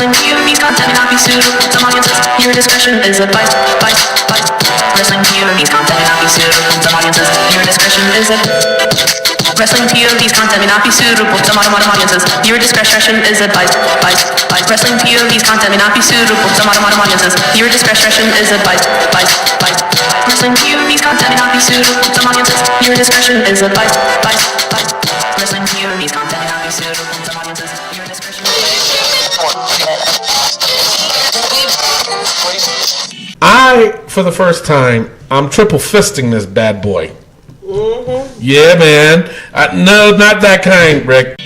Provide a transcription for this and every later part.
Wrestling POV content may not be suitable to some audiences. Your discretion is advised. Wrestling POV content may not be suitable to some audiences. Your discretion is advised. Wrestling POV's content may not be suitable to modern audiences. Your discretion is advised. Wrestling POV's content may not be suitable to modern audiences. Your discretion is advised. Wrestling POV's content may not be suitable to some audiences. Your discretion is advised. Wrestling POV's content may not be suitable to some audiences. Your discretion is advised. I, for the first time, I'm triple fisting this bad boy. Mm-hmm. Yeah, man. No, not that kind, Rick.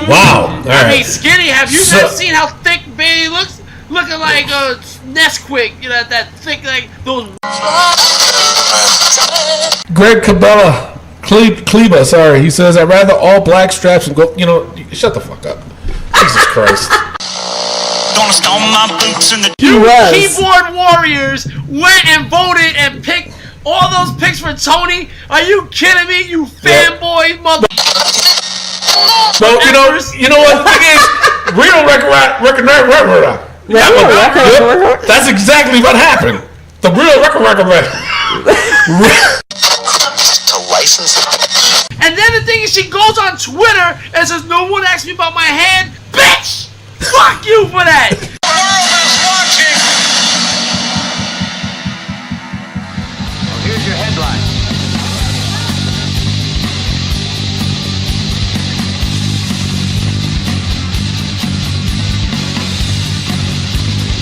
Wow. All right. Hey, Skinny, have you not seen how thick Bailey looks? Looking like a Nesquik, you know, that thick, like those. Greg Cabela, Kleba, sorry. He says, I'd rather all black straps and go, you know, shut the fuck up. Jesus Christ. You keyboard warriors went and voted and picked all those picks for Tony? Are you kidding me? You fanboy mother. Well, you know what the thing is? Real record. That's exactly what happened. The real record. To license it. And then the thing is, she goes on Twitter and says, "No one asked me about my hand, bitch. Fuck you for that." The world is watching. Here's your headline.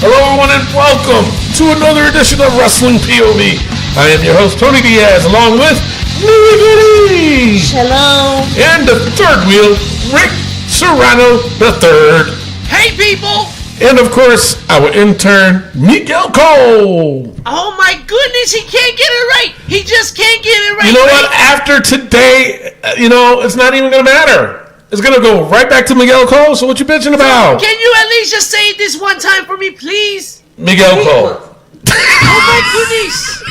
Hello, everyone, and welcome to another edition of Wrestling POV. I am your host, Tony Diaz, along with Nia Jax. Hello. And the third wheel, Rick Serrano III. Hey, people. And, of course, our intern, Miguel Cole. Oh, my goodness, he can't get it right. He just can't get it right. You know what? After today, it's not even going to matter. It's going to go right back to Miguel Cole, so what you bitching about? Can you at least just say it this one time for me, please? Miguel Cole. Oh, my goodness.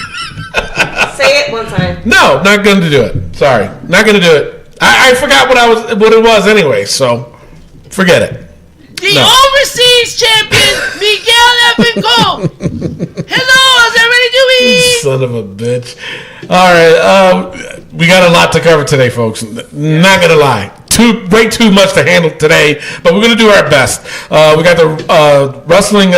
Say it one time. No, not going to do it. Sorry. Not going to do it. I forgot what it was anyway, so forget it. The overseas champion, Miguel Cole. Hello, how's everybody doing? Son of a bitch. All right, we got a lot to cover today, folks. Not going to lie. Way too much to handle today, but we're going to do our best. We got the Wrestling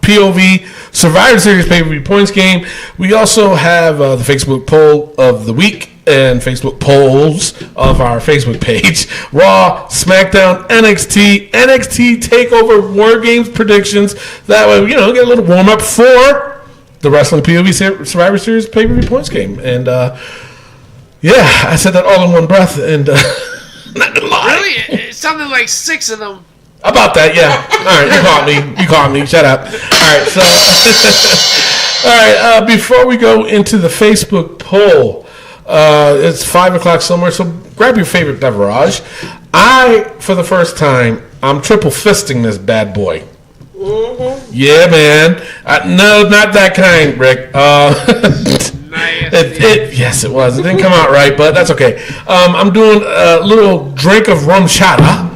POV Survivor Series PPV points game. We also have the Facebook poll of the week and Facebook polls of our Facebook page. Raw, SmackDown, NXT TakeOver, War Games predictions. That way, get a little warm up for the Wrestling POV Survivor Series PPV points game. And I said that all in one breath. And not gonna lie. Really? It sounded like 6 of them. About that, yeah. All right, you caught me. Shut up. All right, before we go into the Facebook poll, it's 5 o'clock somewhere, so grab your favorite beverage. For the first time, I'm triple fisting this bad boy. Mm-hmm. Yeah, man. No, not that kind, Rick. Yes, it was. It didn't come out right, but that's okay. I'm doing a little drink of rum chata.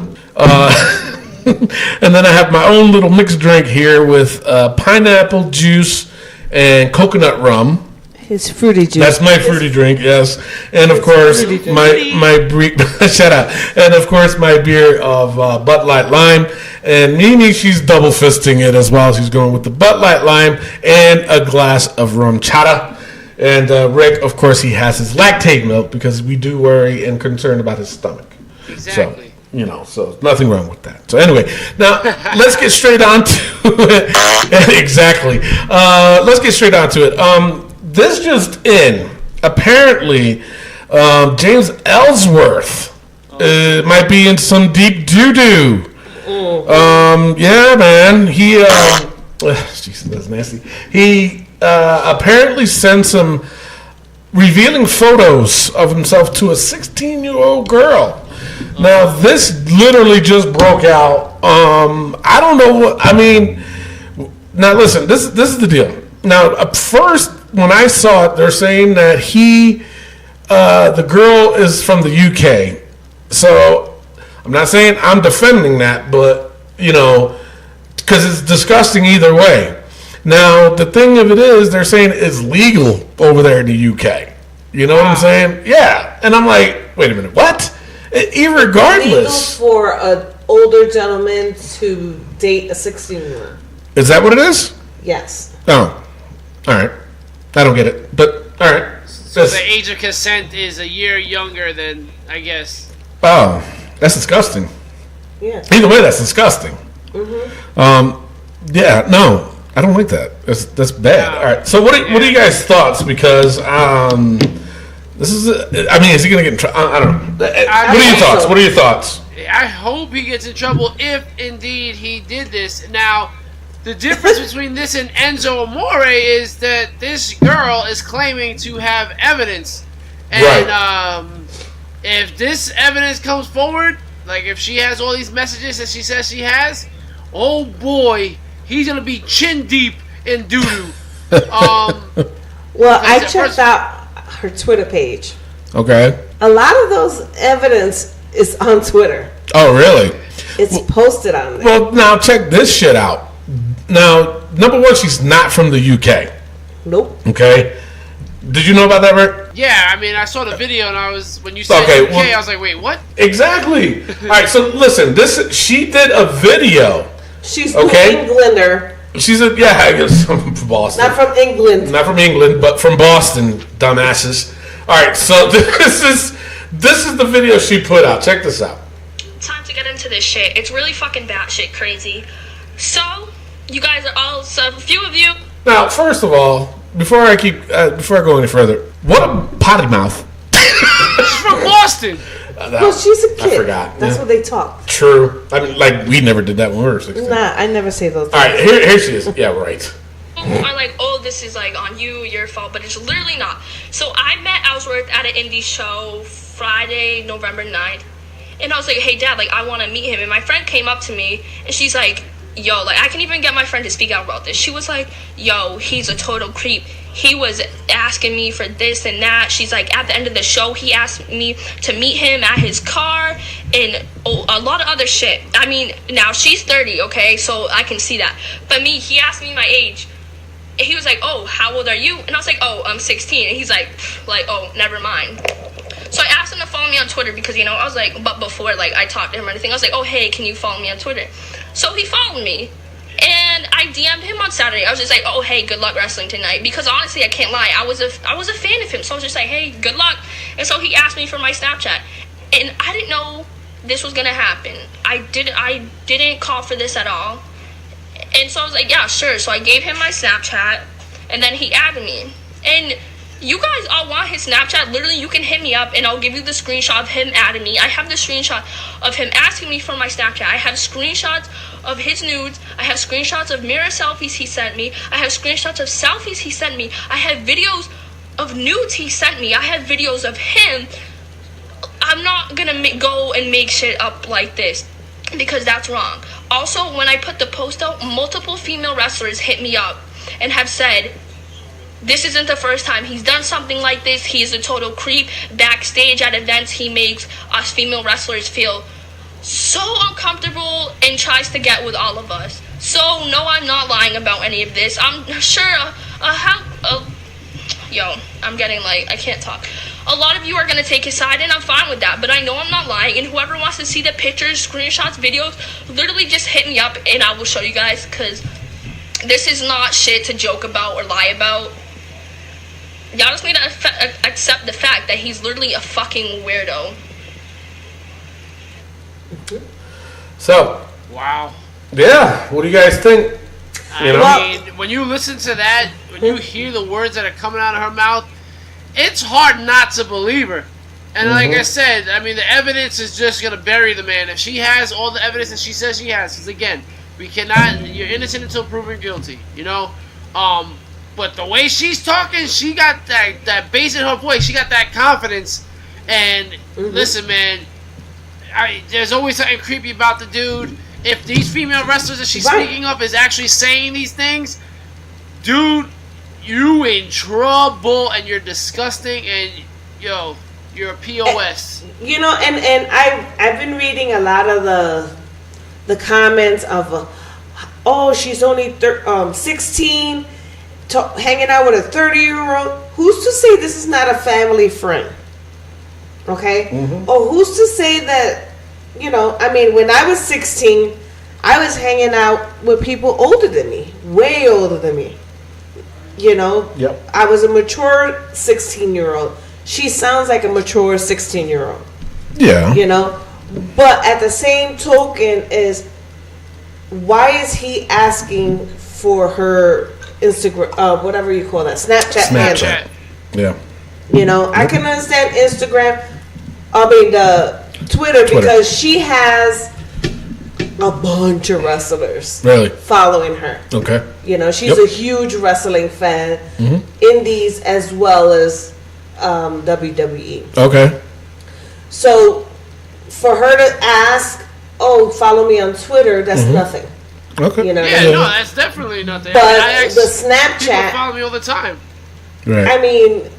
And then I have my own little mixed drink here with pineapple juice and coconut rum. His fruity juice. That's my fruity drink, yes. And of course, my shut up. And of course, my beer of Bud Light Lime. And Mimi, she's double fisting it as well. She's going with the Bud Light Lime and a glass of rum chata. And Rick, of course, he has his lactate milk because we do worry and concerned about his stomach. Exactly. So nothing wrong with that. So anyway, now let's get straight on to it. Exactly. Let's get straight on to it. This just in. Apparently, James Ellsworth might be in some deep doo-doo. Yeah, man. He, Jesus, that's nasty. He apparently sent some revealing photos of himself to a 16-year-old girl. Now, this literally just broke out. I don't know what, now listen, this is the deal. Now, first, when I saw it, they're saying that the girl is from the UK. So, I'm not saying I'm defending that, but, you know, because it's disgusting either way. Now, the thing of it is, they're saying it's legal over there in the UK. You know what I'm saying? Yeah. And I'm like, wait a minute, what? Irregardless. Legal for an older gentleman to date a 16-year-old. Is that what it is? Yes. Oh. All right. I don't get it. But, all right. So the age of consent is a year younger than, I guess. Oh. That's disgusting. Yeah. Either way, that's disgusting. Yeah, no. I don't like that. That's bad. All right. So what are you guys' thoughts? Because this is. I mean, is he going to get in trouble? I don't know. What are your thoughts? So. What are your thoughts? I hope he gets in trouble if indeed he did this. Now, the difference between this and Enzo Amore is that this girl is claiming to have evidence, and if this evidence comes forward, like if she has all these messages that she says she has, oh boy, he's gonna be chin deep in doo doo. Well, I checked out her Twitter page. Okay. A lot of those evidence is on Twitter. Oh, really? It's posted on there. Well, now check this shit out. Now, number one, she's not from the UK. Nope. Okay. Did you know about that, Rick? Yeah, I mean, I saw the video and when you said UK, I was like, wait, what? Exactly. All right, so listen, she did a video. She's an Englander. She's I guess from Boston. Not from England. Not from England, but from Boston, dumbasses. All right, so this is the video she put out. Check this out. Time to get into this shit. It's really fucking batshit crazy. So, you guys are all, a few of you. Now, first of all, before I go any further, what a potty mouth. She's from Boston. Well, she's a kid. I forgot. That's what they talk. True. I mean, like, we never did that when we were 16. Nah, I never say those things. All right, here she is. Yeah, right. Are like, oh, this is like on you, your fault, but it's literally not. So I met Ellsworth at an indie show Friday, November 9th. And I was like, hey, Dad, like, I want to meet him. And my friend came up to me, and she's like, yo, like, I can even get my friend to speak out about this. She was like, yo, he's a total creep. He was asking me for this and that. She's like, at the end of the show, he asked me to meet him at his car and a lot of other shit. I mean, now she's 30, okay, so I can see that. But me, he asked me my age. And he was like, oh, how old are you? And I was like, oh, I'm 16. And he's like, oh, never mind. So I asked him to follow me on Twitter because, I was like, but before, like, I talked to him or anything, I was like, oh, hey, can you follow me on Twitter? So he followed me. And I DM'd him on Saturday. I was just like, oh, hey, good luck wrestling tonight. Because honestly, I can't lie. I was a fan of him. So I was just like, hey, good luck. And so he asked me for my Snapchat. And I didn't know this was going to happen. I didn't call for this at all. And so I was like, yeah, sure. So I gave him my Snapchat. And then he added me. And you guys all want his Snapchat. Literally, you can hit me up and I'll give you the screenshot of him adding me. I have the screenshot of him asking me for my Snapchat. I have screenshots of his nudes. I have screenshots of mirror selfies he sent me. I have screenshots of selfies he sent me. I have videos of nudes he sent me. I have videos of him. I'm not gonna go and make shit up like this because that's wrong. Also, when I put the post out, multiple female wrestlers hit me up and have said, this isn't the first time he's done something like this. He is a total creep. Backstage at events, he makes us female wrestlers feel so uncomfortable and tries to get with all of us. So, no, I'm not lying about any of this. I'm sure, I'm getting like, I can't talk. A lot of you are going to take his side, and I'm fine with that. But I know I'm not lying, and whoever wants to see the pictures, screenshots, videos, literally just hit me up, and I will show you guys, because this is not shit to joke about or lie about. Y'all just need to accept the fact that he's literally a fucking weirdo. So. Wow. Yeah. What do you guys think? I mean, when you listen to that, when you hear the words that are coming out of her mouth, it's hard not to believe her. And like I said, I mean, the evidence is just going to bury the man. If she has all the evidence that she says she has, because again, we cannot, you're innocent until proven guilty, But the way she's talking, she got that bass in her voice. She got that confidence. And listen, man, there's always something creepy about the dude. If these female wrestlers that she's speaking of is actually saying these things, dude, you in trouble and you're disgusting. And you're a POS. You know, and I've been reading a lot of the comments of, oh, she's only 16, hanging out with a 30-year-old. Who's to say this is not a family friend? Okay? Or who's to say that, you know, I mean, when I was 16, I was hanging out with people older than me, way older than me. You know? Yep. I was a mature 16-year-old. She sounds like a mature 16-year-old. Yeah. You know? But at the same token is, why is he asking for her Instagram, whatever you call that, Snapchat handle? Yeah. You know, I can understand Instagram, the Twitter, because she has a bunch of wrestlers following her. Okay. You know, she's a huge wrestling fan, indies as well as WWE. Okay. So for her to ask, oh, follow me on Twitter, that's nothing. Okay. You know Yeah, what I mean? no, that's definitely nothing. But I the Snapchat, people follow me all the time. Right. I mean,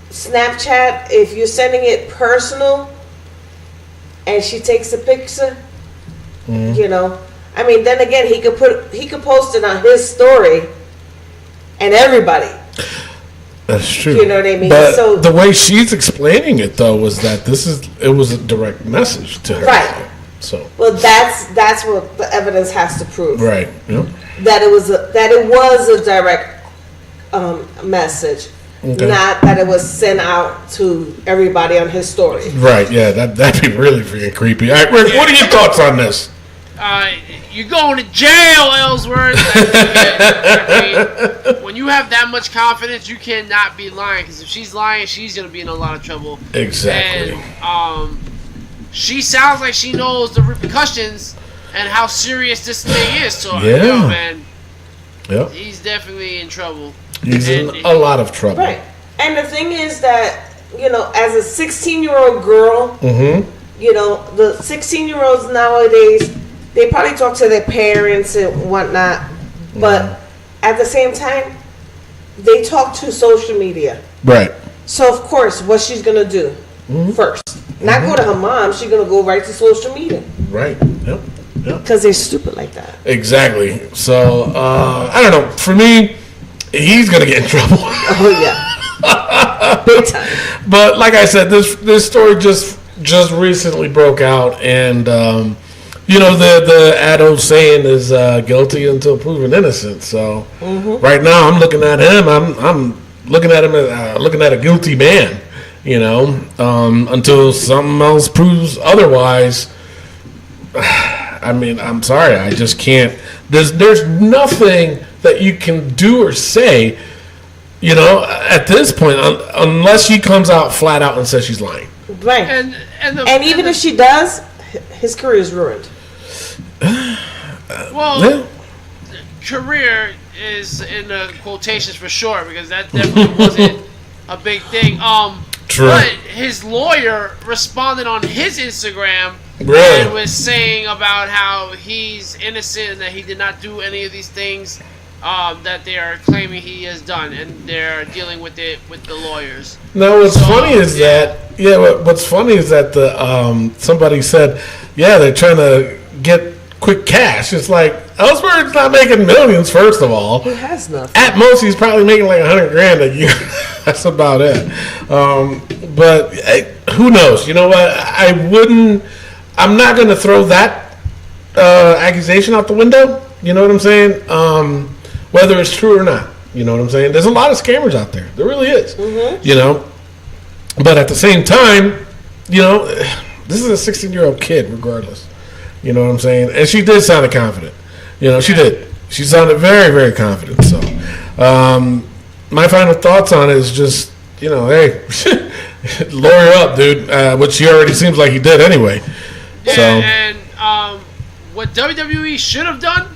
Snapchat, if you're sending it personal and she takes a picture, you know, I mean, then again, he could post it on his story and everybody. That's true. You know what I mean? But So the way she's explaining it, though, was that it was a direct message to her. Right. So. Well, that's what the evidence has to prove. Right. Yep. That it was a direct message, not that it was sent out to everybody on his story. Right. Yeah. That'd be really freaking creepy. All right, Rick, what are your thoughts on this? You're going to jail, Ellsworth. I mean, when you have that much confidence, you cannot be lying. Because if she's lying, she's gonna be in a lot of trouble. Exactly. And she sounds like she knows the repercussions and how serious this thing is. So, you know, man, he's definitely in trouble. He's in a lot of trouble. Right. And the thing is that, you know, as a 16-year-old girl, you know, the 16-year-olds nowadays, they probably talk to their parents and whatnot, but at the same time, they talk to social media. Right. So, of course, what she's going to do first, not go to her mom, she's going to go right to social media. Right. Yep. Because they're stupid like that. Exactly. So, I don't know. For me, he's going to get in trouble. Oh, yeah. Big time. But like I said, this story just recently broke out, and you know, the adult saying is guilty until proven innocent. So right now, I'm looking at him. I'm looking at him as looking at a guilty man. You know, until something else proves otherwise. I mean, I'm sorry, I just can't. There's nothing that you can do or say, you know, at this point, unless she comes out flat out and says she's lying. Right. And even if she does, his career is ruined. Well, career is in the quotations for sure, because that definitely wasn't a big thing. True. But his lawyer responded on his Instagram and was saying about how he's innocent and that he did not do any of these things that they are claiming he has done, and they're dealing with it with the lawyers. Now, what's funny is that what's funny is that the somebody said, they're trying to get quick cash. It's like Ellsworth's not making millions. First of all, he has nothing. At most, he's probably making like $100,000 a year. That's about it. But who knows? You know what? I'm not going to throw that accusation out the window. You know what I'm saying? Whether it's true or not. You know what I'm saying? There's a lot of scammers out there. There really is. You know? But at the same time, you know, this is a 16-year-old kid regardless. You know what I'm saying? And she did sound confident. You know, she did. She sounded very, very confident. So, my final thoughts on it is just, you know, hey, lawyer up, dude, which he already seems like he did anyway. Yeah, so. And what WWE should have done,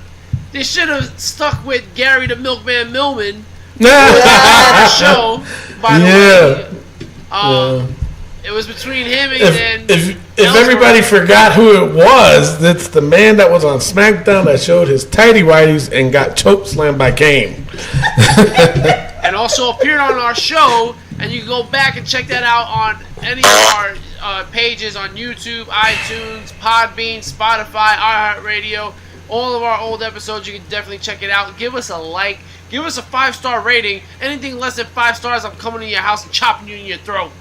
they should have stuck with Gary the Milkman Millman on the show, by the way. It was between him and if everybody forgot who it was, it's the man that was on SmackDown that showed his tighty whities and got choke slammed by Kane. And also appeared on our show And you can go back and check that out on any of our pages on YouTube, iTunes, Podbean, Spotify, iHeartRadio. All of our old episodes, you can definitely check it out. Give us a like. Give us a 5-star rating. Anything less than 5 stars, I'm coming to your house and chopping you in your throat.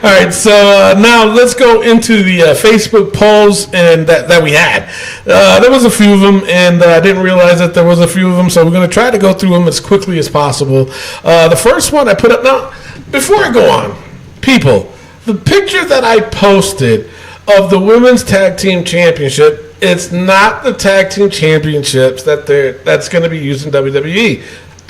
All right, so now let's go into the Facebook polls and that we had. There was a few of them, and I didn't realize that there was a few of them, so we're going to try to go through them as quickly as possible. The first one I put up, now, before I go on, people, the picture that I posted of the Women's Tag Team Championship, it's not the Tag Team Championships that's going to be used in WWE.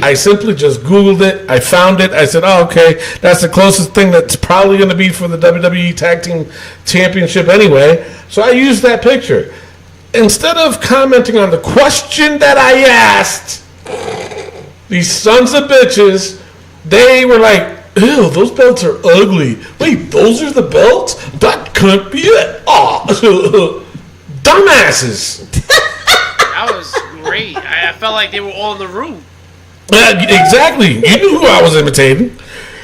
I simply just Googled it. I found it. I said, oh, okay, that's the closest thing that's probably going to be for the WWE Tag Team Championship anyway. So I used that picture. Instead of commenting on the question that I asked, these sons of bitches, they were like, ew, those belts are ugly. Wait, those are the belts? That couldn't be it. Oh, dumbasses. That was great. I felt like they were all in the room. Exactly. You knew who I was imitating.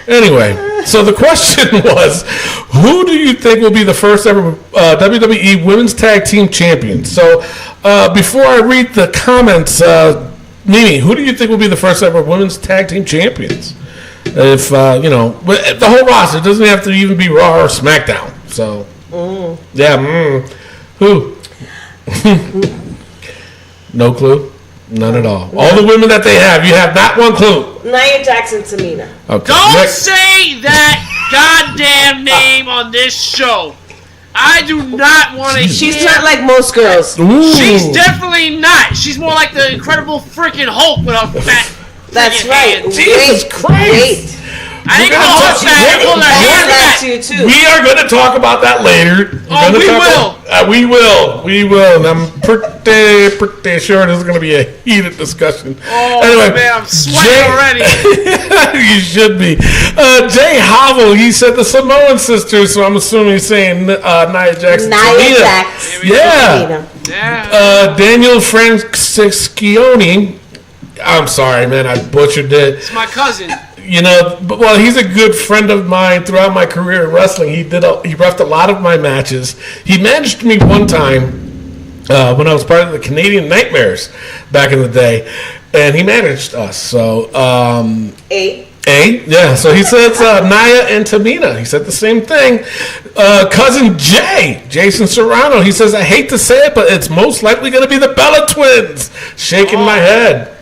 Anyway, so the question was, who do you think will be the first ever WWE Women's Tag Team Champions? So before I read the comments, Mimi, who do you think will be the first ever Women's Tag Team Champions? If, the whole roster, it doesn't have to even be Raw or SmackDown. So, who? No clue? None at all. All the women that they have, you have not one clue. Nia Jax and Tamina. Okay. Don't say that goddamn name on this show. I do not want to. She's not like most girls. Ooh. She's definitely not. She's more like the Incredible freaking Hulk with her fat. That's freaking right. hands. Jesus Christ. I didn't call her fat. I called her hands That's fat. you too. We are going to talk about that later. We will. And I'm pretty sure this is going to be a heated discussion. Oh, anyway, man, I'm sweating already. You should be. Jay Havel, he said the Samoan sisters, so I'm assuming he's saying Nia Jax and Nia Tamina. Jax. Yeah. Yeah. Daniel Franciscioni, I'm sorry, man, I butchered it. It's my cousin. Well, he's a good friend of mine throughout my career in wrestling. He reffed a lot of my matches. He managed me one time when I was part of the Canadian Nightmares back in the day, and he managed us. So, yeah. So he says Nia and Tamina. He said the same thing. Cousin Jason Serrano. He says, I hate to say it, but it's most likely going to be the Bella Twins. Shaking my head.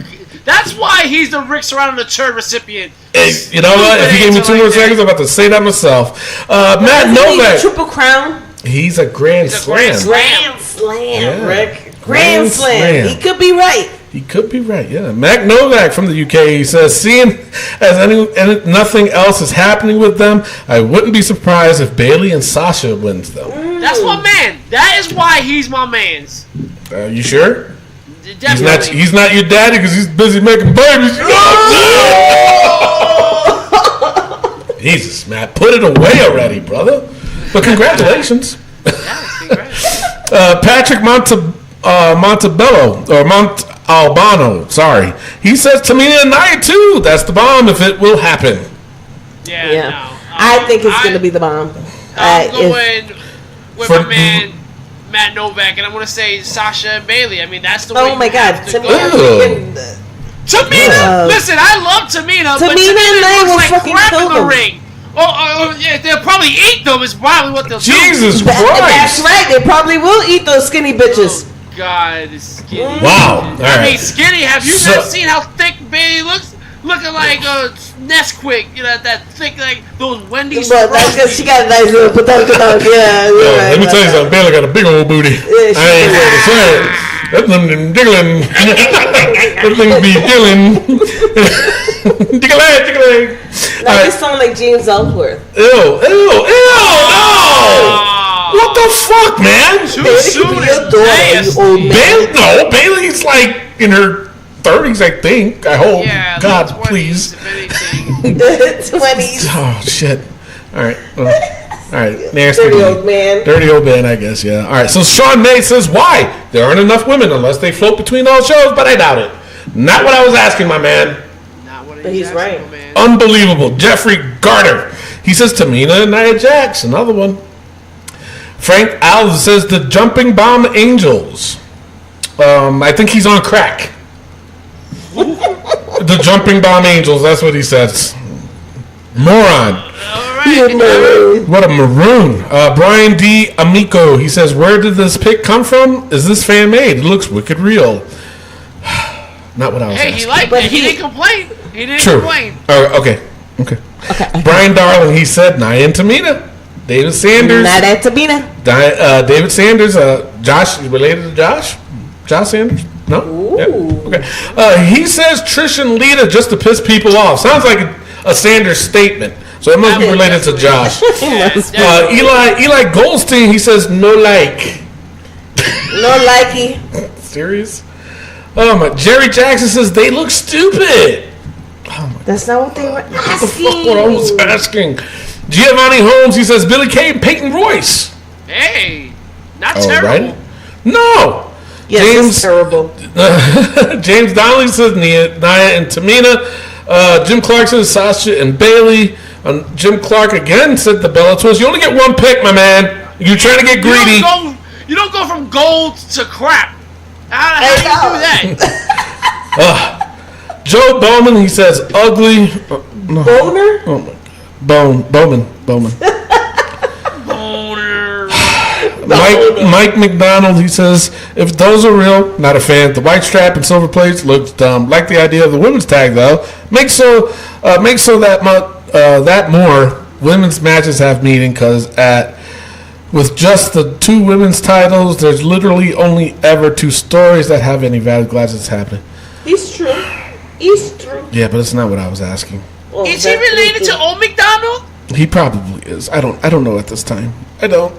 That's why he's the Rick Serrano the turd recipient. Hey, you know what? If you gave me 2 more seconds, I'm about to say that myself. Matt Novak. Triple Crown. He's a Grand Slam. Grand Slam, Yeah. Rick. Grand Grand Slam. He could be right. He could be right, yeah. Mac Novak from the UK, he says, seeing as nothing else is happening with them, I wouldn't be surprised if Bayley and Sasha wins, though. That's my man. That is why he's my man's. You sure? Definitely. He's not your daddy because he's busy making babies. Jesus, Matt, put it away already, brother. But congratulations. Patrick Montebello, or Montalbano, sorry. He says Tamina and Nia too. That's the bomb if it will happen. Yeah. No. I think it's going to be the bomb. I'm going with my man Matt Novak, and I'm going to say Sasha and Bayley. I mean, that's the way. Oh my God, Tamina! Listen, I love Tamina, but Tamina and Nia will like fucking crap kill in the them. ring. Yeah, they'll probably eat them. Is probably what they'll Jesus do. Christ! That's right. They probably will eat those skinny bitches. Oh, God, it's skinny. Wow. All right. I mean, skinny. Have you not seen how thick Bailey looks? Looking like Nesquik, that thick, like those Wendy's. But that's because she got a nice little potato dog. Yeah. Let me tell you something. Baylor got a big old booty. Yeah, I ain't going to say it. That thing diggling. That thing be diggling. Diggling. Now you sound like James Ellsworth. Ew. No. What the fuck, man? Too Bailey soon. could be your daughter, you old man. Bailey's like in her 30s, I think. I hope. Yeah, God, late 20s, please. if anything. 20s. Oh, shit. All right. All right. Nasty. Dirty old man. Dirty old man, I guess, yeah. All right. So Sean May says, why? There aren't enough women unless they float between all shows, but I doubt it. Not what I was asking, my man. Not what But he's right. Man. Unbelievable. Jeffrey Garter. He says Tamina and Nia Jax. Another one. Frank Alves says the Jumping Bomb Angels. I think he's on crack. The Jumping Bomb Angels. That's what he says. Moron. What a maroon. Brian D. Amico. He says, where did this pic come from? Is this fan made? It looks wicked real. Not what I was asking. He liked it. He didn't complain. He didn't True. complain. Okay. Brian Darling, he said, Nia and Tamina. David Sanders. Not at Tamina. David Sanders. Josh, related to Josh? Josh Sanders? No? Ooh. Yep. Okay. He says Trish and Lita just to piss people off. Sounds like a Sanders statement. So it must be related to Josh. Eli Goldstein, he says no like. No likey. Serious? Oh my! Jerry Jackson says they look stupid. That's not what they were asking. What the fuck? What I was asking. Giovanni Holmes, he says Billy Kay and Peyton Royce. Hey, not terrible. Right? No. Yes, it's terrible. James Donnelly says Nia and Tamina. Jim Clark says Sasha and Bailey. Jim Clark again said the Bella Twins. You only get one pick, my man. You're trying to get greedy. You don't go from gold to crap. How do you do that? Joe Bowman, he says ugly. Boner? Oh my God. Bowman. Boner. Mike McDonald, he says, if those are real, not a fan. The white strap and silver plates looks dumb. Like the idea of the women's tag, though. Make so that more women's matches have meaning, because with just the two women's titles, there's literally only ever two stories that have any value. Glad it's happening. He's true. Yeah, but it's not what I was asking. Well, is he related to Old McDonald? He probably is. I don't know at this time. I don't.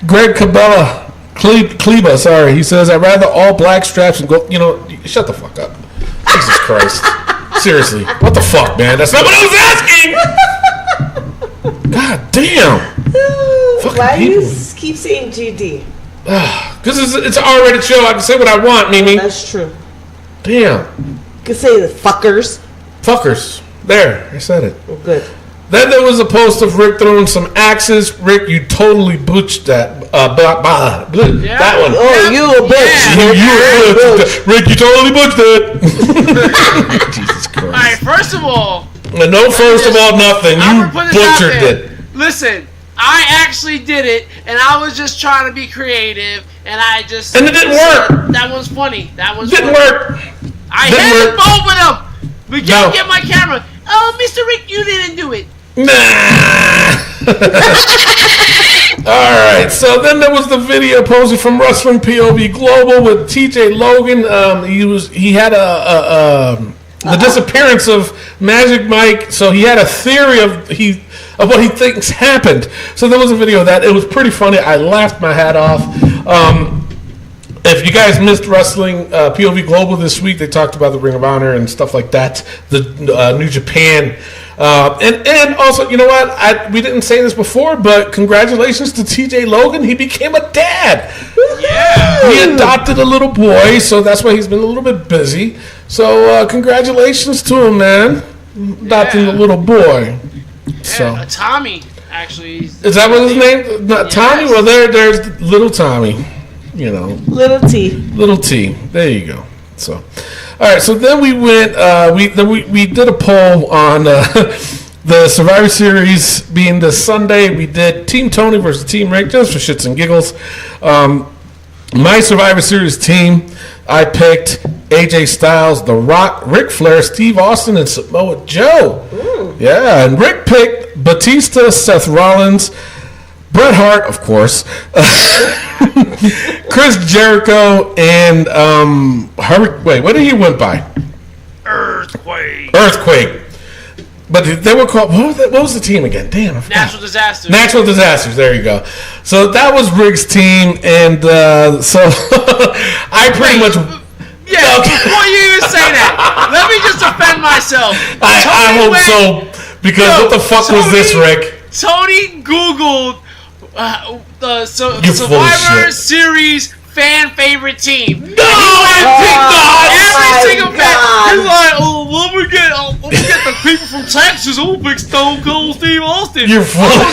Greg Cabela, Kleba, sorry. He says, I'd rather all black straps and go. Shut the fuck up. Jesus Christ. Seriously. What the fuck, man? That's not what I was asking. God damn. Why do you keep saying GD? Because it's an R-rated show. I can say what I want, Mimi. That's true. Damn. You can say the fuckers. Fuckers. There. I said it. Well, good. Then there was a post of Rick throwing some axes. Rick, you totally butched that. That one. Oh, you a bitch. Yeah. Rick, you totally butched it. Jesus Christ. All right, first of all. No, first of all, nothing. You butchered it. Listen, I actually did it, and I was just trying to be creative, and I just... And it didn't work. That one's funny. Didn't work. I had the phone with him. We can't get my camera. Oh, Mr. Rick, you didn't do it. Nah. All right. So then there was the video posted from Wrestling POV Global with TJ Logan. He had the disappearance of Magic Mike. So he had a theory of what he thinks happened. So there was a video of that. It was pretty funny. I laughed my hat off. If you guys missed Wrestling POV Global this week, they talked about the Ring of Honor and stuff like that, the New Japan. And also, you know what? We didn't say this before, but congratulations to TJ Logan. He became a dad. Yeah. He adopted a little boy, so that's why he's been a little bit busy. So congratulations to him, man. Adopting a little boy. Yeah, So Tommy, actually. Is that what his name? Not Tommy? Well, there's little Tommy. Little T. There you go. So, all right. So then we went. We did a poll on the Survivor Series being this Sunday. We did Team Tony versus Team Rick just for shits and giggles. My Survivor Series team, I picked AJ Styles, The Rock, Ric Flair, Steve Austin, and Samoa Joe. Ooh. Yeah, and Rick picked Batista, Seth Rollins, Bret Hart, of course, Chris Jericho, and what did he win by? Earthquake. But they were called, what was the team again? Damn, I forgot. Natural Disasters, there you go. So that was Rick's team, and so I pretty much... Yeah, before you even say that, let me just defend myself. I hope so, because what the fuck was this, Rick? Tony Googled the Survivor Series fan favorite team. No, Every single fan. He's like, oh, let me get the people from Texas. I'm gonna pick Stone Cold Steve Austin. You're funny.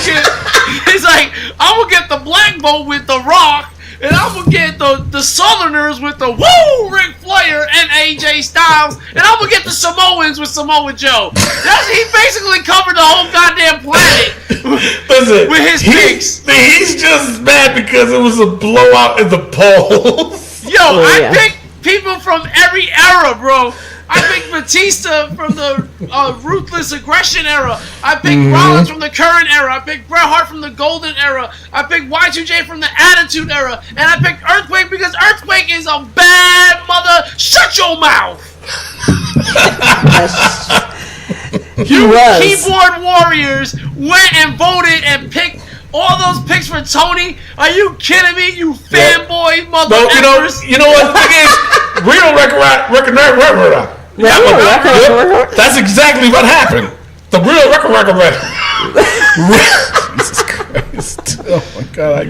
He's like, I'm gonna get the black vote with The Rock. And I'm gonna get the Southerners with the Woo Ric Flair and AJ Styles, and I'm gonna get the Samoans with Samoa Joe. He basically covered the whole goddamn planet with his picks. He's just mad because it was a blowout in the polls. Yo, I picked people from every era, bro. I picked Batista from the Ruthless Aggression era. I picked Rollins from the current era. I picked Bret Hart from the Golden era. I picked Y2J from the Attitude era. And I picked Earthquake because Earthquake is a bad mother. Shut your mouth. You keyboard warriors went and voted and picked all those picks for Tony. Are you kidding me? You fanboy mother. No, you know what the thing is? Real record. That's exactly what happened. The real record. Jesus Christ! Oh my God!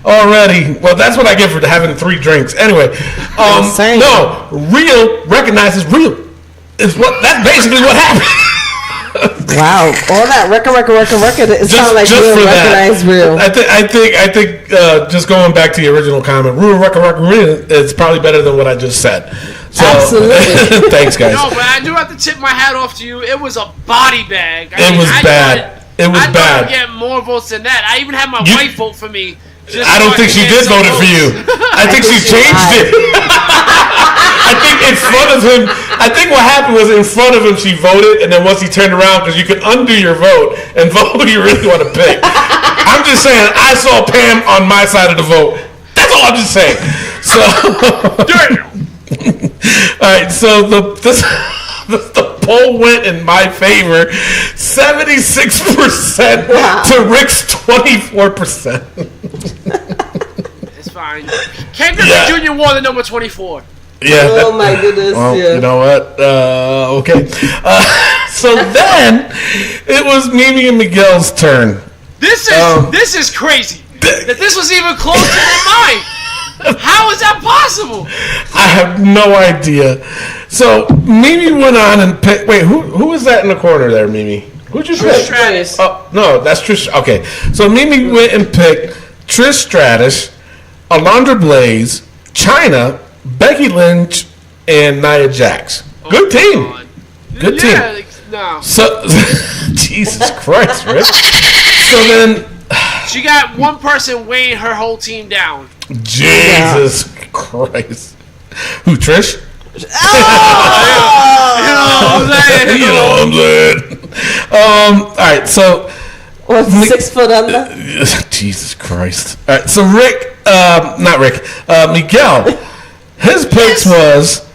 Already. Well, that's what I get for having 3 drinks. Anyway, no, real recognizes real. That's basically what happened. Wow, all that record. It sounds like just real for recognize that. real. I think just going back to the original comment, real record is probably better than what I just said. So, absolutely. Thanks, guys. No, but I do have to tip my hat off to you. It was a body bag. It was bad. It was I bad. thought I'd get more votes than that. I even had my wife vote for me. I don't think she did vote for you. I think she changed it. I think in front of him, I think what happened was in front of him she voted, and then once he turned around, because you can undo your vote and vote who you really want to pick. I'm just saying, I saw Pam on my side of the vote. That's all I'm just saying. So, all right. So the poll went in my favor, 76% to Rick's 24%. It's fine. Ken Griffey Jr. won the number 24. Yeah. Oh my goodness. Well, yeah. You know what? Okay. So then it was Mimi and Miguel's turn. This is crazy. That this was even closer than mine. How is that possible? I have no idea. So Mimi went on and picked. Wait, who was that in the corner there, Mimi? Who'd you pick? Stratus. Oh no, that's Trish. Okay, so Mimi went and picked Trish Stratus, Alundra Blaze, Chyna, Becky Lynch, and Nia Jax. Good team. God. Good team. No. So Jesus Christ, Rick. So then She got one person weighing her whole team down. Jesus Christ. Who, Trish? You know what I'm saying? All right, so. What's 6 foot under? Jesus Christ. All right, so Miguel, his picks was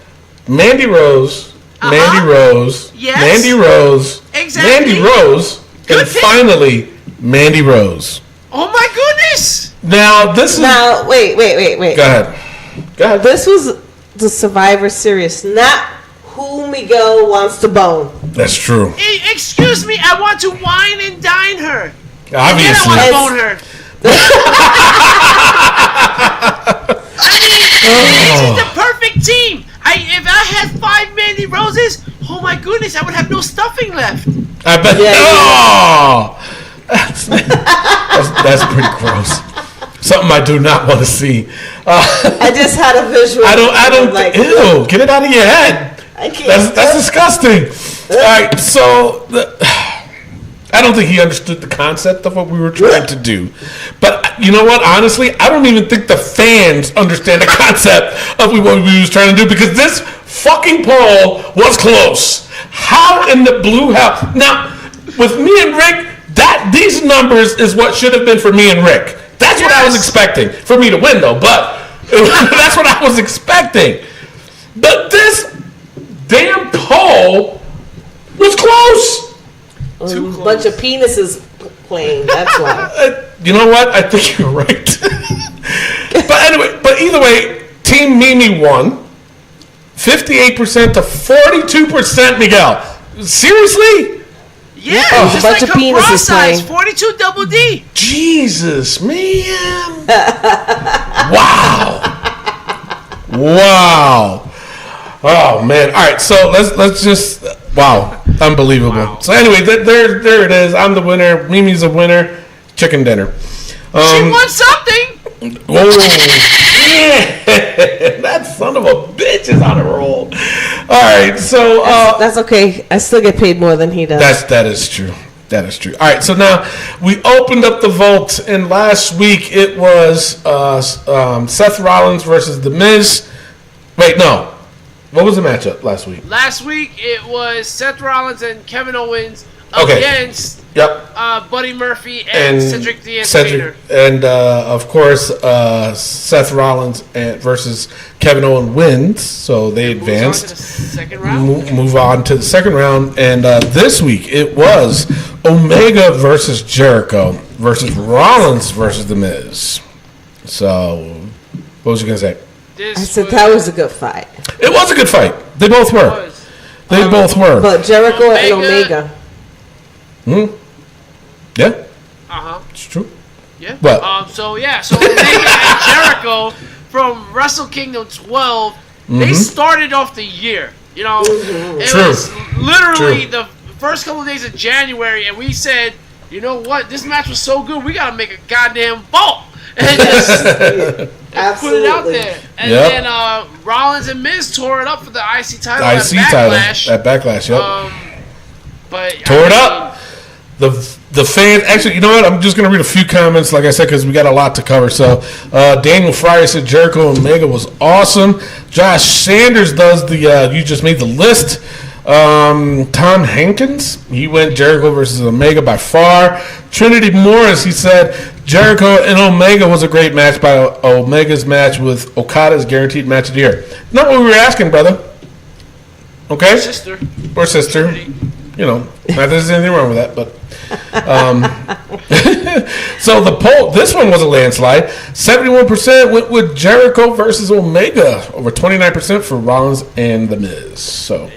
Mandy Rose, Yes. Mandy Rose, Exactly. Mandy Rose, Good and pick. finally, Mandy Rose. Oh my goodness! Now, this is... Now, wait. Go ahead. This was the Survivor Series, not who Miguel wants to bone. That's true. Excuse me, I want to wine and dine her. Obviously. And then I want to bone her. This is the perfect team. If I had 5 Mandy Roses, oh my goodness, I would have no stuffing left. I bet. Yeah, Oh! That's pretty gross. Something I do not want to see. I just had a visual. I don't. like, Ew! Get it out of your head. I can't. That's disgusting. All right, so I don't think he understood the concept of what we were trying to do. But you know what? Honestly, I don't even think the fans understand the concept of what we was trying to do, because this fucking poll was close. How in the blue hell? Now, with me and Rick, these numbers is what should have been for me and Rick. That's what I was expecting. For me to win, though, but that's what I was expecting. But this damn poll was close. A bunch of penises playing. That's why. You know what? I think you're right. But either way, Team Mimi won. 58% to 42%, Miguel. Seriously? Yeah, Oh, just a bunch like of her penises bra size, playing. 42 double D. Jesus, man. Wow. Wow. Oh man! All right, so let's just unbelievable. Wow. So anyway, there it is. I'm the winner. Mimi's the winner. Chicken dinner. She won something. Oh, yeah. That son of a bitch is on a roll. All right, so that's okay. I still get paid more than he does. That is true. That is true. All right, so now we opened up the vote, and last week it was Seth Rollins versus The Miz. Wait, no. What was the matchup last week? Last week it was Seth Rollins and Kevin Owens against Buddy Murphy and Cedric Diaz-Vader. And of course, Seth Rollins versus Kevin Owens wins, so they advanced. Move on to the second round, and this week it was Omega versus Jericho versus Rollins versus The Miz. So, what was you gonna say? I said that was a good fight. It was a good fight. They both were. They both were. But Jericho and Omega. Yeah. It's true. Yeah. But so Omega and Jericho from Wrestle Kingdom 12, they started off the year. You know, it was literally the first couple of days of January, and we said, you know what, this match was so good, we gotta make a goddamn vault. And just put it out there. And then Rollins and Miz tore it up for the IC title at Backlash. At Backlash, yep. But tore it up. The fans, actually, you know what? I'm just going to read a few comments, like I said, because we got a lot to cover. So, Daniel Fryer said Jericho and Omega was awesome. Josh Sanders does the, you just made the list. Tom Hankins, he went Jericho versus Omega by far. Trinity Morris, he said Jericho and Omega was a great match, by Omega's match with Okada's guaranteed match of the year. Not what we were asking, brother. Okay? Or sister. Trinity. You know, not that there's anything wrong with that, but so the poll, this one was a landslide. 71% went with Jericho versus Omega, over 29% for Rollins and The Miz. So,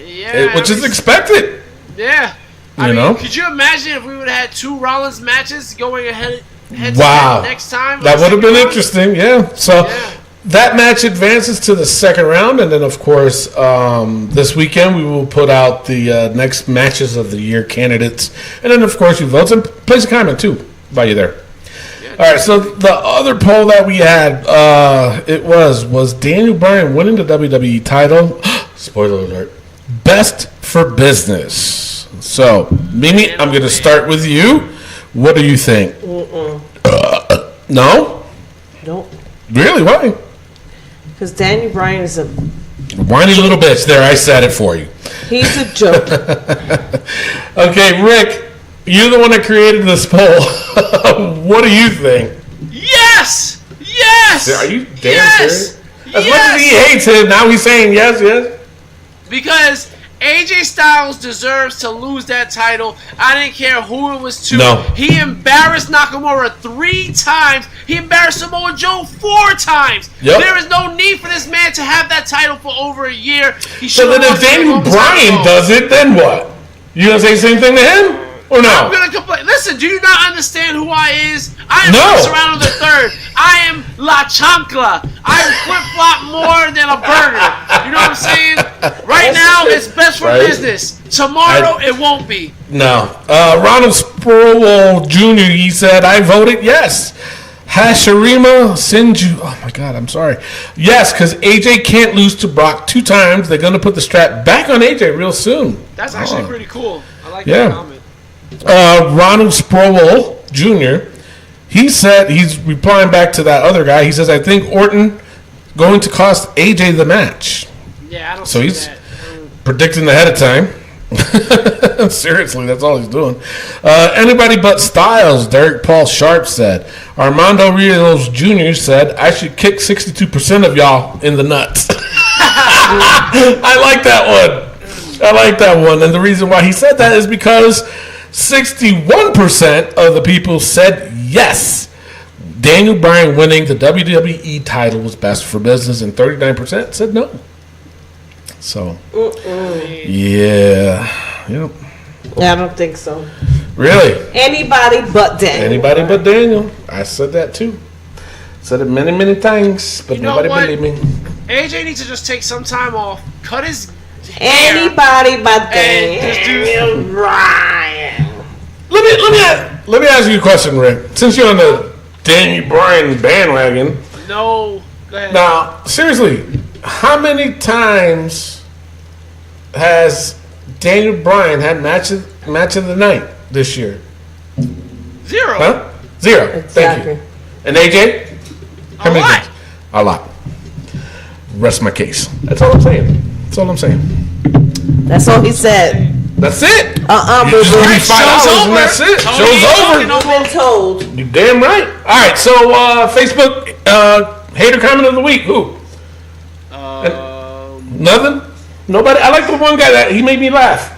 which is expected. Yeah. I mean, could you imagine if we would have had two Rollins matches going ahead to next time? That would have been interesting, yeah. So that match advances to the second round, and then, of course, this weekend we will put out the next matches of the year candidates. And then, of course, you vote and place a comment, too, while you're there. Yeah, all right, so the other poll that we had, it was Daniel Bryan winning the WWE title? Spoiler alert. Best for business. So, Mimi, I'm going to start with you. What do you think? No? Nope. Really? Why? Because Daniel Bryan is a whiny little bitch. There, I said it for you. He's a joke. Okay, Rick, you're the one that created this poll. What do you think? Yes! Yes! Are you damn serious? As much as he hates him, now he's saying yes. Because AJ Styles deserves to lose that title. I didn't care who it was to. No. He embarrassed Nakamura 3 times. He embarrassed Samoa Joe 4 times. Yep. There is no need for this man to have that title for over a year. So then if Daniel Bryan does it, then what? You gonna say the same thing to him? Or no? I'm gonna complain. Listen, do you not understand who I is? I am Serrano the Third. I am La Chancla. I flip flop more than a burger. You know what I'm saying? Right now, it's best for business. Tomorrow, it won't be. No. Ronald Sproul Jr., he said, I voted yes. Hashirima Sinju. Oh my God, I'm sorry. Yes, because AJ can't lose to Brock 2 times. They're gonna put the strap back on AJ real soon. That's actually pretty cool. I like that comment. Ronald Sproul Jr., he said, he's replying back to that other guy. He says, I think Orton going to cost AJ the match. Yeah, I don't so see he's that. predicting ahead of time. Seriously, that's all he's doing. Anybody but Styles, Derek Paul Sharp said. Armando Rios Jr. said, I should kick 62% of y'all in the nuts. I like that one. And the reason why he said that is because 61% of the people said yes. Daniel Bryan winning the WWE title was best for business, and 39% said no. So, yeah. Yep. I don't think so. Really? Anybody but Daniel. Anybody but Daniel. I said that too. Said it many, many times, but nobody believed me. AJ needs to just take some time off, cut his hair, Anybody but and just do Daniel Bryan. Let me ask you a question, Rick. Since you're on the Daniel Bryan bandwagon. no. Go ahead. Now, seriously, how many times has Daniel Bryan had match of the night this year? 0. Huh? 0. Thank Exactly. you. And AJ? How A many lot. times? A lot. Rest my case. That's all I'm saying. That's all I'm saying. That's all he said. That's it. Boo You just boo. give me $5 Show's and over. that's it. Tony Show's over. ain't fucking You've been told. You damn right. All right, so Facebook hater comment of the week. Who? Nothing. Nobody. I like the one guy that he made me laugh.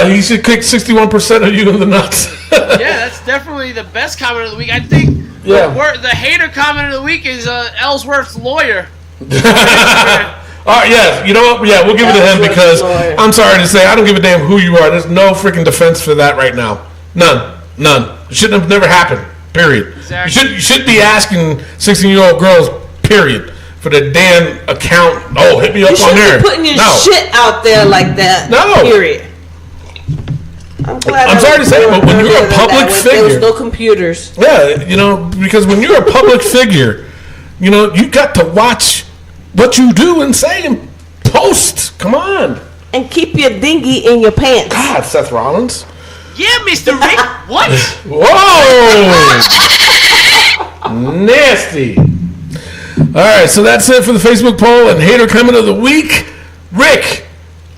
He should kick 61% of you in the nuts. Yeah, that's definitely the best comment of the week. I think the hater comment of the week is Ellsworth's lawyer. All right, yeah. You know what? Yeah, we'll give it to him because I'm sorry to say I don't give a damn who you are. There's no freaking defense for that right now. None. It shouldn't have never happened. Period. Exactly. You should be asking 16-year-old girls. Period. For the damn account. Oh, hit me up You on there. shouldn't be putting your shit out there like that. No. Period. I'm glad. I'm sorry to say, but when you're a public there was figure, no computers. yeah, because when you're a public figure, you got to watch what you do and say and post. Come on. And keep your dinghy in your pants. God, Seth Rollins. Yeah, Mr. Rick. What? Whoa! Nasty. All right, so that's it for the Facebook poll and hater comment of the week. Rick,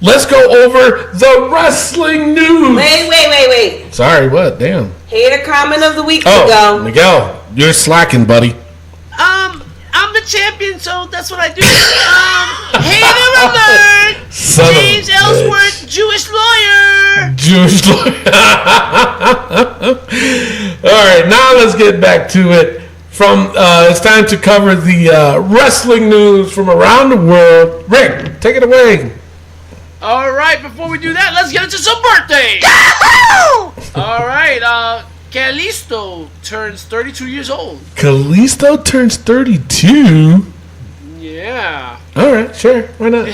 let's go over the wrestling news. Wait. Sorry, what? Damn. Hater comment of the week, Oh, Miguel. Miguel, you're slacking, buddy. I'm the champion, so that's what I do. Hater alert! Son of a James Ellsworth, bitch. Jewish lawyer. Jewish lawyer. All right, now let's get back to it. It's time to cover the wrestling news from around the world. Rick, take it away. All right, before we do that, let's get into some birthdays. All right, Kalisto turns 32 years old. Kalisto turns 32. Yeah. All right, sure. Why not?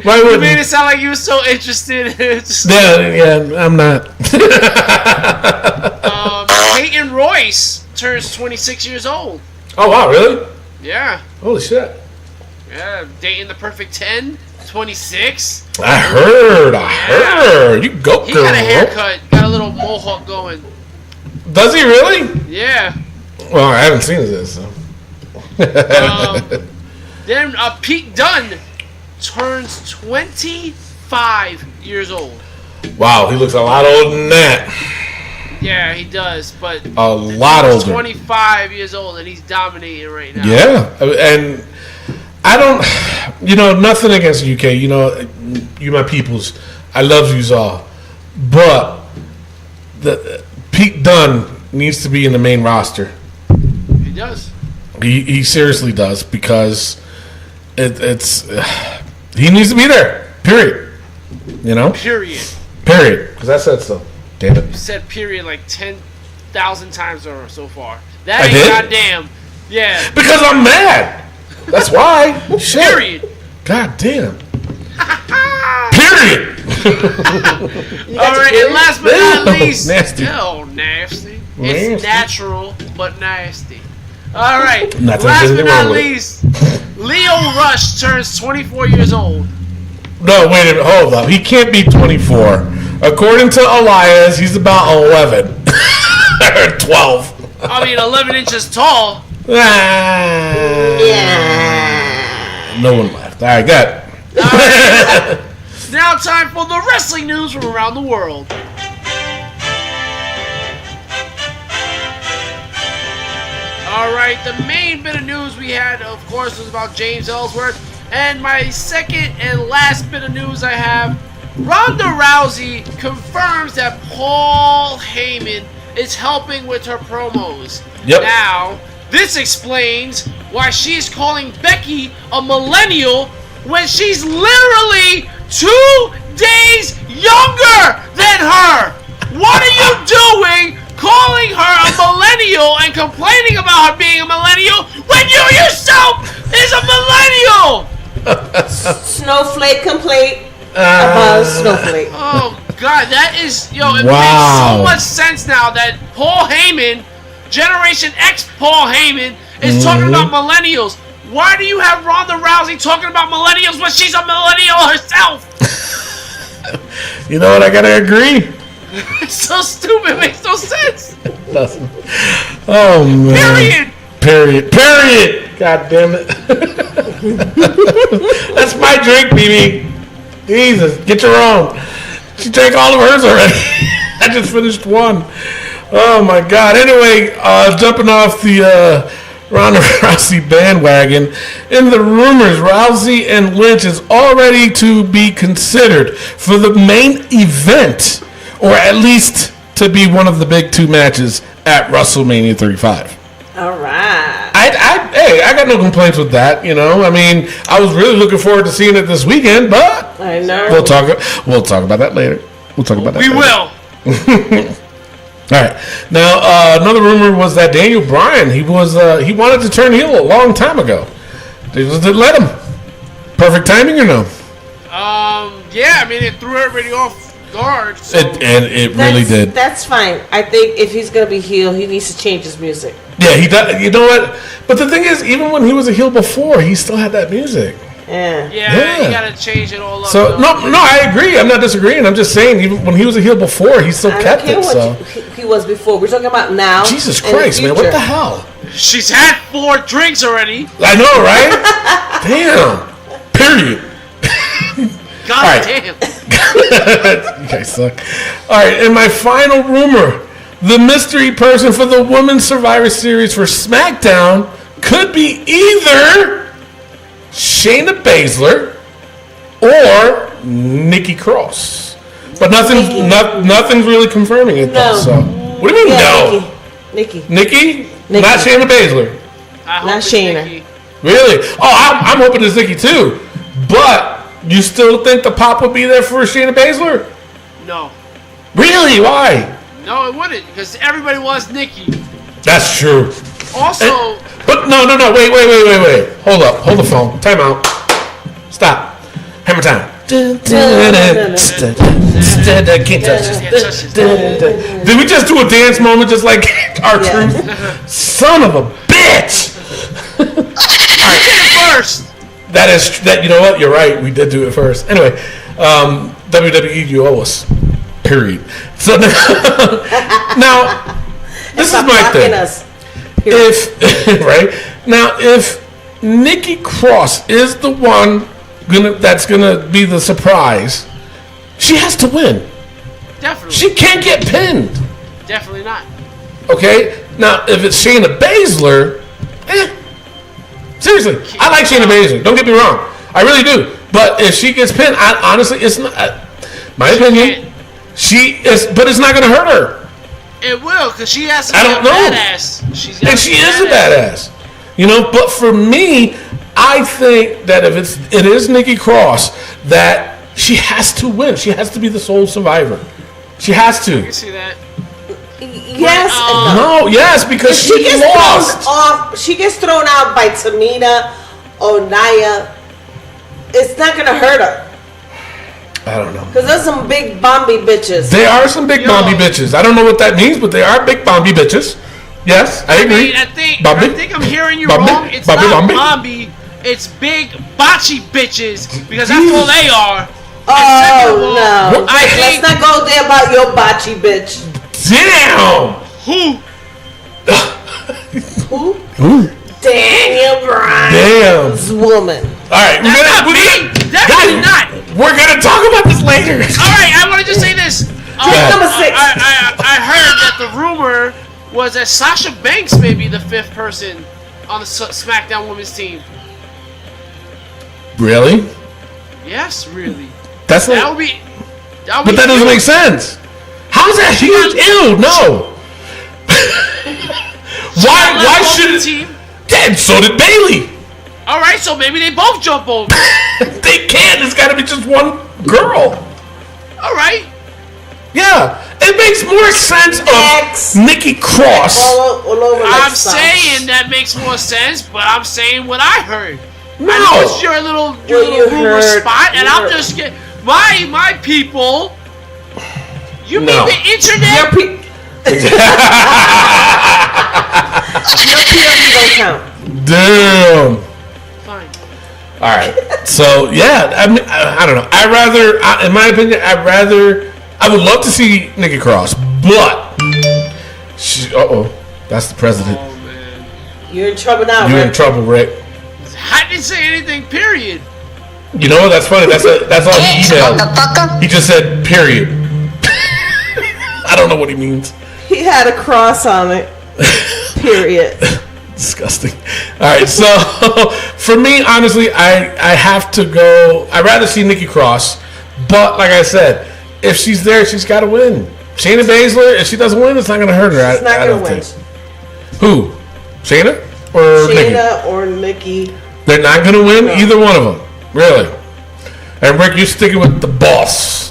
Why You wouldn't? made it sound like you were so interested. Yeah, I'm not. Peyton Royce turns 26 years old. Oh, wow, really? Yeah. Holy shit. Yeah, dating the perfect 10, 26. I heard. You go, girl. He got a haircut, got a little mohawk going. Does he really? Yeah. Well, I haven't seen this, so. Then Pete Dunne turns 25 years old. Wow, he looks a lot older than that. Yeah, he does, but A lot he's older. 25 years old and he's dominating right now. Yeah, and I don't, nothing against the UK. You my peoples. I love yous all. But Pete Dunne needs to be in the main roster. He does. He seriously does because it's he needs to be there. Period. Period. Period. Because I said so. Damn it. You said period like 10,000 times or so far. That I ain't did? goddamn. Yeah. Because I'm mad. That's why. Shit. Period. God damn. Period. All right, and last but not Ew, least, nasty. Oh, nasty. Nasty. It's natural, but nasty. All right, Nothing last really but not wrong with it. least, Leo Rush turns 24 years old. No, wait a minute. Hold up. He can't be 24. According to Elias, he's about 11. Or 12. I mean, 11 inches tall. No one left. All right, got it. All right. Now time for the wrestling news from around the world. All right, the main bit of news we had, of course, was about James Ellsworth. And my second and last bit of news I have, Ronda Rousey confirms that Paul Heyman is helping with her promos. Yep. Now, this explains why she's calling Becky a millennial when she's literally 2 days younger than her. What are you doing calling her a millennial and complaining about her being a millennial when you yourself is a millennial? complaint about Snowflake. Oh God, that is it Wow. makes so much sense now that Paul Heyman, Generation X Paul Heyman, is talking about millennials. Why do you have Ronda Rousey talking about millennials when she's a millennial herself? You know what? I gotta agree. It's so stupid. It makes no sense. Oh man. Period. Period. God damn it. That's my drink, BB. Jesus, get your own. She drank all of hers already. I just finished one. Oh my God. Anyway, jumping off the Ronda Rousey bandwagon. In the rumors, Rousey and Lynch is already to be considered for the main event, or at least to be one of the big two matches at WrestleMania 35. All right. I got no complaints with that. You know, I mean, I was really looking forward to seeing it this weekend, but I know. we'll talk about that later. We'll talk about that. We later. will. All right. Now, another rumor was that Daniel Bryan, he wanted to turn heel a long time ago. They just didn't let him. Perfect timing or no? Yeah, I mean, it threw everybody off guard. So. It really did. That's fine. I think if he's gonna be heel, he needs to change his music. Yeah, he does. You know what? But the thing is, even when he was a heel before, he still had that music. Yeah. Yeah, you gotta change it all up. So no, I agree. I'm not disagreeing. I'm just saying, even when he was a heel before, he still I kept don't care it. what So he was before. We're talking about now. Jesus and the Christ, man, what future. the hell? She's had 4 drinks already. I know, right? Damn. Period. God All right. damn. You guys suck. All right, and my final rumor: the mystery person for the Women's Survivor Series for SmackDown could be either Shayna Baszler or Nikki Cross, but nothing's really confirming it though. No. So what do you mean no? Nikki. Nikki? Not Shayna Baszler. I hope Not it's Shayna. Nikki. Really? Oh, I'm hoping it's Nikki too. But you still think the pop would be there for Shayna Baszler? No. Really? Why? No, it wouldn't, because everybody wants Nikki. That's true. Also, But no. Wait. Hold up. Hold the phone. Time out. Stop. Hammer time. Can't touch this. Did we just do a dance moment just like R-Truth? Son of a bitch! first. That. You know what? You're right. We did do it first. Anyway, WWE, you owe us. Period. So now this is Stop my blocking thing. us. If right now, if Nikki Cross is the one that's gonna be the surprise, she has to win. Definitely. She can't get pinned. Definitely not. Okay. Now, if it's Shayna Baszler, seriously, I like Shayna Baszler. Don't get me wrong, I really do. But if she gets pinned, honestly, it's not my opinion. She is, but it's not gonna hurt her. It will, because she has to be I don't a know. badass. And she is a badass. You know, but for me, I think that if it is Nikki Cross, that she has to win. She has to be the sole survivor. She has You to. see that? Yes. and No, yes, because If she she gets lost. thrown off, she gets thrown out by Tamina or Nia. It's not gonna hurt her I don't know. because there's some big Bombi bitches. They are some big Yo. Bombi bitches. I don't know what that means, but they are big Bombi bitches. Yes, I agree. I think Bombi? I'm hearing you Bombi? wrong. It's Bombi, not Bombi? Bombi. It's big bocce bitches, because that's all they are. Oh no! What? I Let's think not go there about your bocce bitch. Damn. who? Who? Daniel Bryan's Damn. woman. All right, That's not me. Definitely not. We're gonna talk about this later. All right, I want to just say this. ahead. Number 6. I heard that the rumor was that Sasha Banks may be the 5th person on the SmackDown Women's team. Really? Yes, really. That's That not. would be. But that doesn't make sense. How's that huge? Ew, no. Why should it? team? And so did Bailey. All right, so maybe they both jump over. They can't. It's got to be just one girl. All right. Yeah, it makes more sense Next. of Nikki Cross. All over like I'm sauce. saying that makes more sense, but I'm saying what I heard. No. I know it's your little rumor spot, and I'm just getting my people. You mean the internet? Your POV don't count. Damn. Fine. All right. So yeah, I mean, I don't know. In my opinion, I would love to see Nikki Cross, but that's the president. Oh man, You're in trouble now. You're Rick. in trouble, Rick. I didn't say anything. Period. You know what? That's funny. That's all he emailed. He just said period. I don't know what he means. He had a cross on it. Period. Disgusting. All right, so for me, honestly, I have to go. I'd rather see Nikki Cross, but like I said, if she's there, she's got to win. Shayna Baszler, if she doesn't win, it's not going to hurt her. She's not going to win. Who? Shayna or Nikki? Shayna or Nikki. They're not going to win either one of them, really. And Rick, you're sticking with the boss.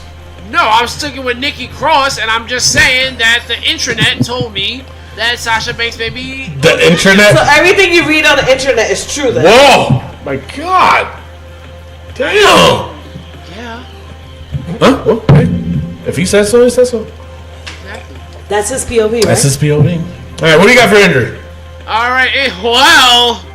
No, I'm sticking with Nikki Cross, and I'm just saying that the intranet told me that Sasha Banks may be... The internet? So everything you read on the internet is true then? Whoa! My God! Damn! Yeah. Huh? Well, hey. If he says so, he says so. Exactly. That's his POV, right? That's his POV. All right, what do you got for injury? All right, well...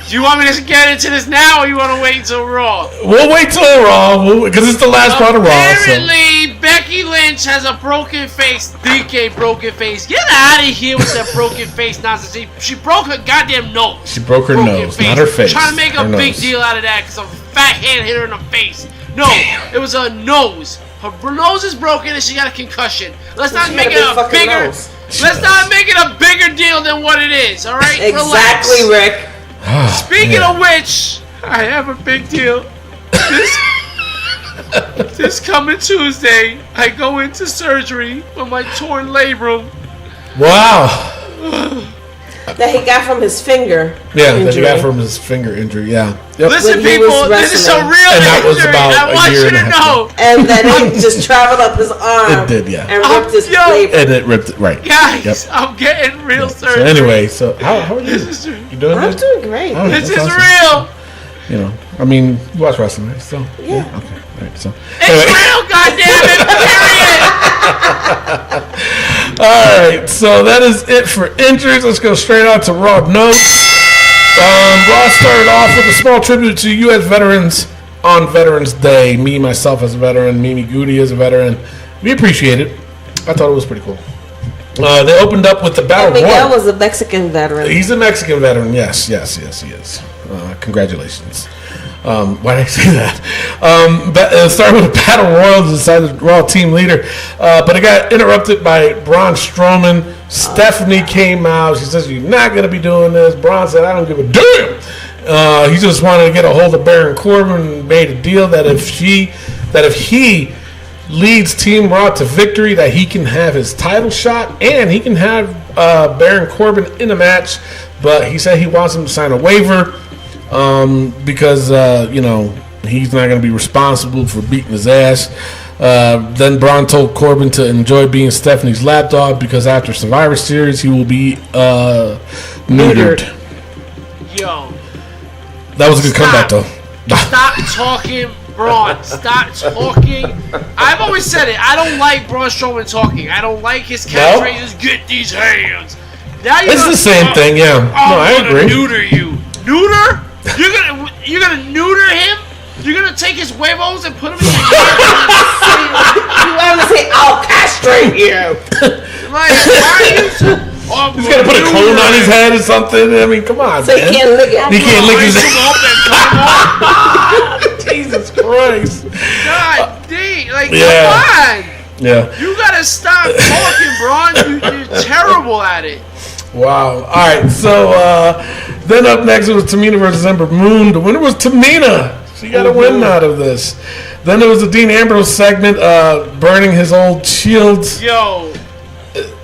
Do you want me to get into this now, or you want to wait until Raw? We'll wait till Raw, because it's the last part of Raw. Apparently, Becky Lynch has a broken face. DK broken face. Get out of here with that broken face nonsense. She broke her goddamn nose. She broke her nose, not her face. Trying to make a Her big nose. deal out of that because a fat hand hit her in the face. No, it was a nose. Her nose is broken and she got a concussion. Let's not She make got a it a big fucking bigger. nose. Let's not make it a bigger deal than what it is. All right, Exactly, relax. Rick. Speaking of which, I have a big deal. This coming Tuesday, I go into surgery with my torn labrum. Wow. That he got from his finger. Yeah, that he injury. got from his finger injury, yeah. Yep. Listen, When he was people, this is a wrestling. real And that was injury. about I a want year you and a to half know. And then it just traveled up his arm. It did, yeah. And ripped his Yo. labrum. And it ripped it, right. Guys, Yep. I'm getting real So surgery. anyway, so how are you? This is true. You doing I'm good? doing great. Oh, This that's is awesome. real. You know, I mean, you watch wrestling, right? So, Yeah. Okay, all right, so. It's real, goddammit, period. All right, so that is it for injuries. Let's go straight on to Raw notes. Raw started off with a small tribute to U.S. veterans on Veterans Day. Me, myself as a veteran, Mimi Goody as a veteran. We appreciate it. I thought it was pretty cool. They opened up with the Battle Miguel Royal. was a Mexican veteran. He's a Mexican veteran. Yes, he is. Congratulations. Why did I say that? Started with a Battle Royal to decide the Raw team leader, but it got interrupted by Braun Strowman. Stephanie came out. She says, "You're not going to be doing this." Braun said, "I don't give a damn." He just wanted to get a hold of Baron Corbin and made a deal that if he leads Team Raw to victory, that he can have his title shot and he can have Baron Corbin in a match. But he said he wants him to sign a waiver because he's not going to be responsible for beating his ass. Then Braun told Corbin to enjoy being Stephanie's lapdog because after Survivor Series he will be neutered. Yo, That was a good comeback though. stop talking, Braun. Stop talking. I've always said it. I don't like Braun Strowman talking. I don't like his catchphrases. Get these hands. Now It's the same thing, yeah. No, I I'm gonna agree. neuter you. Neuter? You're gonna neuter him? You're gonna take his huevos and put them in your You want to say, "I'll castrate you"? Like, why are you so... He's got to put a cone on his head or something. I mean, come on, So he man. can't lick it. He can't lick his Raise him up and cut him off. Jesus Christ. God dang. Like, Yeah. come on. Yeah. You gotta stop talking, Braun. You're terrible at it. Wow. All right. So then up next it was Tamina versus Ember Moon. The winner was Tamina. She got a win out of this. Then there was a Dean Ambrose segment, burning his old shields. Yo,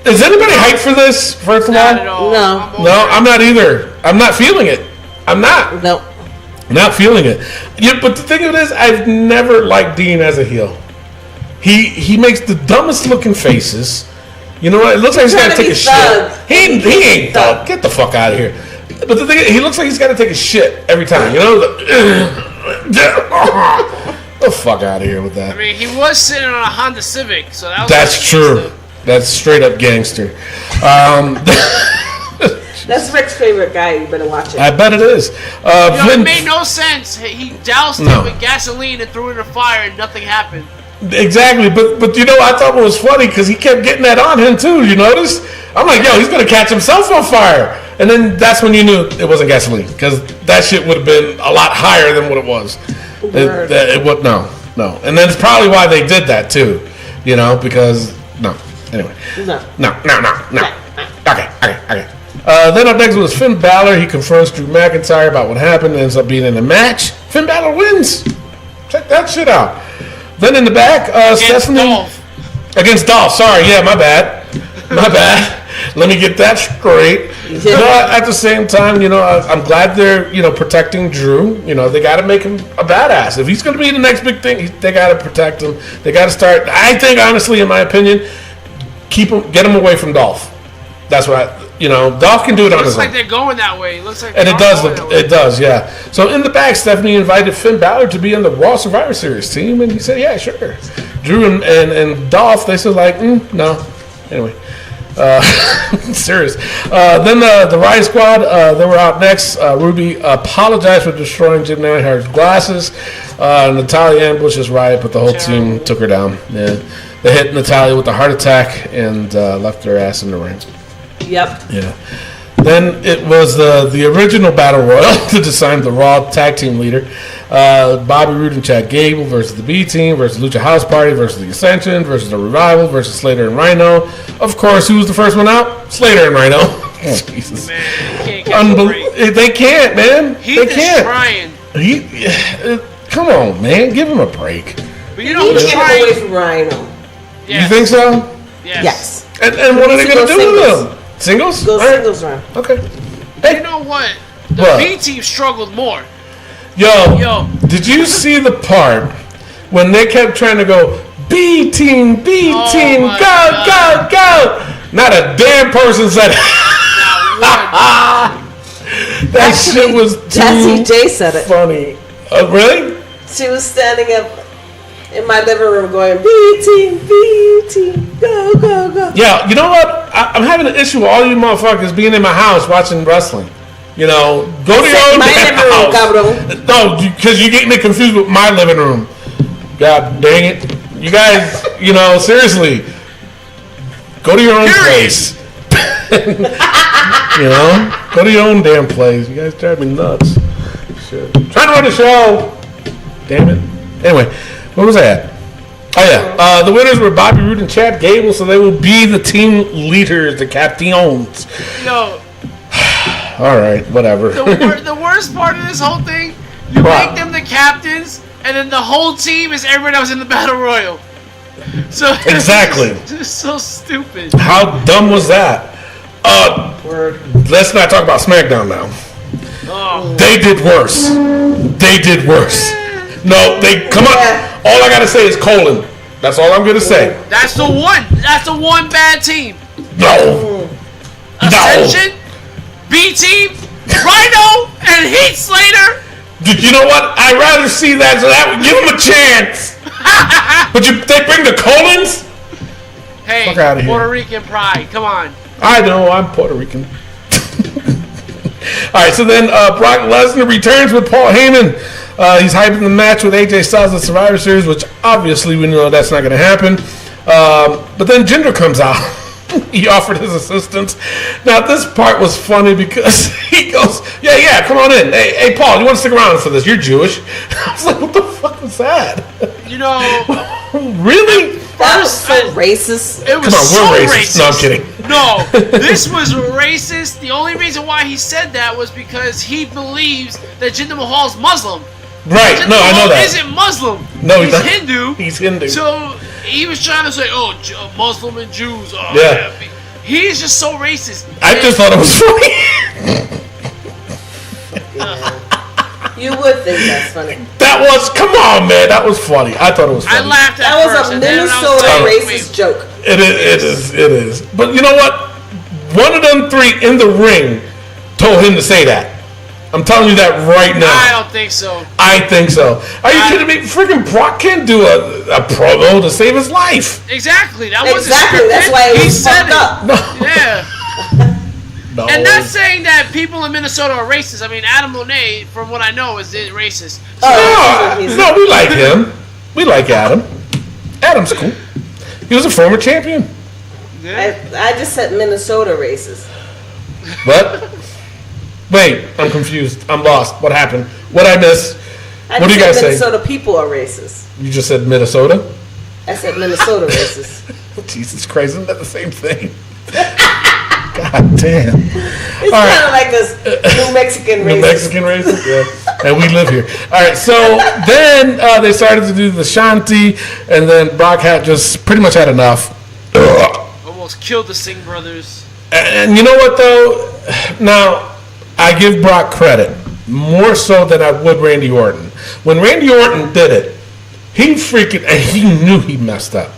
Is anybody hyped for this? First of not at all, all. No. I'm over no, it. I'm not either. I'm not feeling it. I'm not. No. Not feeling it. Yeah, but the thing of it is, I've never liked Dean as a heel. He makes the dumbest looking faces. You know what? It looks like he's Trying got to to take be a shit. thug. He ain't thug. Get the fuck out of here. But the thing is, he looks like he's got to take a shit every time. You know, the fuck out of here with that. I mean, he was sitting on a Honda Civic, so that was That's true. That's straight up gangster. That's Rick's favorite guy. You better watch it. I bet it is. It made no sense. He doused it with gasoline and threw it in a fire, and nothing happened. Exactly, but you know, I thought it was funny because he kept getting that on him too. You notice? I'm like, yo, he's gonna catch himself on fire, and then that's when you knew it wasn't gasoline because that shit would have been a lot higher than what it was. It would no, and that's probably why they did that too. You know, because no. Anyway, no. Okay. Then up next was Finn Balor. He confronts Drew McIntyre about what happened. Ends up being in a match. Finn Balor wins. Check that shit out. Then in the back, Stephanie against Dolph. Sorry, yeah, my bad. Let me get that straight. But at the same time, you know, I'm glad they're, you know, protecting Drew. You know, they got to make him a badass. If he's going to be the next big thing, they got to protect him. They got to start. I think, honestly, in my opinion, get him away from Dolph. That's what Dolph can do it on his own. Looks like they're going that way. And it does, yeah. So in the back, Stephanie invited Finn Balor to be in the Raw Survivor Series team, and he said, yeah, sure. Drew and Dolph, they said like, no. Anyway, serious. Then the Riot Squad, they were out next. Ruby apologized for destroying Jim Neidhart's glasses. Natalya ambushes Riot, but the whole team took her down. Yeah. They hit Natalya with a heart attack and left her ass in the ring. Yep. Yeah. Then it was the original Battle Royal to decide the Raw Tag Team leader. Bobby Roode and Chad Gable versus the B-Team versus Lucha House Party versus the Ascension versus the Revival versus Slater and Rhino. Of course, who was the first one out? Slater and Rhino. Jesus. Man, he can't get They can't, man. They can't. Come on, man. Give him a break. But you know who's trying? Away from Rhino. Yes. You think so? Yes. And what are they going to do with them? Singles? Go singles round. Okay. Hey, you know what? The B-Team struggled more. Yo, did you see the part when they kept trying to go B-Team, B-Team, go! Not a damn person said it. That shit was too J said it. funny. Really? She was standing up in my living room going, B-Team, B-Team, go. Yeah, you know what? I'm having an issue with all you motherfuckers being in my house watching wrestling. You know, go to your own damn house. No, because you're getting it confused with my living room. God dang it. You guys, seriously, go to your own place. Go to your own damn place. You guys drive me nuts. Shit. Trying to run the show. Damn it. Anyway, what was that? Oh, yeah. The winners were Bobby Roode and Chad Gable, so they will be the team leaders, the captains. All right, whatever. The worst part of this whole thing, you make them the captains, and then the whole team is everyone that was in the Battle Royal. So exactly. It's so stupid. How dumb was that? Let's not talk about SmackDown now. Oh. They did worse. No, come on. All I gotta say is colon. That's all I'm gonna say. That's the one bad team. No. Ascension, B-Team, Rhino, and Heath Slater. You know what? I'd rather see that, so that would give them a chance. But they bring the colons? Hey, fuck out of here. Puerto Rican pride. Come on. I know, I'm Puerto Rican. All right, so then Brock Lesnar returns with Paul Heyman. He's hyping the match with AJ Styles at Survivor Series, which obviously we know that's not going to happen. But then Jinder comes out. He offered his assistance. Now, this part was funny because he goes, yeah, come on in. Hey, Paul, you want to stick around for this? You're Jewish. I was like, what the fuck was that? Really? That was so racist. It was we're racist. No, I'm kidding. No, this was racist. The only reason why he said that was because he believes that Jinder Mahal's Muslim. Right, Jinder no, I know Mahal that. isn't Muslim. No, he's Hindu. He's Hindu. So he was trying to say, Muslim and Jews. Yeah. He's just so racist. I just thought it was funny. You would think that's funny. Come on, man. That was funny. I thought it was funny. I laughed at that was first, a Minnesota racist joke. It is. But you know what? One of them three in the ring told him to say that. I'm telling you that right now. I don't think so. I think so. Are you kidding me? Freaking Brock can't do a promo to save his life. Exactly. That wasn't Exactly. scripted. That's why it He was said fucked up. No. Yeah. No. And not saying that people in Minnesota are racist. I mean, Adam Monet, from what I know, is racist. No, we like him. We like Adam. Adam's cool. He was a former champion. Yeah. I just said Minnesota racist. What? Wait, I'm confused. I'm lost. What happened? What I miss? I What do just you guys said say? Minnesota people are racist. You just said Minnesota? I said Minnesota racist. Jesus Christ, isn't that the same thing? God damn. It's All kind right. of like this New Mexican racist. The Mexican racist, yeah. And we live here. All right, so then they started to do the Shanti, and then Brock had just pretty much had enough. Almost killed the Singh brothers. And you know what, though? Now, I give Brock credit more so than I would Randy Orton. When Randy Orton did it, he knew he messed up.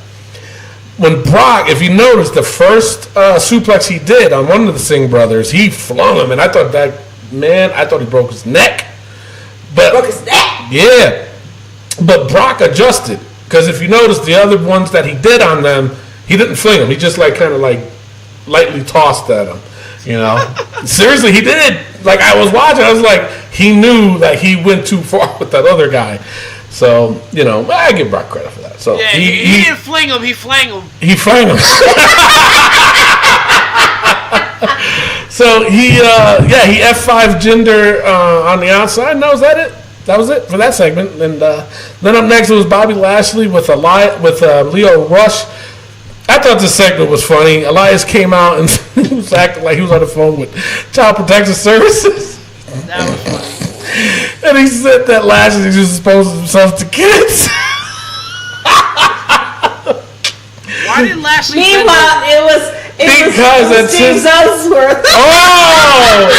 When Brock, if you notice, the first suplex he did on one of the Singh brothers, he flung him, and I thought he broke his neck. But Broke his neck. yeah, but Brock adjusted, because if you notice, the other ones that he did on them, he didn't fling them. He just kind of lightly tossed at him. You know, seriously, he did. Like, I was watching, I was like, he knew that he went too far with that other guy. So, you know, I give Brock credit for that. So Yeah, he didn't fling him, he flang him. he flung him. So he F5 Jinder on the outside. And that was it. That was it for that segment. And then up next it was Bobby Lashley with Leo Rush. I thought this segment was funny. Elias came out and he was acting like he was on the phone with Child Protective Services. That was funny. And he said that Lashley just exposed himself to kids. Why did Lashley Meanwhile, it was James Ellsworth. Oh,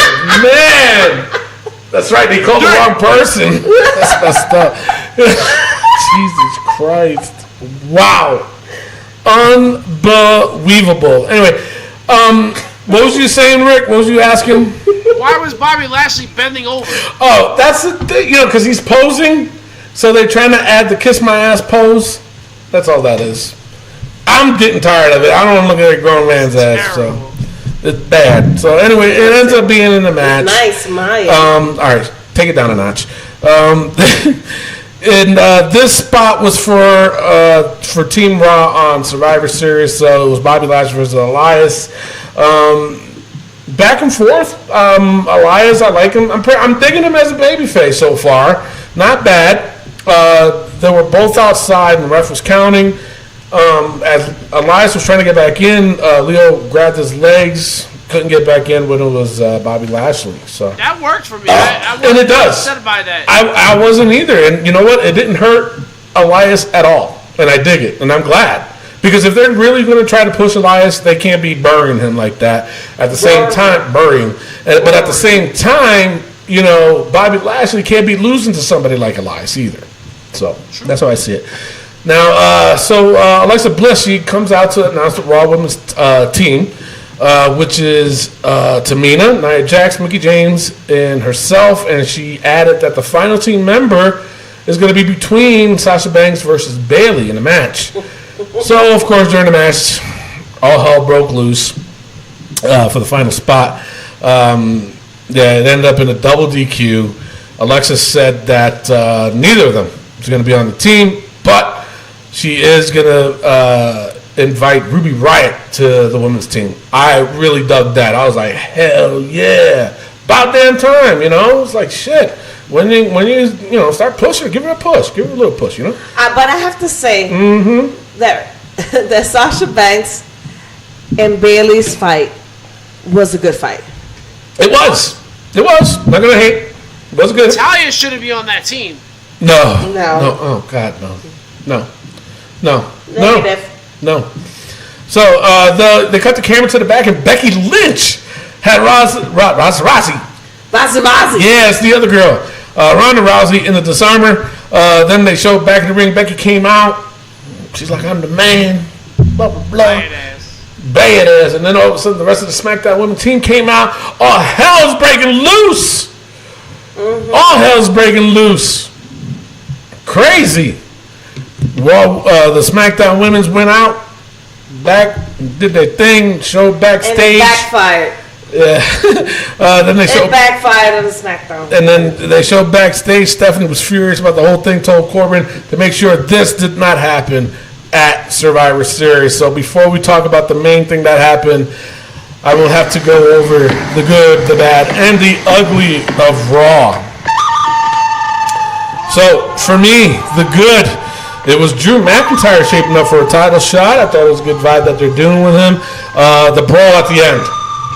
man. That's right. They called the wrong person. That's messed up. Jesus Christ. Wow. Unbelievable. Anyway, what was you saying, Rick? What was you asking? Why was Bobby Lashley bending over? Oh, that's the thing, because he's posing, so they're trying to add the kiss my ass pose. That's all that is. I'm getting tired of it. I don't want to look at a grown man's ass, so it's bad. So anyway, it ends up being in the match. Nice, Maya. All right, take it down a notch. And this spot was for Team Raw on Survivor Series, so it was Bobby Lashley versus Elias. Back and forth. Elias, I like him. I'm digging him as a babyface so far. Not bad. They were both outside, and the ref was counting. As Elias was trying to get back in, Leo grabbed his legs, couldn't get back in when it was Bobby Lashley. So That worked for me. I and it does. upset by that. I wasn't either, and you know what? It didn't hurt Elias at all, and I dig it, and I'm glad. Because if they're really going to try to push Elias, they can't be burying him like that. At the same time, but at the same time, Bobby Lashley can't be losing to somebody like Elias either. So that's how I see it. Now, Alexa Bliss, she comes out to announce the Raw Women's team, which is Tamina, Nia Jax, Mickie James, and herself. And she added that the final team member is going to be between Sasha Banks versus Bayley in the match. So, of course, during the match, all hell broke loose for the final spot. It ended up in a double DQ. Alexa said that neither of them is going to be on the team, but she is going to invite Ruby Riott to the women's team. I really dug that. I was like, hell yeah. About damn time, It's like, shit. When you start pushing, give her a push. Give her a little push, But I have to say that Sasha Banks and Bayley's fight was a good fight. It was. Not gonna hate. It was good. Natalya shouldn't be on that team. No. No. Oh God, no. Negative. No. So they cut the camera to the back, and Becky Lynch had Rousey. Yeah, it's the other girl. Ronda Rousey in the disarmer. Then they showed back in the ring. Becky came out. She's like, I'm the man. Blah, blah, blah. badass, and then all of a sudden the rest of the SmackDown Women team came out. All hell's breaking loose. All hell's breaking loose. Crazy. Well, the SmackDown Women's went out, did their thing, showed backstage. And it backfired. Yeah. Then they showed. It backfired on the SmackDown. And then they showed backstage. Stephanie was furious about the whole thing. Told Corbin to make sure this did not happen at Survivor Series. So before we talk about the main thing that happened, I will have to go over the good, the bad, and the ugly of Raw. So for me, the good, it was Drew McIntyre shaping up for a title shot. I thought it was a good vibe that they're doing with him. The brawl at the end,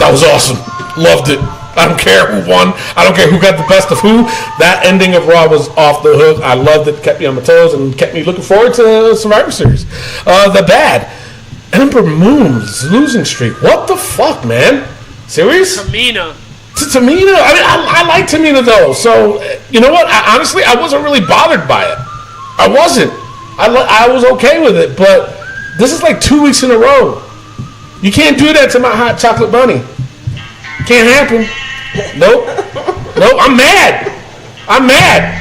that was awesome. Loved it. I don't care who won. I don't care who got the best of who. That ending of Raw was off the hook. I loved it. Kept me on my toes and kept me looking forward to Survivor Series. The bad, Ember Moon's losing streak. What the fuck, man? Serious? Tamina. Tamina? I mean, I like Tamina, though. So, you know what? Honestly, I wasn't really bothered by it. I wasn't. I was okay with it. But this is like 2 weeks in a row. You can't do that to my hot chocolate bunny. Can't happen. Nope. I'm mad. I'm mad.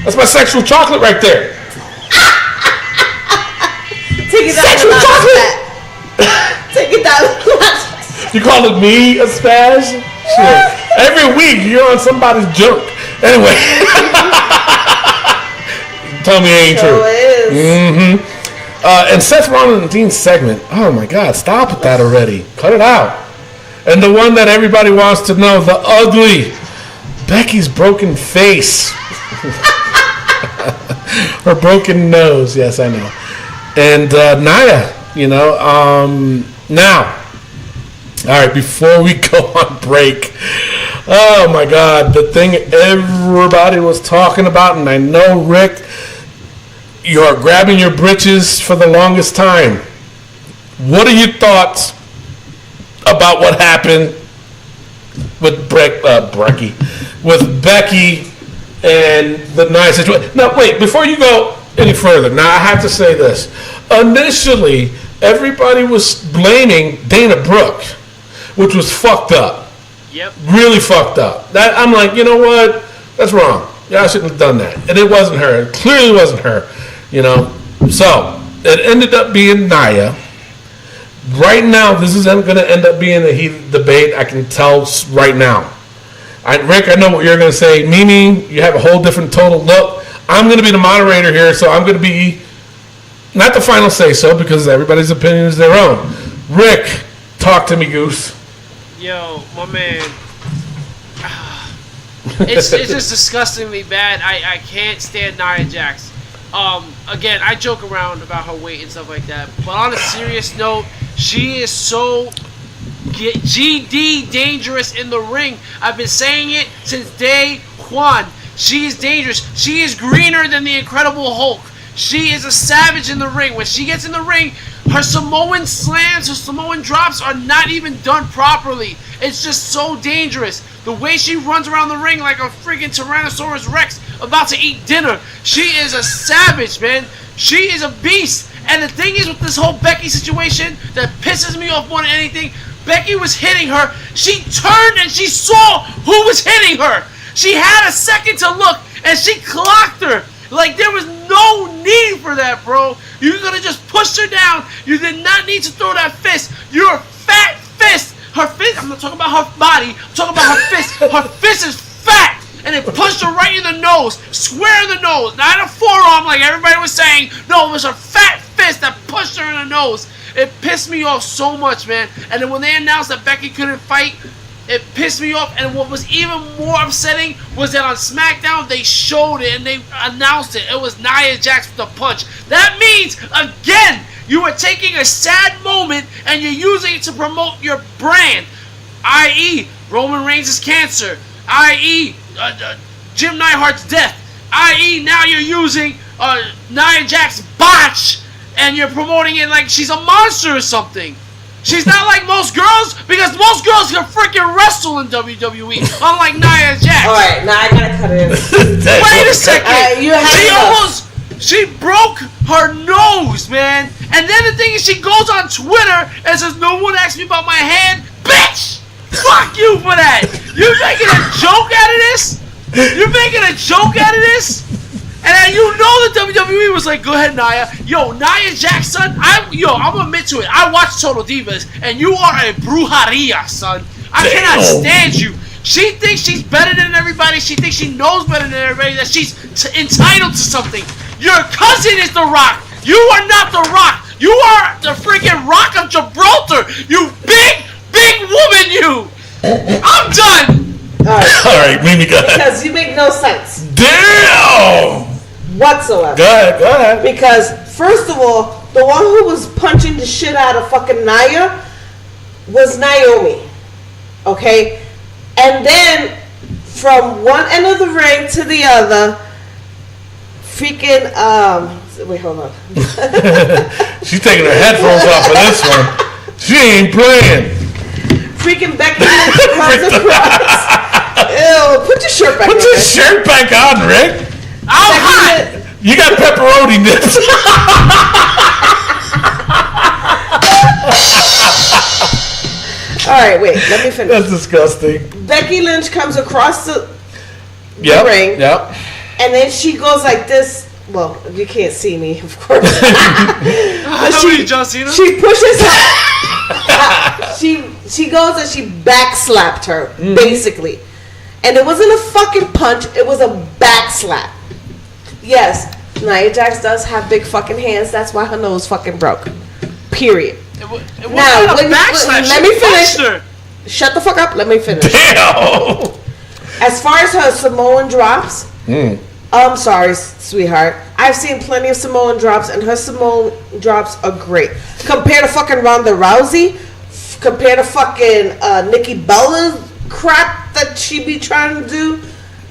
That's my sexual chocolate right there. Take it down. Sexual chocolate. Take it down. You call it me a spaz? Shit. Every week you're on somebody's junk. Anyway. Tell me it ain't true. So it is. And Seth Rollins and Dean's segment. Oh my God, stop with that already. Cut it out. And the one that everybody wants to know, the ugly, Becky's broken face. Her broken nose, yes, I know. And Nia, now, all right, before we go on break, oh my God, the thing everybody was talking about, and I know, Rick, you're grabbing your britches for the longest time. What are your thoughts about what happened with Becky and the Nia situation? Now, wait, before you go any further, now I have to say this. Initially, everybody was blaming Dana Brooke, which was fucked up. Yep. Really fucked up. That I'm like, you know what? That's wrong. Y'all shouldn't have done that. And it wasn't her. It clearly wasn't her. So it ended up being Nia. Right now, this is going to end up being a heated debate. I can tell right now. Rick, I know what you're going to say. Mimi, you have a whole different total look. I'm going to be the moderator here, so I'm going to be not the final say-so because everybody's opinion is their own. Rick, talk to me, Goose. Yo, my man. It's just disgustingly bad. I can't stand Nia Jax. Again, I joke around about her weight and stuff like that. But on a serious note, she is so GD dangerous in the ring. I've been saying it since day one. She is dangerous. She is greener than the Incredible Hulk. She is a savage in the ring. When she gets in the ring, her Samoan slams, her Samoan drops are not even done properly. It's just so dangerous. The way she runs around the ring like a freaking Tyrannosaurus Rex about to eat dinner. She is a savage, man. She is a beast. And the thing is with this whole Becky situation that pisses me off more than anything, Becky was hitting her. She turned and she saw who was hitting her. She had a second to look and she clocked her. Like, there was no need for that, bro. You could have just pushed her down. You did not need to throw that fist. You're a fat fist. Her fist, I'm not talking about her body. I'm talking about her fist. Her fist is fat. And it pushed her right in the nose. Square in the nose. Not a forearm like everybody was saying. No, it was her fat fist that pushed her in the nose. It pissed me off so much, man. And then when they announced that Becky couldn't fight, it pissed me off. And what was even more upsetting was that on SmackDown, they showed it and they announced it. It was Nia Jax with the punch. That means, again, you are taking a sad moment and you're using it to promote your brand. I.e., Roman Reigns' cancer. I.e., Jim Neidhart's death. I.e., now you're using Nia Jax botch and you're promoting it like she's a monster or something. She's not like most girls because most girls can freaking wrestle in WWE, unlike Nia Jax. All right, now I gotta cut it in. Wait a second. She broke her nose, man. And then the thing is, she goes on Twitter and says, "No one asked me about my hand." Bitch! Fuck you for that. You're making a joke out of this? You're making a joke out of this? And then you know the WWE was like, "Go ahead, Nia." Yo, Nia Jax, son. I'm gonna admit to it. I watch Total Divas, and you are a brujeria, son. I cannot stand you. She thinks she's better than everybody. She thinks she knows better than everybody. That she's entitled to something. Your cousin is The Rock. You are not The Rock. You are the freaking Rock of Gibraltar. You big woman, you. I'm done. All right, Mimi, go ahead. Because you make no sense. Damn. Whatsoever. Go ahead. Because, first of all, the one who was punching the shit out of fucking Nia was Naomi. Okay? And then, from one end of the ring to the other, freaking, wait, hold on. She's taking her headphones off for this one. She ain't playing. Freaking Becky comes across. Ew, put your shirt back on. Put your shirt back on, Rick. I'm hot. You got pepperoni nips. All right, wait, let me finish. That's disgusting. Becky Lynch comes across the ring. Yep. And then she goes like this. Well, you can't see me, of course. But John Cena? she pushes her. She goes and she backslapped her, basically. And it wasn't a fucking punch, it was a backslap. Yes, Nia Jax does have big fucking hands. That's why her nose fucking broke. Period. It wasn't Now, a backslash. let me finish. Shut the fuck up. Let me finish. Damn. As far as her Samoan drops, I'm sorry, sweetheart. I've seen plenty of Samoan drops, and her Samoan drops are great. Compared to fucking Ronda Rousey, compared to fucking Nikki Bella's crap that she be trying to do.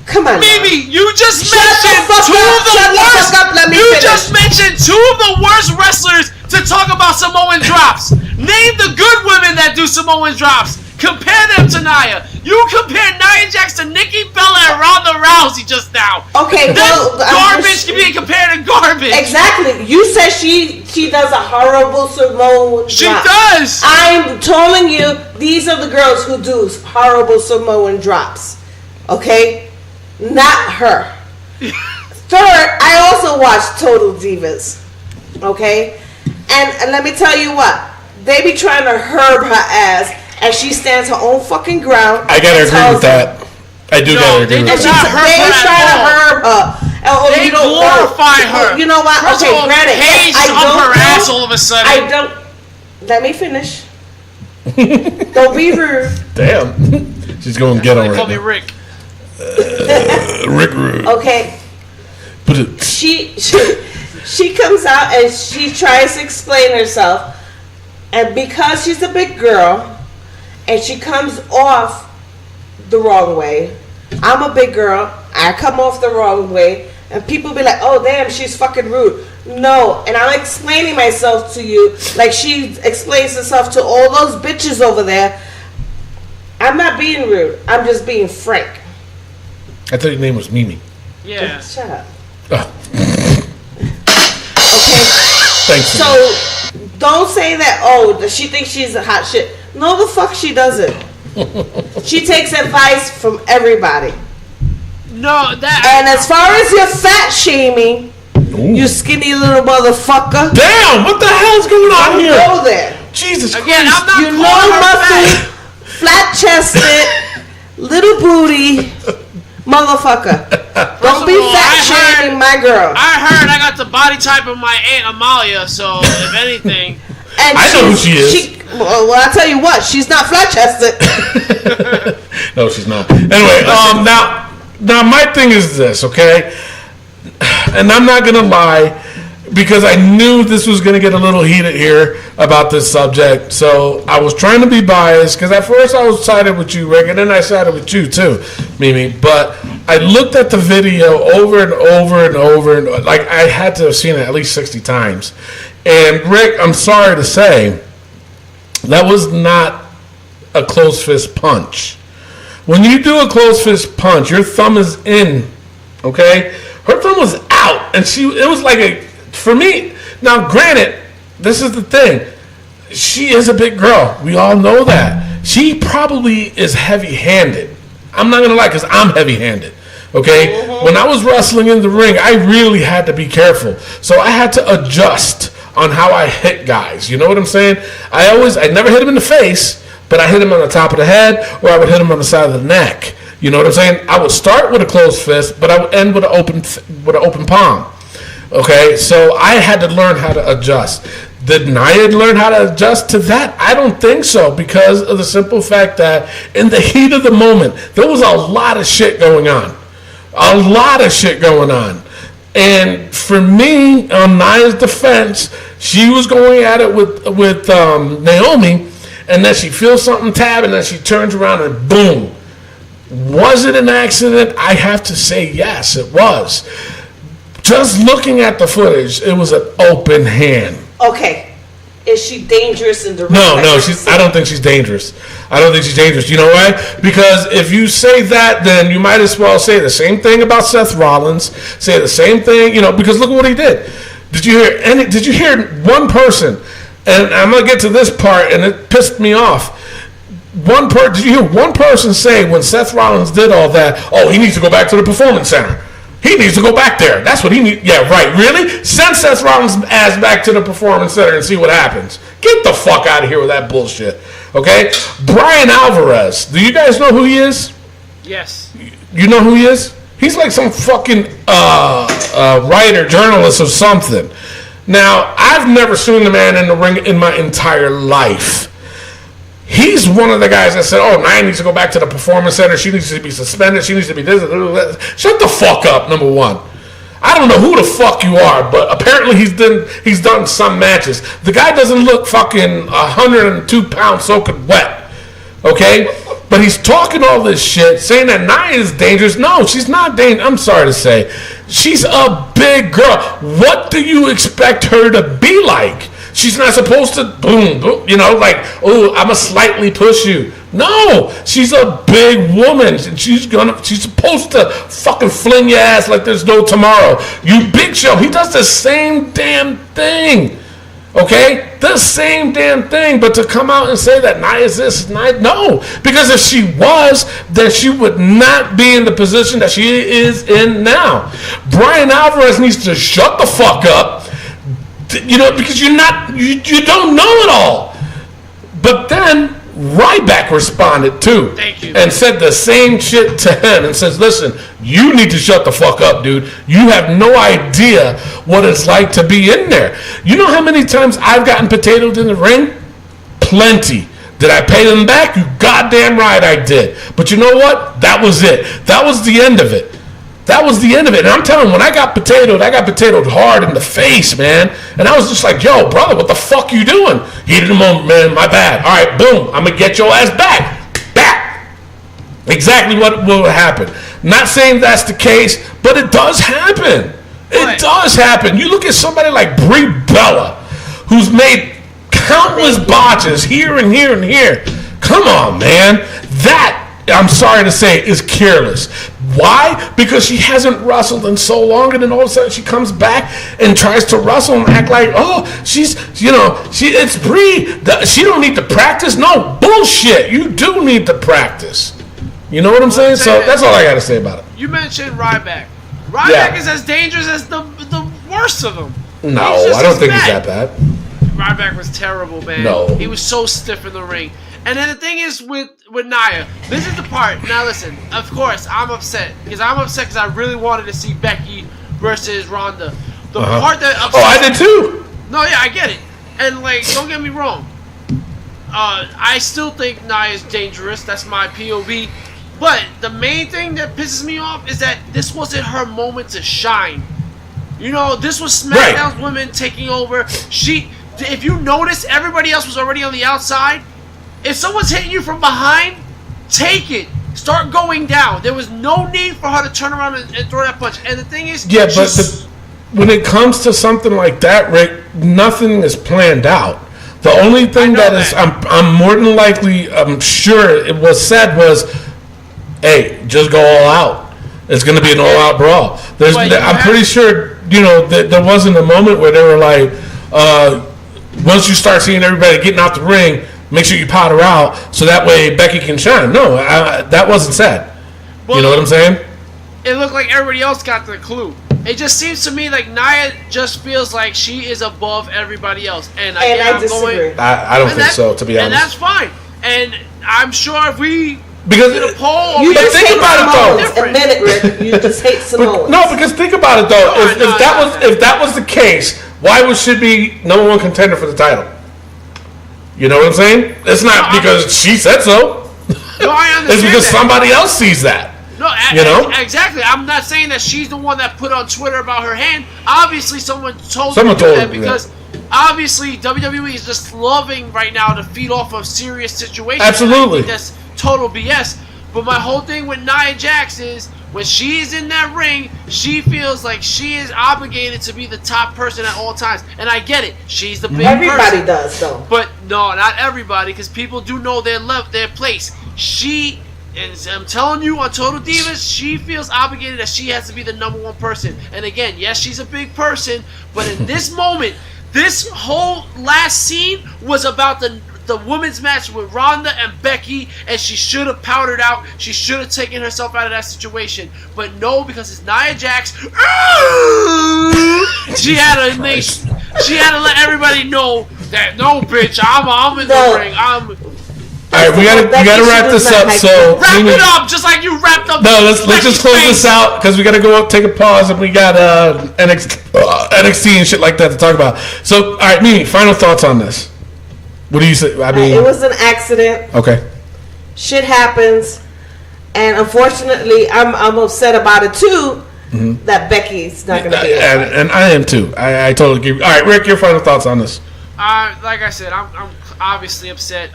Come on, Mimi, you just Shut mentioned the fuck two up. of the Shut the worst. fuck up. Let me You finish. just mentioned two of the worst wrestlers to talk about Samoan drops. Name the good women that do Samoan drops. Compare them to Nia. You compared Nia Jax to Nikki Bella and Ronda Rousey just now. Okay, That's well, garbage to be compared to garbage. Exactly. You said she does a horrible Samoan She drop. does. I'm telling you, these are the girls who do horrible Samoan drops. Okay? Not her. Third, I also watch Total Divas. Okay? And let me tell you what. They be trying to herb her ass, and she stands her own fucking ground. I gotta agree with that. I do gotta agree with they And do that. not herb they her ain't at trying to all. herb her. Oh, They you don't glorify her. You know what? First Okay, of all, granted. Paige I is up don't her know. ass all of a sudden. I don't. Let me finish. Don't be rude. Damn. She's going ghetto They right call me now. Rick. Rick Rude. Okay. Put it. She comes out and she tries to explain herself, and because she's a big girl and she comes off the wrong way, I'm a big girl, I come off the wrong way, and people be like, oh damn, she's fucking rude. No, and I'm explaining myself to you like she explains herself to all those bitches over there. I'm not being rude, I'm just being frank. I thought your name was Mimi. Yeah. Shut up. Oh, Okay. thanks. So don't say that. Oh, that she thinks she's a hot shit. No, the fuck she doesn't. She takes advice from everybody. No, that. And as far as your fat shaming, you skinny little motherfucker, Damn, what the hell's going on don't here? go there. Jesus Again, Christ. I'm not You calling know her muscle, fat. flat chested, little booty, motherfucker. Don't be of all, fat I heard- shaming my girl. I heard I got the body type of my Aunt Amalia, so if anything. And I know who she is. Well, I tell you what, she's not flat chested. No, she's not. Anyway, now my thing is this, okay? And I'm not gonna lie, because I knew this was gonna get a little heated here about this subject. So I was trying to be biased, because at first I was sided with you, Rick, and then I sided with you too, Mimi. But I looked at the video over and over and over, and like I had to have seen it at least 60 times. And Rick, I'm sorry to say, that was not a closed fist punch. When you do a closed fist punch, your thumb is in, okay? Her thumb was out. out, and it was like for me. Now, granted, this is the thing. She is a big girl. We all know that. She probably is heavy-handed. I'm not gonna lie, because I'm heavy-handed. Okay, when I was wrestling in the ring, I really had to be careful. So I had to adjust on how I hit guys. You know what I'm saying? I never hit him in the face, but I hit him on the top of the head, or I would hit him on the side of the neck. You know what I'm saying? I would start with a closed fist, but I would end with an open palm. Okay, so I had to learn how to adjust. Did Nia learn how to adjust to that? I don't think so, because of the simple fact that in the heat of the moment, there was a lot of shit going on. A lot of shit going on. And for me, on Nia's defense, she was going at it with Naomi, and then she feels something tab, and then she turns around and boom. Was it an accident? I have to say yes, it was. Just looking at the footage, it was an open hand. Okay. Is she dangerous in the ring? No, I don't think she's dangerous. I don't think she's dangerous. You know why? Because if you say that, then you might as well say the same thing about Seth Rollins. Say the same thing, because look at what he did. Did you hear one person? And I'm gonna get to this part, and it pissed me off. Did you hear one person say when Seth Rollins did all that? Oh, he needs to go back to the Performance Center. He needs to go back there. That's what he needs. Yeah, right. Really? Send Seth Rollins' ass back to the Performance Center and see what happens. Get the fuck out of here with that bullshit. Okay? Brian Alvarez. Do you guys know who he is? Yes. You know who he is? He's like some fucking writer, journalist, or something. Now, I've never seen the man in the ring in my entire life. He's one of the guys that said, oh, Nia needs to go back to the Performance Center. She needs to be suspended. She needs to be this. Shut the fuck up, number one. I don't know who the fuck you are, but apparently he's done some matches. The guy doesn't look fucking 102 pounds soaking wet. Okay? But he's talking all this shit, saying that Nia is dangerous. No, she's not dangerous. I'm sorry to say. She's a big girl. What do you expect her to be like? She's not supposed to boom, oh, I'ma slightly push you. No, she's a big woman. She's supposed to fucking fling your ass like there's no tomorrow. You Big Show, he does the same damn thing. Okay? The same damn thing. But to come out and say that Nia's this, no. Because if she was, then she would not be in the position that she is in now. Brian Alvarez needs to shut the fuck up. Because you don't know it all. But then Ryback responded too. Thank you. And said the same shit to him and says, listen, you need to shut the fuck up, dude. You have no idea what it's like to be in there. You know how many times I've gotten potatoed in the ring? Plenty. Did I pay them back? You goddamn right I did. But you know what? That was it. That was the end of it. That was the end of it. And I'm telling you, when I got potatoed hard in the face, man. And I was just like, yo, brother, what the fuck you doing? Heat of the moment, man, my bad. All right, boom, I'm going to get your ass back. Back. Exactly what will happen. Not saying that's the case, but it does happen. It does happen. You look at somebody like Brie Bella, who's made countless botches here and here and here. Come on, man. That, I'm sorry to say, is careless. Why? Because she hasn't wrestled in so long, and then all of a sudden she comes back and tries to wrestle and act like, oh, it's Brie. She don't need to practice. No, bullshit. You do need to practice. You know what I'm saying? So that's all I got to say about it. You mentioned Ryback. Ryback is as dangerous as the worst of them. No, I don't think he's that bad. Ryback was terrible, man. No. He was so stiff in the ring. And then the thing is with Nia, this is the part. Now listen, of course I'm upset because I really wanted to see Becky versus Ronda. The part that upsets I did too. No, yeah, I get it. And don't get me wrong. I still think Nia is dangerous. That's my POV. But the main thing that pisses me off is that this wasn't her moment to shine. This was SmackDown's women taking over. If you notice, everybody else was already on the outside. If someone's hitting you from behind, take it. Start going down. There was no need for her to turn around and throw that punch. And the thing is, when it comes to something like that, Rick, nothing is planned out. The only thing I'm more than likely, I'm sure it was said was, hey, just go all out. It's going to be an all-out brawl. I'm pretty sure there wasn't a moment where they were like, once you start seeing everybody getting out the ring, make sure you powder out so that way Becky can shine. No, that wasn't said. Well, you know what I'm saying? It looked like everybody else got the clue. It just seems to me like Nia just feels like she is above everybody else. And I disagree. I don't think so, to be honest. And that's fine. And I'm sure if we because did a poll, you just think hate about it though. Admit it, Rick. You just hate Samoans. No, because think about it though. If that was the case, why would she be number one contender for the title? You know what I'm saying? It's not because she said so. No, I understand. It's because somebody else sees that. No, exactly. I'm not saying that she's the one that put on Twitter about her hand. Obviously, someone told her that because obviously WWE is just loving right now to feed off of serious situations. Absolutely, that's total BS. But my whole thing with Nia Jax is when she's in that ring, she feels like she is obligated to be the top person at all times. And I get it. She's the big Everybody does, though. But no, not everybody, because people do know their place. And I'm telling you, on Total Divas, she feels obligated that she has to be the number one person. And again, yes, she's a big person, but in this moment, this whole last scene was about the women's match with Ronda and Becky, and she should have powdered out. She should have taken herself out of that situation. But no, because it's Nia Jax, she had to let everybody know that no, bitch, I'm in the ring. All right, we gotta wrap this up. So wrap it up, just like you wrapped up. No, let's just close this out because we gotta go up, take a pause, and we got NXT and shit like that to talk about. So, all right, Mimi, final thoughts on this. What do you say? I mean, it was an accident. Okay. Shit happens, and unfortunately, I'm upset about it too. Mm-hmm. That Becky's not gonna be. And I am too. I totally agree. All right, Rick, your final thoughts on this. Like I said, I'm obviously upset.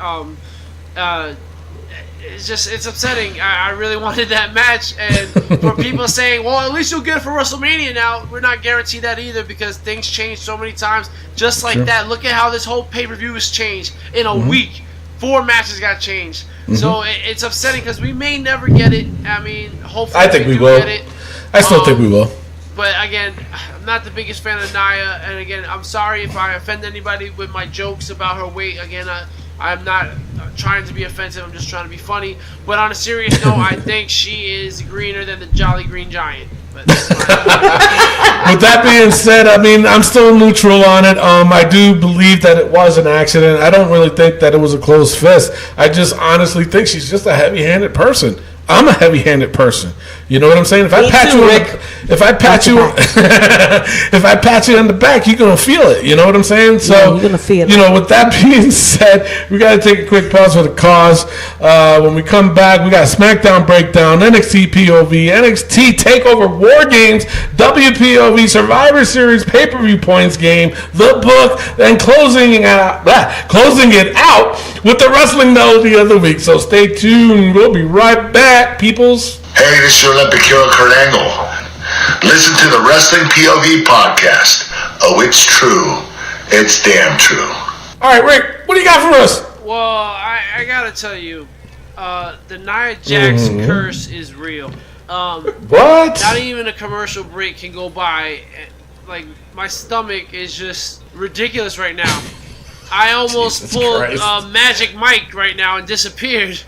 It's upsetting. I really wanted that match, and for people saying, well, at least you'll get it for WrestleMania now, we're not guaranteed that either because things change so many times. Just like that, look at how this whole pay-per-view has changed in a week. 4 matches got changed. So it's upsetting because we may never get it. I mean, hopefully I think we will. Get it. I still think we will. But again, I'm not the biggest fan of Nia, and again, I'm sorry if I offend anybody with my jokes about her weight. Again, I'm not trying to be offensive. I'm just trying to be funny. But on a serious note, I think she is greener than the Jolly Green Giant. But with that being said, I mean, I'm still neutral on it. I do believe that it was an accident. I don't really think that it was a closed fist. I just honestly think she's just a heavy-handed person. I'm a heavy-handed person. You know what I'm saying? If I pat you on the back, you're gonna feel it. You know what I'm saying? So you're gonna feel it. You know, with that being said, we gotta take a quick pause for the cause. When we come back, we got SmackDown Breakdown, NXT POV, NXT Takeover War Games, WPOV Survivor Series Pay-Per-View Points Game, the book, and closing it out with the Wrestling Melody of the Week. So stay tuned. We'll be right back, peoples. Hey, this is your Olympic hero, Kurt Angle. Listen to the Wrestling POV podcast. Oh, it's true. It's damn true. All right, Rick, what do you got for us? Well, I gotta tell you, the Nia Jax curse is real. What? Not even a commercial break can go by. Like, my stomach is just ridiculous right now. I almost pulled Magic Mike right now and disappeared.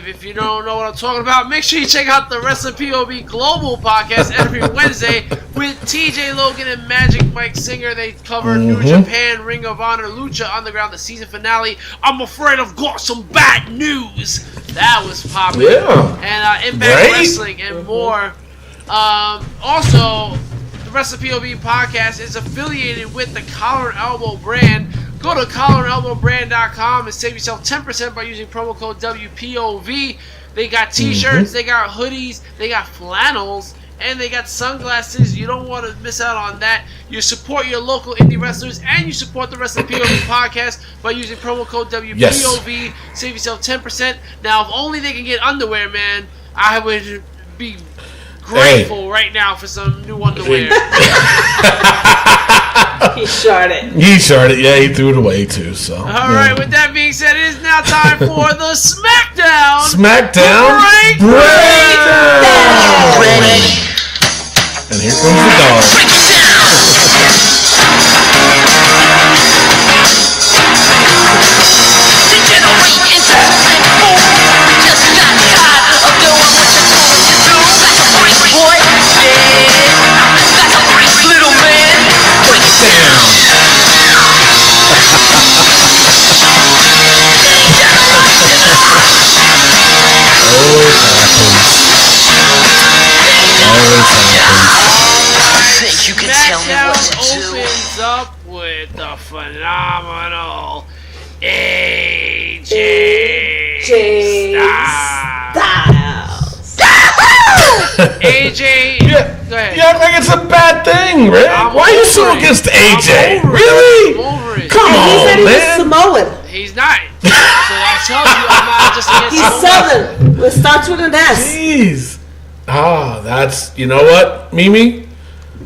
If you don't know what I'm talking about, make sure you check out the Wrestling POV Global podcast every Wednesday with TJ Logan and Magic Mike Singer. They cover New Japan, Ring of Honor, Lucha Underground, the season finale. I'm afraid I've got some bad news. That was popular. Yeah. And Impact Wrestling and more. Also, the Wrestling POV podcast is affiliated with the Collar and Elbow brand. Go to collarandelbowbrand.com and save yourself 10% by using promo code WPOV. They got t-shirts, they got hoodies, they got flannels, and they got sunglasses. You don't want to miss out on that. You support your local indie wrestlers, and you support the Wrestling POV podcast by using promo code WPOV. Yes. Save yourself 10%. Now, if only they can get underwear, man, I would be grateful right now for some new underwear. He shot it. Yeah, he threw it away too. So. All right. With that being said, it is now time for the SmackDown Breakdown. ready. And here comes the dog. Degenerate into a sick fool. Just got tired of doing what you told me to do. That's a freak, boy. Yeah. That's a freak, little man. Break it down. Think you can tell me what to SmackDown do? opens up with the phenomenal AJ Styles. AJ, Yeah, go ahead. you act like it's a bad thing, Rick. I'm Why are you so over it. against I'm AJ? over it. Really? I'm over it. Come He on, said he was man. Samoan. He's not. So I tell you, I'm not just against He's him. Southern. It starts with an S. Jeez. Ah, that's, you know what, Mimi?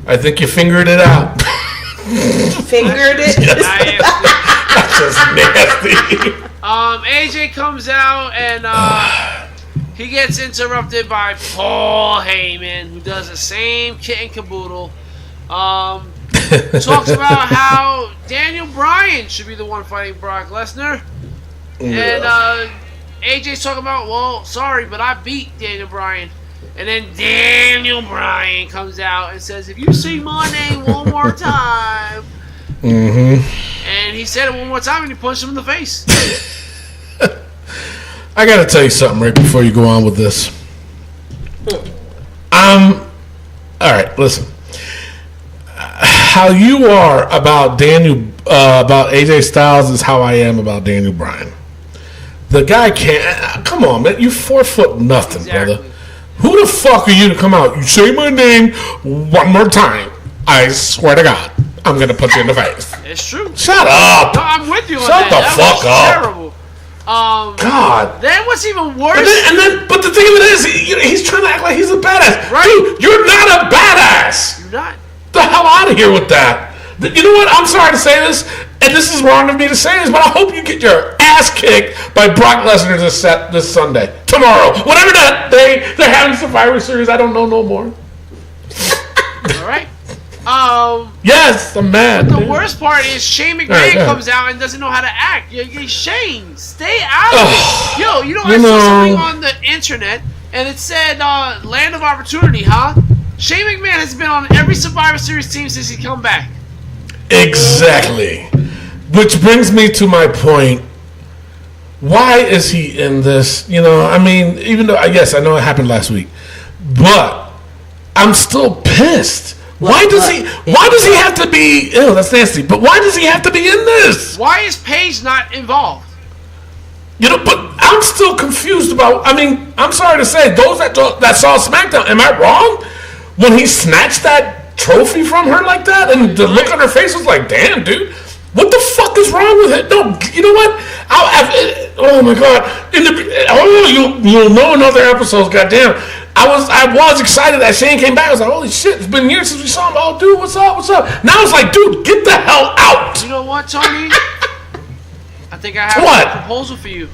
I think you fingered it out. Fingered it. That's just nasty. AJ comes out and he gets interrupted by Paul Heyman, who does the same kit and caboodle. Talks about how Daniel Bryan should be the one fighting Brock Lesnar. And AJ's talking about, well, sorry, but I beat Daniel Bryan. And then Daniel Bryan comes out and says, if you say my name one more time. And he said it one more time and he punched him in the face. I gotta tell you something, Rick, before you go on with this. Alright, listen. How you are about about AJ Styles is how I am about Daniel Bryan. The guy can't. Come on, man. You 4 foot nothing, Exactly. brother. Who the fuck are you to come out? You say my name one more time. I swear to God, I'm gonna put you in the face. It's true. Shut up. No, I'm with you on Shut that. the That fuck was up. terrible. God. Then what's even worse? And then, but the thing of it is, he's trying to act like he's a badass. Right. Dude, you're not a badass. You're not. The hell out of here with that. You know what? I'm sorry to say this, and this is wrong of me to say this, but I hope you get your ass kicked by Brock Lesnar this Sunday, tomorrow, whatever that day they're having Survivor Series. I don't know no more. All right. Yes, I'm mad. The man. worst part is Shane McMahon Right, yeah. comes out and doesn't know how to act. Shane, stay out of it. Yo, I You saw know. something on the internet and it said Land of Opportunity, huh? Shane McMahon has been on every Survivor Series team since he come back. Exactly. Which brings me to my point. Why is he in this? You know, I mean, even though, yes, I know it happened last week, but I'm still pissed. Why does he have to be, ew, that's nasty, but why does he have to be in this? Why is Paige not involved? You know, but I'm still confused about, I mean, I'm sorry to say, those that saw SmackDown, am I wrong? When he snatched that trophy from her like that, and the look on her face was like, damn, dude, what the fuck is wrong with it? No, you know what? Oh my God! You'll know in other episodes. Goddamn, I was excited that Shane came back. I was like, holy shit! It's been years since we saw him. Oh, dude, what's up? What's up? Now it's like, dude, get the hell out! You know what, Tony? I think I have What? a proposal for you.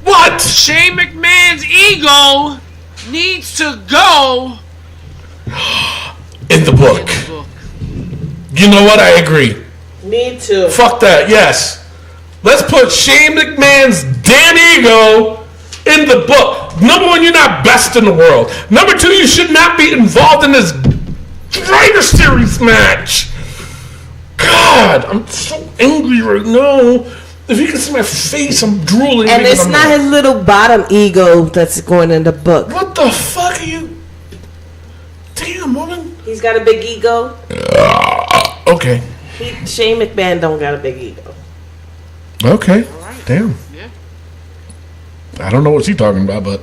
What? Shane McMahon's ego needs to go In the book. in the book. You know what? I agree. Me too. Fuck that. Yes. Let's put Shane McMahon's damn ego in the book. Number one, you're not best in the world. Number two, you should not be involved in this Survivor Series match. God, I'm so angry right now. If you can see my face, I'm drooling. And because it's I'm not like, his little bottom ego that's going in the book. what the fuck are you? Damn, woman. He's got a big ego. Okay. Shane McMahon don't got a big ego. Okay. Damn. Yeah. I don't know what she's talking about, but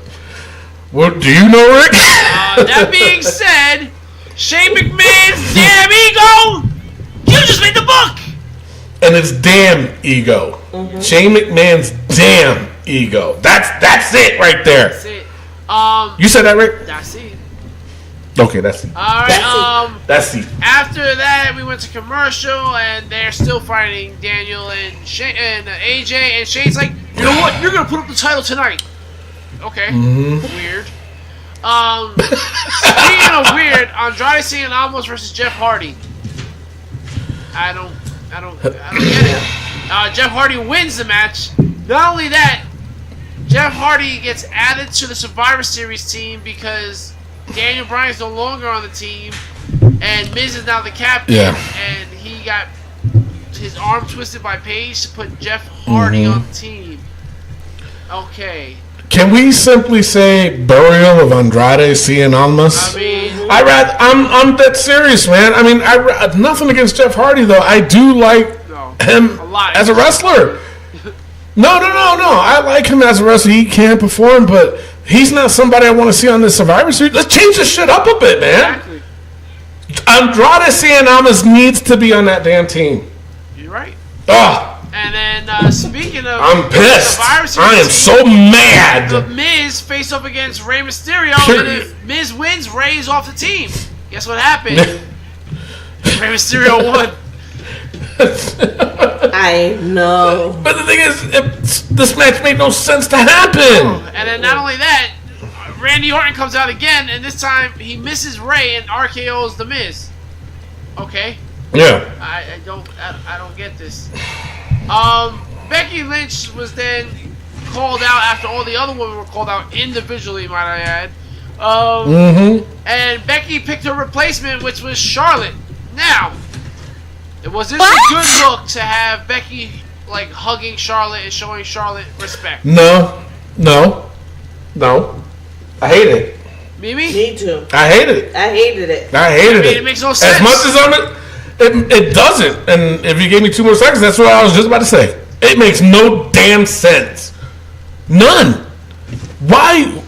what do you know, Rick? That being said, Shane McMahon's damn ego, you just made the book. And it's damn ego. Shane McMahon's damn ego. That's it right there. That's it. You said that, Rick? That's it. Okay, that's it. All right. That's it. After that, we went to commercial, and they're still fighting Daniel and Shane, and AJ. And Shane's like, you know what? You're gonna put up the title tonight. Okay. Weird. Speaking of weird, Andrade Cien Almas versus Jeff Hardy. I don't get it. Jeff Hardy wins the match. Not only that, Jeff Hardy gets added to the Survivor Series team because Daniel Bryan's no longer on the team, and Miz is now the captain. Yeah. And he got his arm twisted by Paige to put Jeff Hardy on the team. Okay. Can we simply say burial of Andrade Cien Almas? I mean, I'm that serious, man. I mean, nothing against Jeff Hardy though. I do like him as a wrestler. No. I like him as a wrestler. He can perform, but he's not somebody I want to see on this Survivor Series. Let's change this shit up a bit, man. exactly. Andrade Cien Almas needs to be on that damn team. You're right. Ugh. And then, speaking of I'm pissed. Survivor Series I am team, so mad. The Miz face up against Rey Mysterio, and if Miz wins, Rey's off the team. Guess what happened? Rey Mysterio won. I know. But the thing is, this match made no sense to happen. And then not only that, Randy Orton comes out again, and this time he misses Rey and RKO's the Miz. Okay. Yeah. I don't get this. Becky Lynch was then called out after all the other women were called out individually, might I add. And Becky picked her replacement, which was Charlotte. Now, was this a good look to have Becky like hugging Charlotte and showing Charlotte respect? No. I hate it. Mimi? Me too. I hated it. I hated it. It makes no sense. As much as it doesn't. And if you gave me 2 more seconds, that's what I was just about to say. It makes no damn sense. None. Why?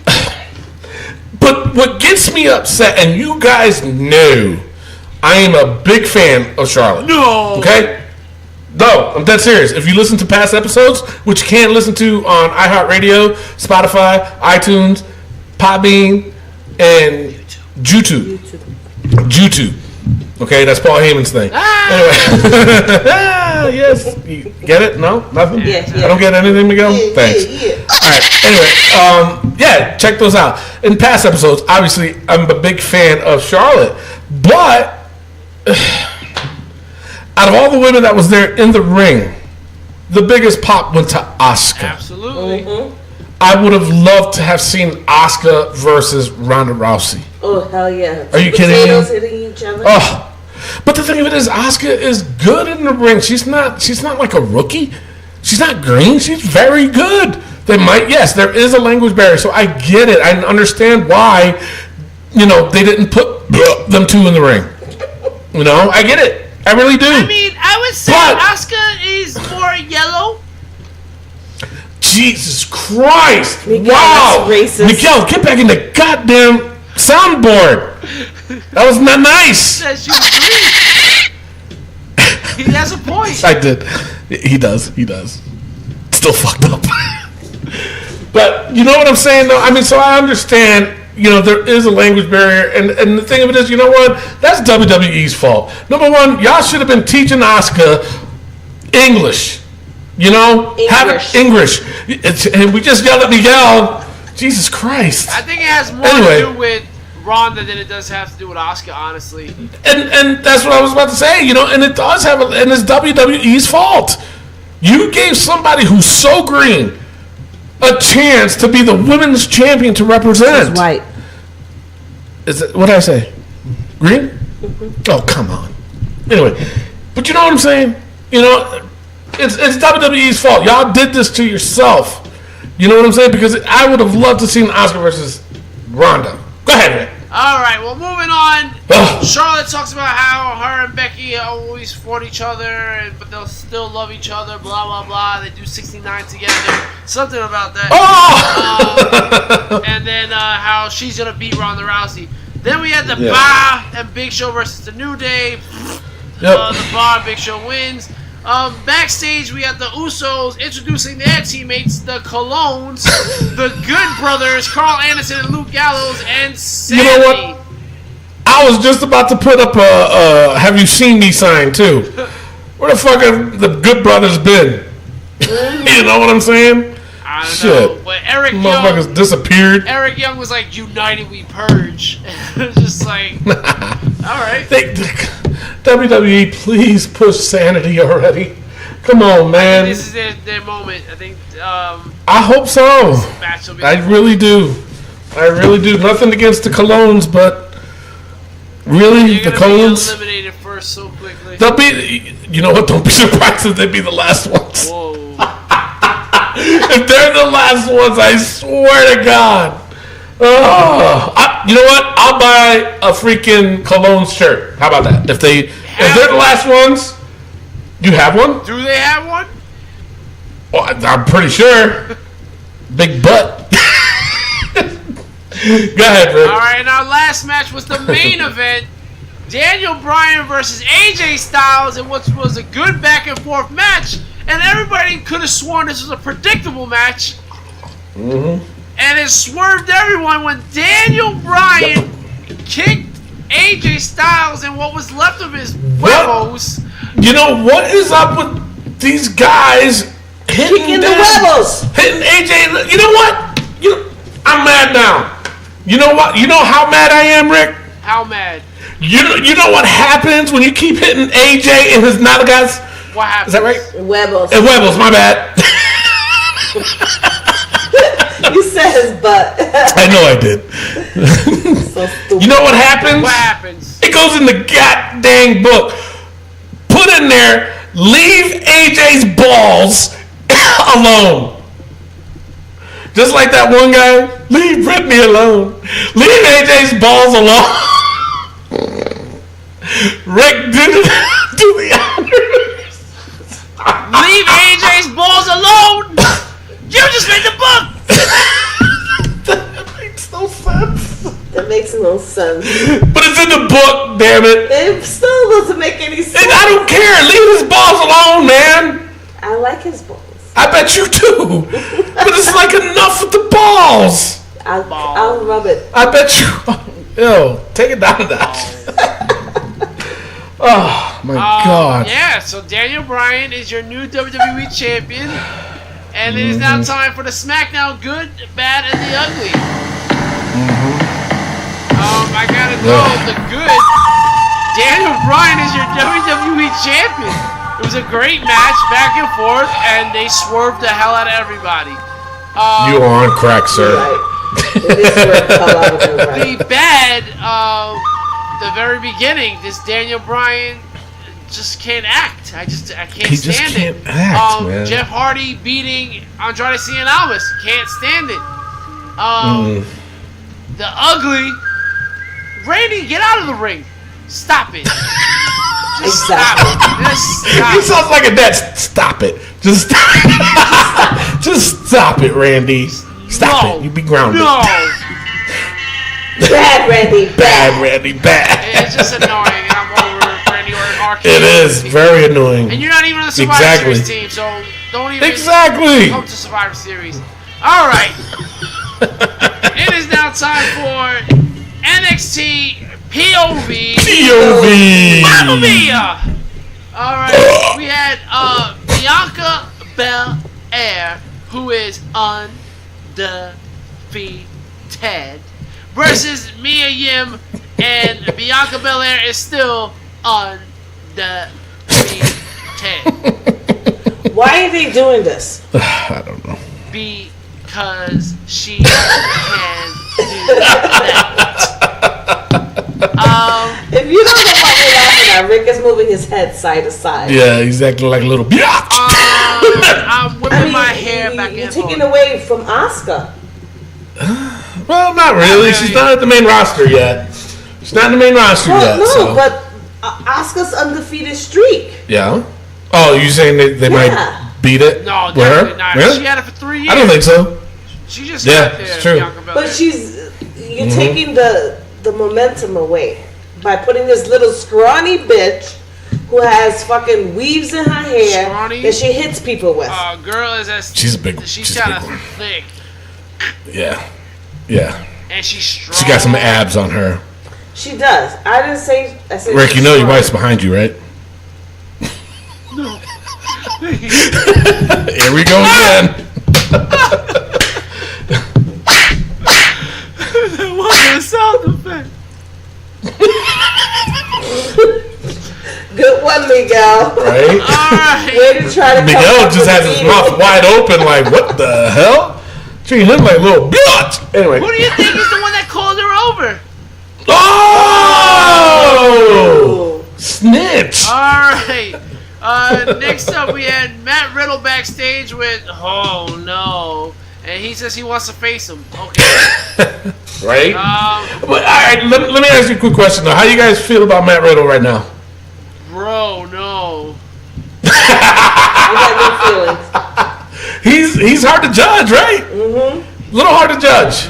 But what gets me upset, and you guys know, I am a big fan of Charlotte. No. Okay? No, I'm dead serious. If you listen to past episodes, which you can listen to on iHeartRadio, Spotify, iTunes, Podbean, and YouTube. Okay, that's Paul Heyman's thing. Anyway. Yes. You get it? No? Nothing? Yeah. I don't get anything, Miguel? Thanks. Yeah. Alright, anyway, check those out. In past episodes, obviously, I'm a big fan of Charlotte. But, out of all the women that was there in the ring, the biggest pop went to Asuka. Absolutely. I would have loved to have seen Asuka versus Ronda Rousey. Oh, hell yeah. Are you kidding me? Potatoes hitting each other. Oh, but the thing of it is, Asuka is good in the ring. She's not like a rookie. She's not green. She's very good. Yes, there is a language barrier, so I get it. I understand why, they didn't put them two in the ring. I get it. I really do. I mean, I would say Asuka is more yellow. Jesus Christ! Miguel, wow, that's racist. Miguel, get back in the goddamn soundboard. That was not nice. Says she was green. He has a point. I did. He does. Still fucked up. But you know what I'm saying, though. I mean, so I understand. There is a language barrier, and the thing of it is, you know what? That's WWE's fault. Number one, y'all should have been teaching Asuka English. Have it English. And we just yelled at Miguel. Jesus Christ. I think it has more to do with Ronda than it does have to do with Asuka, honestly. And that's what I was about to say, and it does have, and it's WWE's fault. You gave somebody who's so green a chance to be the women's champion to represent. She's white. Is it, what did I say? Green? Mm-hmm. Oh, come on. Anyway, but you know what I'm saying? It's WWE's fault. Y'all did this to yourself. You know what I'm saying? Because I would have loved to see Asuka versus Ronda. Go ahead, man. All right, well, moving on. Ugh. Charlotte talks about how her and Becky always fought each other, but they'll still love each other, blah, blah, blah. They do 69 together. Something about that. Oh! And then how she's going to beat Ronda Rousey. Then we had the Bar and Big Show versus the New Day. The Bar and Big Show wins. Backstage, we had the Usos introducing their teammates, the Colognes, the Good Brothers, Carl Anderson and Luke Gallows, and Sammy. You know what? I was just about to put up a "Have you seen me?" sign too. Where the fuck have the Good Brothers been? You know what I'm saying? Shit. But Eric Motherfuckers Young, disappeared. Eric Young was like, "United we purge." It was just like, all right. WWE, please push sanity already. Come on, man. This is their moment. I think. I hope so. Match will be I really do. I really do. Nothing against the Colognes, but really, You're the gonna be Colognes. eliminated first so quickly. They'll be. You know what? Don't be surprised if they be the last ones. Whoa. If they're the last ones, I swear to God. Oh, you know what? I'll buy a freaking Cologne shirt. How about that? If they're the last ones, you have one? Do they have one? Well, I'm pretty sure. Big butt. Go ahead, Rick. All right, and our last match was the main event. Daniel Bryan versus AJ Styles in what was a good back and forth match. And everybody could have sworn this was a predictable match. Mm-hmm. And it swerved everyone when Daniel Bryan kicked AJ Styles in what was left of his huevos. You know, what is up with these guys hitting the huevos? Hitting AJ. You know what? I'm mad now. You know what? You know how mad I am, Rick? How mad? You know what happens when you keep hitting AJ and his nalgas? What happened? Is that right? Huevos. Huevos, my bad. You said his butt. I know I did. So stupid. You know what happens? What happens? It goes in the goddamn book. Put in there, leave AJ's balls alone. Just like that one guy, leave Britney alone. Leave AJ's balls alone. Rick, do the honors. Leave AJ's balls alone. You just made the book. That makes no sense. That makes no sense. But it's in the book, damn it. It still doesn't make any sense. And I don't care. Leave his balls alone, man. I like his balls. I bet you do. But it's like enough with the balls. I'll rub it. I bet you. Yo, take it down a notch. Oh, my God. Yeah, so Daniel Bryan is your new WWE champion. And it is now time for the SmackDown Good, Bad, and the Ugly. I gotta know the good. Daniel Bryan is your WWE champion. It was a great match, back and forth, and they swerved the hell out of everybody. You are on crack, sir. Right. It is worth the hell out of everybody. The bad, the very beginning, this Daniel Bryan just can't act. I can't He stand just it. can't act, man. Jeff Hardy beating Andrade Cien Almas. Can't stand it. The ugly. Randy, get out of the ring. Stop it. Just stop it. Just stop He it. sounds like a dad. Stop it. Just stop. Just stop it, Randy. Stop No. it. You be grounded. No. Bad, Randy. Bad. Bad, Randy. Bad. It's just annoying. I'm over Randy Orton. It is very annoying. And you're not even on the Survivor Exactly. Series team, so don't even Exactly. come to Survivor Series. All right. It is now time for NXT POV. POV. Mamma mia! All right, we had Bianca Belair, who is undefeated, versus Mia Yim, and Bianca Belair is still undefeated. Why are they doing this? I don't know. Because she can do that. If you don't know what we're laughing at, Rick is moving his head side to side. Yeah, he's acting like a little biatch. I'm whipping my hair back You're and taking forth. away from Asuka. Well, not really. She's not at the main roster yet. She's not in the main roster Well, yet. no, So. but Asuka's undefeated streak. Yeah. Oh, you saying they might beat it? No, with definitely her? not. Really? She had it for 3 years. I don't think so. She just Yeah, got there, it's true. Bianca Belair. But you're taking the momentum away by putting this little scrawny bitch who has fucking weaves in her hair Scrawny? that she hits people with. Girl is as She's a big. she's She's a kind big of one. thick Yeah. Yeah. and she's strong. She got some abs on her. She does. I didn't say. I said. Rick, she's you know your strong. wife's behind you, right? No. Here we go again. That wasn't a sound effect. Good one, Miguel. Right? Alright. Way to try to Miguel just has his mouth wide open, like, what the hell? Treating him like a little bitch. Anyway. Who do you think is the one that called her over? Oh! Snitch. Alright. Next up, we had Matt Riddle backstage with, oh no. And he says he wants to face him. Okay. Right? But, all right, let me ask you a quick question, though. How you guys feel about Matt Riddle right now? Bro, no. I got no feelings. He's hard to judge, right? Mm-hmm. Little hard to judge.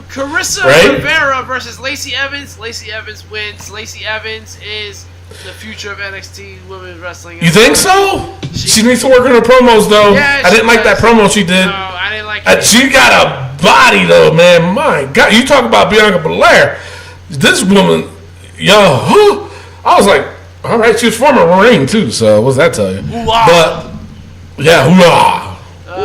Carissa Right? Rivera versus Lacey Evans. Lacey Evans wins. Lacey Evans is the future of NXT Women's Wrestling. You think so? She needs to work on her promos, though. Yeah, I didn't like that promo she did. No, I didn't like it. She got a body, though, man. My God. You talk about Bianca Belair. This woman, yo, I was like, all right, she was former Marine, too, so what's that tell you? Hoo-ah. But, yeah, hoorah.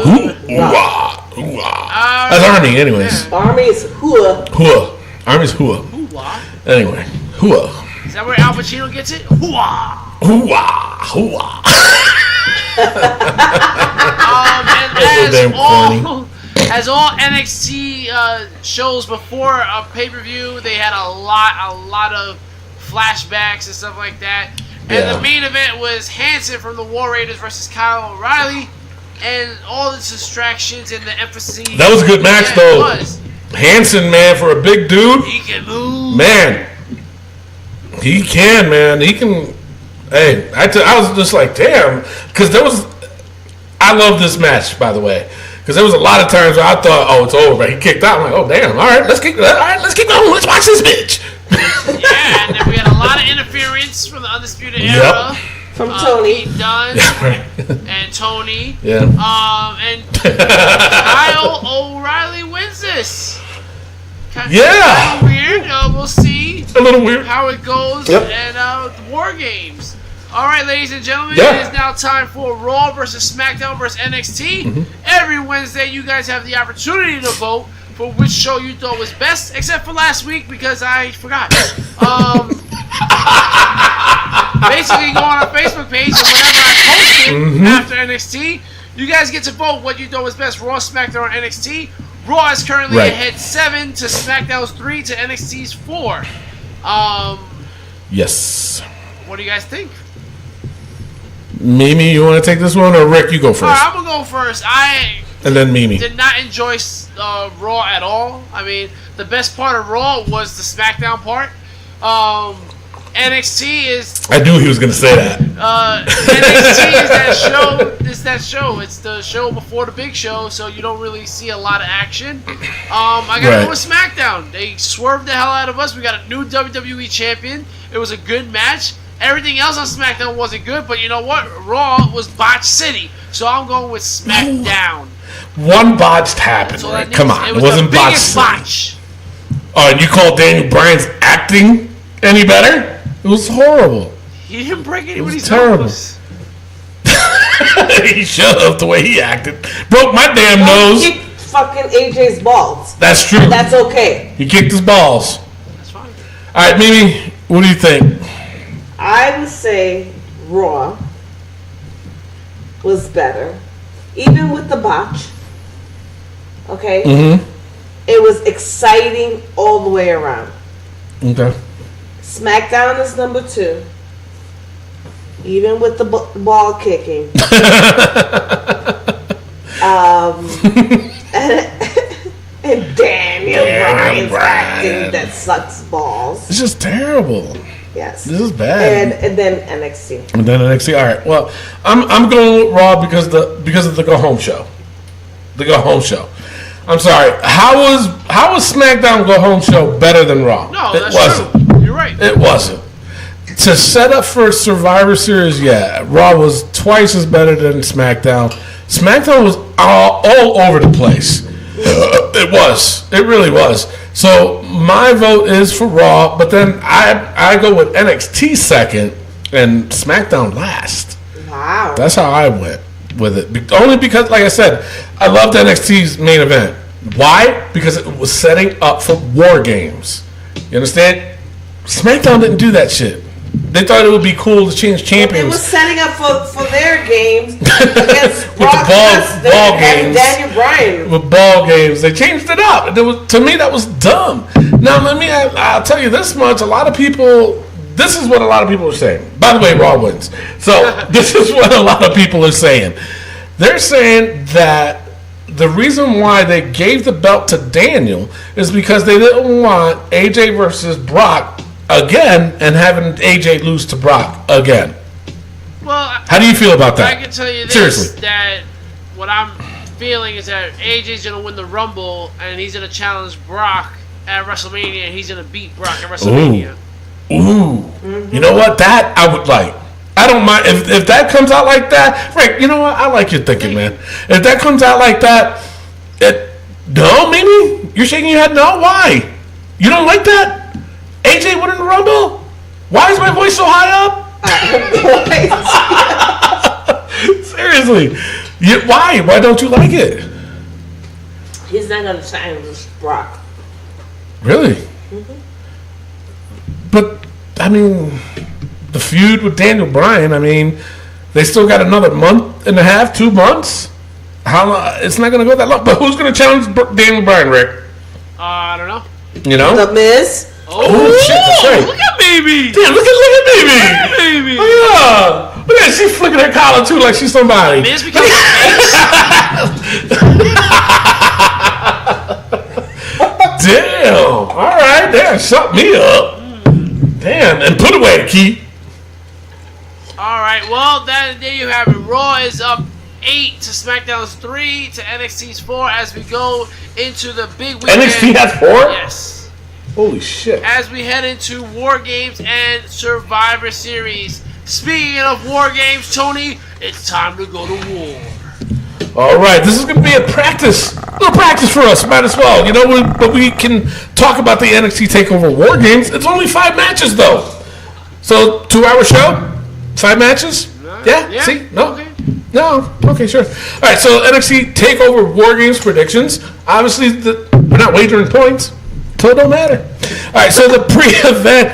Hoorah. Hoorah. That's Army, anyways. Yeah. Army is hua. Hua. Army's hua. Hoo-ah. Anyway, hua. Is that where Al Pacino gets it? Hoo-ah. Hoo-ah. Hoo-ah. As all NXT shows before a pay-per-view, they had a lot of flashbacks and stuff like that. And the main event was Hanson from the War Raiders versus Kyle O'Reilly, and all the distractions and the emphasis. That was a good match, though. It was. Hanson, man, for a big dude. He can move. Man. He can, man. He can. Hey, I was just like, damn. Because I love this match, by the way. Because there was a lot of times where I thought, oh, it's over. But he kicked out. I'm like, oh, damn. All right, let's keep going. Let's watch this bitch. Yeah, and then we had a lot of interference from the Undisputed Era. From Tony. Pete Dunne and Tony. Yeah. And Kyle O'Reilly wins this. Kind Yeah. of weird. We'll see A little weird. how it goes Yep. and War Games. All right, ladies and gentlemen, Yeah. it is now time for Raw versus SmackDown versus NXT. Every Wednesday, you guys have the opportunity to vote for which show you thought was best, except for last week because I forgot. Basically, go on our Facebook page and whenever I post it after NXT, you guys get to vote what you thought was best, Raw, SmackDown, or NXT. Raw is currently ahead 7 to SmackDown's 3 to NXT's 4. Yes. What do you guys think? Mimi, you want to take this one? Or Rick, you go first. All right, I'm going to go first. And then Mimi. Did not enjoy Raw at all. I mean, the best part of Raw was the SmackDown part. NXT is. I knew he was going to say that. NXT is that show. It's the show before the big show, so you don't really see a lot of action. I got to go with SmackDown. They swerved the hell out of us. We got a new WWE champion. It was a good match. Everything else on SmackDown wasn't good, but you know what? Raw was botch city, so I'm going with SmackDown. One botched happened, right? Come on. It wasn't the biggest botch. Oh, and you call Daniel Bryan's acting any better? It was horrible. He didn't break anybody's terrible. nose. He should have, the way he acted. Broke my damn nose. He kicked fucking AJ's balls. That's true. That's okay. He kicked his balls. That's fine. All right, Mimi, what do you think? I would say Raw was better, even with the botch. Okay? It was exciting all the way around. Okay. SmackDown is number 2, even with the ball kicking. And Daniel Bryan's acting that sucks balls. It's just terrible. Yes. This is bad. And then NXT. And then NXT. All right. Well, I'm going with Raw because of the Go Home show. The Go Home show. I'm sorry. How was SmackDown Go Home show better than Raw? No, it wasn't. True. You're right. It wasn't. To set up for Survivor Series, yeah, Raw was twice as better than SmackDown. SmackDown was all over the place. It was. It really was. So my vote is for Raw, but then I go with NXT second and SmackDown last. Wow. That's how I went with it. Only because, like I said, I loved NXT's main event. Why? Because it was setting up for War Games. You understand? SmackDown didn't do that shit. They thought it would be cool to change champions. It was setting up for their games against With Brock the ball and games. Daniel Bryan. With ball games. They changed it up. To me, that was dumb. Now, I'll tell you this much. This is what a lot of people are saying. By the way, Raw wins. So, this is what a lot of people are saying. They're saying that the reason why they gave the belt to Daniel is because they didn't want AJ versus Brock again and having AJ lose to Brock again. Well, how do you feel about that? I can tell you this, seriously, that what I'm feeling is that AJ's going to win the Rumble and he's going to challenge Brock at WrestleMania and he's going to beat Brock at WrestleMania. Ooh. You know what? That I would like. I don't mind if that comes out like that. Frank, you know what? I like your thinking, man. If that comes out like that, no, Mimi? You're shaking your head no? Why? You don't like that? AJ winning the Rumble? Why is my voice so high up? Seriously. Why? Why don't you like it? He's not going to challenge Brock. Really? Mm-hmm. But, I mean, the feud with Daniel Bryan, I mean, they still got another month and a half, 2 months. How long? It's not going to go that long. But who's going to challenge Daniel Bryan, Rick? I don't know. You know? The Miz? Oh, shit, that's right. Look at Baby. Damn, look at Baby. Baby. Oh, yeah. Look at her. She's flicking her collar, too, like she's somebody. Miz became Damn. All right. Damn, shut me up. Damn. And put away the key. All right. Well, there you have it. Raw is up 8 to SmackDown's 3 to NXT's 4 as we go into the big weekend. NXT has 4? Yes. Holy shit. As we head into War Games and Survivor Series. Speaking of War Games, Tony, it's time to go to war. All right, this is going to be a little practice for us. Might as well, but we can talk about the NXT Takeover War Games. It's only 5 matches though, so 2-hour show, 5 matches. Yeah. See, no, okay. No, okay, sure. All right, so NXT Takeover War Games predictions. Obviously, we're not wagering points, so it don't matter. All right, so the pre-event,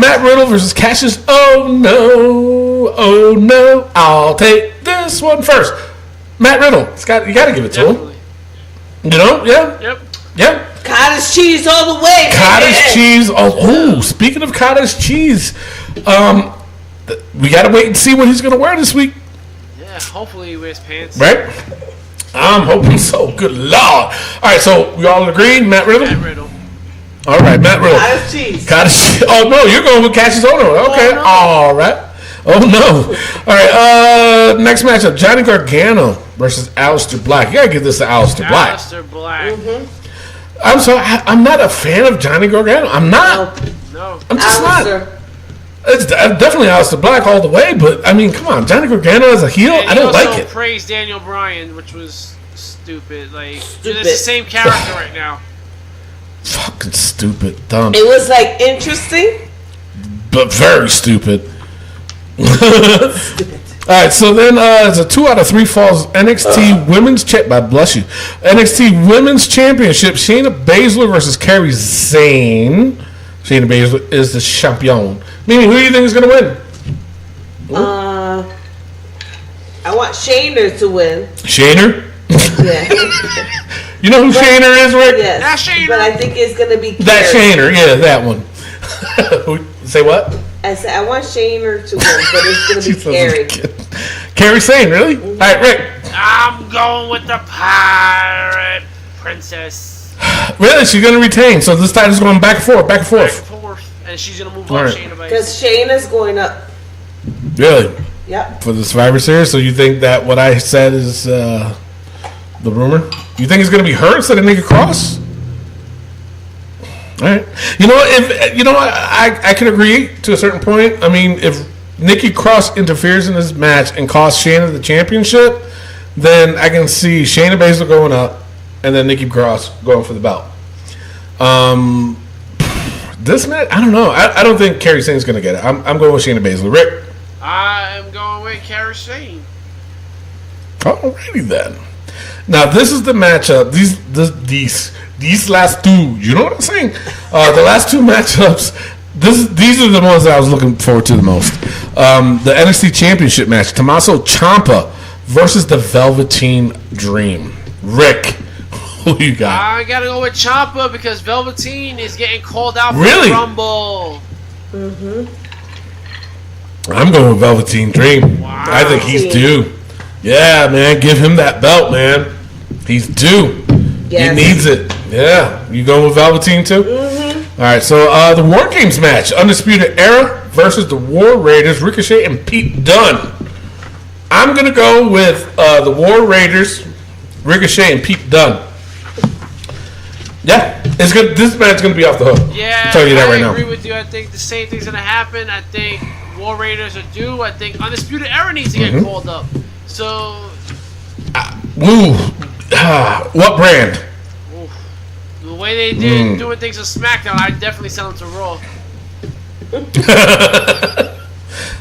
Matt Riddle versus Cassius. Oh no, I'll take this one first. Matt Riddle, you got to give it to him. You know, yeah? Yep. Cottage cheese all the way. Cottage cheese. Oh, speaking of cottage cheese, we got to wait and see what he's going to wear this week. Yeah, hopefully he wears pants. Right? I'm hoping so. Good Lord. All right, so we all agree, Matt Riddle? Matt Riddle. All right, Matt Riddle. Cottage cheese. Oh, no, you're going with Cassius Ohno. Okay, no. All right. Oh, no. All right, next matchup, Johnny Gargano versus Aleister Black. You got to give this to Aleister Black. Aleister Black. Mm-hmm. I'm sorry, I'm not a fan of Johnny Gargano. I'm not. No. I'm just Aleister. not. It's definitely Aleister Black all the way, but, I mean, come on. Johnny Gargano as a heel, I don't like it. He also praised Daniel Bryan, which was stupid. It's the same character right now. Fucking stupid. Dumb. It was, interesting. But very stupid. Alright, so then it's a 2 out of 3 falls NXT Women's NXT Women's Championship. Shayna Baszler versus Kairi Sane. Shayna Baszler is the champion. Meaning, who do you think is going to win? I want Shayna to win. Shayner? Yeah. You know who Shayner is, Rick? Yes. That's Shayner. But I think it's going to be Kairi. That Shayner, yeah, that one. Say what? I said I want Shayner to win, but it's going to be Kairi. Kairi Sane, really? All right, Rick. I'm going with the Pirate Princess. Really? She's going to retain. So this title's going back and forth. Back and forth. And she's going to move up Shayna Baszler. Because Shayna's going up. Really? Yep. For the Survivor Series? So you think that what I said is the rumor? You think it's going to be her instead of Nikki Cross? All right. You know what? I can agree to a certain point. I mean, if Nikki Cross interferes in this match and costs Shayna the championship, then I can see Shayna Baszler going up and then Nikki Cross going for the belt. This match, I don't know. I don't think Kairi Sane's going to get it. I'm going with Shayna Baszler. Rick? I am going with Kairi Sane. Alrighty then. Now this is the matchup. These last two. You know what I'm saying? The last two matchups. These are the ones that I was looking forward to the most. The NXT Championship match: Tommaso Ciampa versus the Velveteen Dream. Rick, who you got? I gotta go with Ciampa because Velveteen is getting called out for Really? the Rumble. I'm going with Velveteen Dream. Wow. I think he's due. Yeah, man, give him that belt, man. He's due. Yes. He needs it. Yeah, you going with Velveteen too? All right, so the War Games match: Undisputed Era versus the War Raiders, Ricochet and Pete Dunne. I'm gonna go with the War Raiders, Ricochet and Pete Dunne. Yeah, it's good. This match is gonna be off the hook. Yeah, I'll tell you that right now. I agree with you. I think the same thing's gonna happen. I think War Raiders are due. I think Undisputed Era needs to get called up. So, What brand? the way they did doing things on SmackDown, I'd definitely send them to Raw.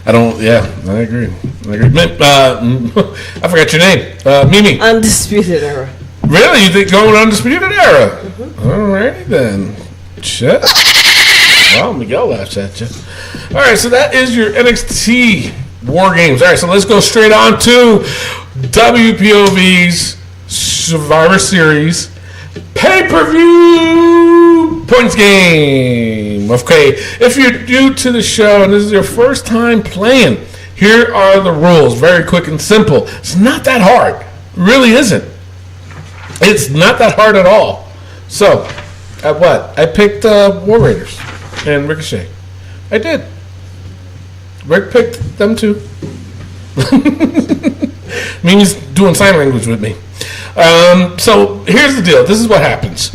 I don't. Yeah, I agree. I forgot your name. Mimi. Undisputed Era. Really? You think going Undisputed Era? Alrighty then. Shit. Well, Miguel laughs at you. Alright, so that is your NXT War Games. Alright, so let's go straight on to WPOV's Survivor Series pay-per-view points game. Okay, if you're new to the show and this is your first time playing, here are the rules. Very quick and simple. It's not that hard. It really isn't. It's not that hard at all. So, I picked War Raiders and Ricochet. I did. Rick picked them too. Mimi's doing sign language with me. So here's the deal. This is what happens.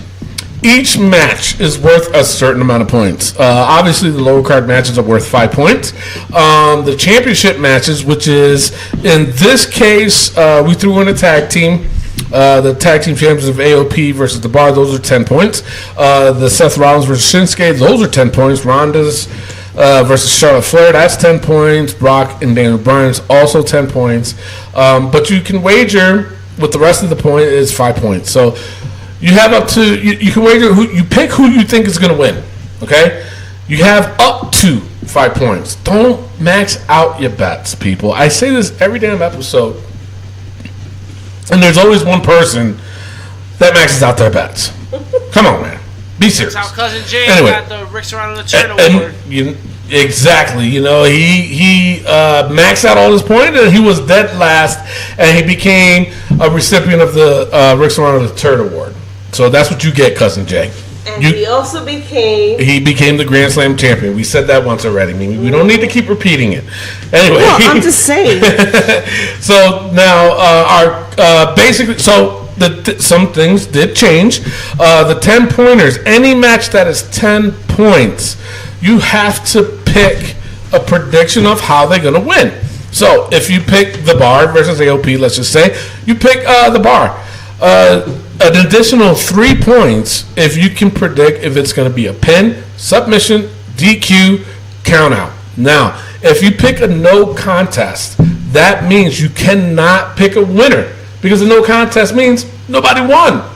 Each match is worth a certain amount of points. Obviously, the lower card matches are worth 5 points. The championship matches, which is in this case, we threw in a tag team. The tag team champions of AOP versus The Bar, those are 10 points. The Seth Rollins versus Shinsuke, those are 10 points. Ronda's versus Charlotte Flair, that's 10 points. Brock and Daniel Bryan's also 10 points. But you can wager with the rest of the point is 5 points. So you have up to, you can wager, you pick who you think is going to win. Okay? You have up to 5 points. Don't max out your bets, people. I say this every damn episode. And there's always one person that maxes out their bets. Come on, man. Be serious. That's how Cousin James Anyway. got the Rick Serrano the Turn Award. Exactly. You know, he maxed out all his points, and he was dead last, and he became a recipient of the Rick Serrano the Turn Award. So that's what you get, Cousin Jay. And he also became... He became the Grand Slam champion. We said that once already. We don't need to keep repeating it. Anyway. No, I'm just saying. So now our basically, so some things did change. The 10 pointers, any match that is 10 points, you have to pick a prediction of how they're going to win. So if you pick The Bar versus AOP, let's just say, you pick The Bar. An additional 3 points if you can predict if it's going to be a pin, submission, DQ, count out. Now, if you pick a no contest, that means you cannot pick a winner because a no contest means nobody won.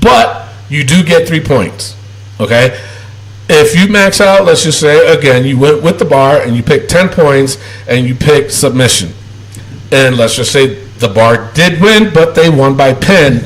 But you do get 3 points. Okay? If you max out, let's just say, again, you went with The Bar and you picked 10 points and you picked submission. And let's just say The Bar did win, but they won by pin.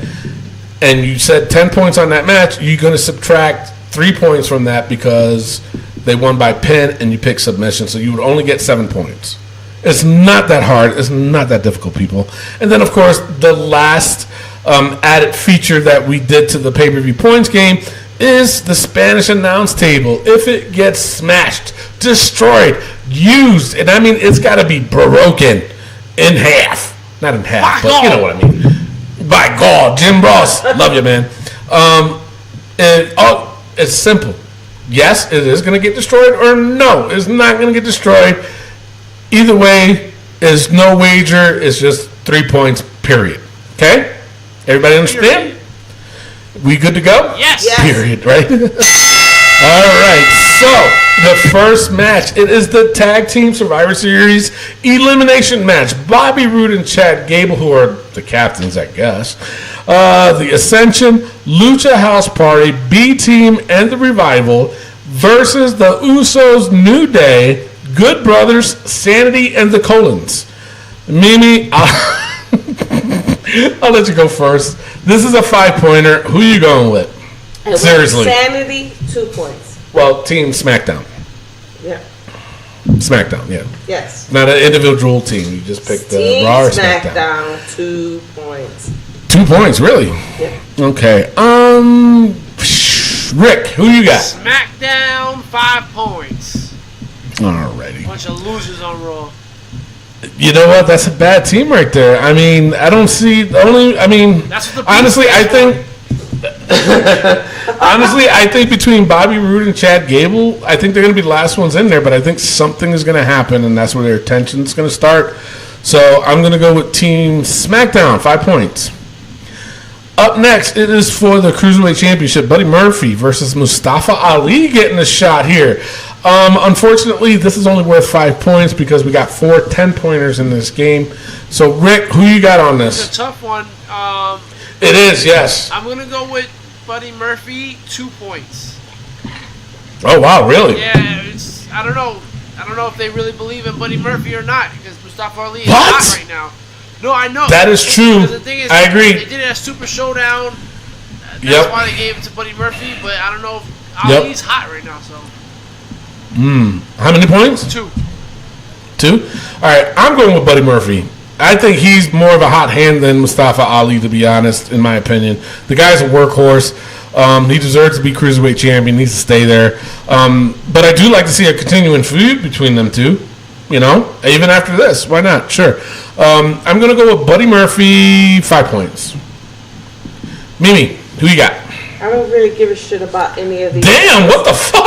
And you said 10 points on that match, you're going to subtract 3 points from that because they won by pin and you picked submission. So you would only get 7 points. It's not that hard. It's not that difficult, people. And then, of course, the last added feature that we did to the pay-per-view points game is the Spanish announce table. If it gets smashed, destroyed, used, and I mean, it's got to be broken in half. Not in half, but you know what I mean. By God, Jim Ross, love you, man. It's simple. Yes, it is going to get destroyed, or no, it's not going to get destroyed. Either way, is no wager. It's just 3 points, period. Okay? Everybody understand? We good to go? Yes. Period, right? All right, so the first match, it is the Tag Team Survivor Series Elimination Match. Bobby Roode and Chad Gable, who are the captains, I guess. The Ascension, Lucha House Party, B Team, and the Revival versus the Usos, New Day, Good Brothers, Sanity, and the Colons. Mimi, I'll let you go first. This is a 5-pointer. Who you going with? Seriously. Sanity, 2 points. Well, Team SmackDown. Yeah. SmackDown, yeah. Yes. Not an individual team. You just picked Team Raw or SmackDown. SmackDown, 2 points. 2 points, really? Yeah. Okay. Rick, who you got? SmackDown, 5 points. Alrighty. Bunch of losers on Raw. You know what? That's a bad team right there. I mean, I don't see That's what the honestly, I think. Honestly, I think between Bobby Roode and Chad Gable, I think they're going to be the last ones in there. But I think something is going to happen, and that's where their tension's going to start. So I'm going to go with Team SmackDown, 5 points. Up next, it is for the Cruiserweight Championship. Buddy Murphy versus Mustafa Ali getting a shot here. Unfortunately, this is only worth 5 points because we got 4 10-pointers in this game. So, Rick, who you got on this? It's a tough one. It is, yes. I'm going to go with Buddy Murphy, 2 points. Oh, wow, really? Yeah, I don't know. I don't know if they really believe in Buddy Murphy or not because Mustafa Ali is What? hot right now. No, I know. That is true. Because the thing is, I agree. They did it at Super Showdown. That's Yep. why they gave it to Buddy Murphy, but I don't know if Yep. Ali's hot right now, so. How many points? 2. 2? All right, I'm going with Buddy Murphy. I think he's more of a hot hand than Mustafa Ali, to be honest, in my opinion. The guy's a workhorse. He deserves to be Cruiserweight champion. He needs to stay there. But I do like to see a continuing feud between them two. You know, even after this. Why not? Sure. I'm going to go with Buddy Murphy, 5 points. Mimi, who you got? I don't really give a shit about any of these. Damn, what the fuck?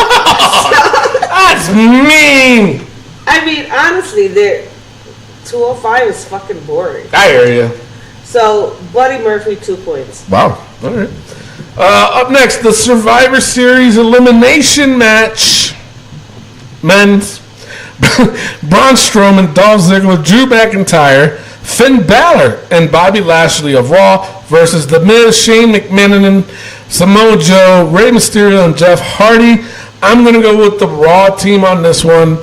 That's mean. I mean, honestly, 205 is fucking boring. I hear you. So, Buddy Murphy, 2 points. Wow. All right. Up next, the Survivor Series elimination match. Men's. Braun Strowman, Dolph Ziggler, Drew McIntyre, Finn Balor, and Bobby Lashley of Raw versus The Miz, Shane McMahon, Samoa Joe, Rey Mysterio, and Jeff Hardy. I'm going to go with the Raw team on this one.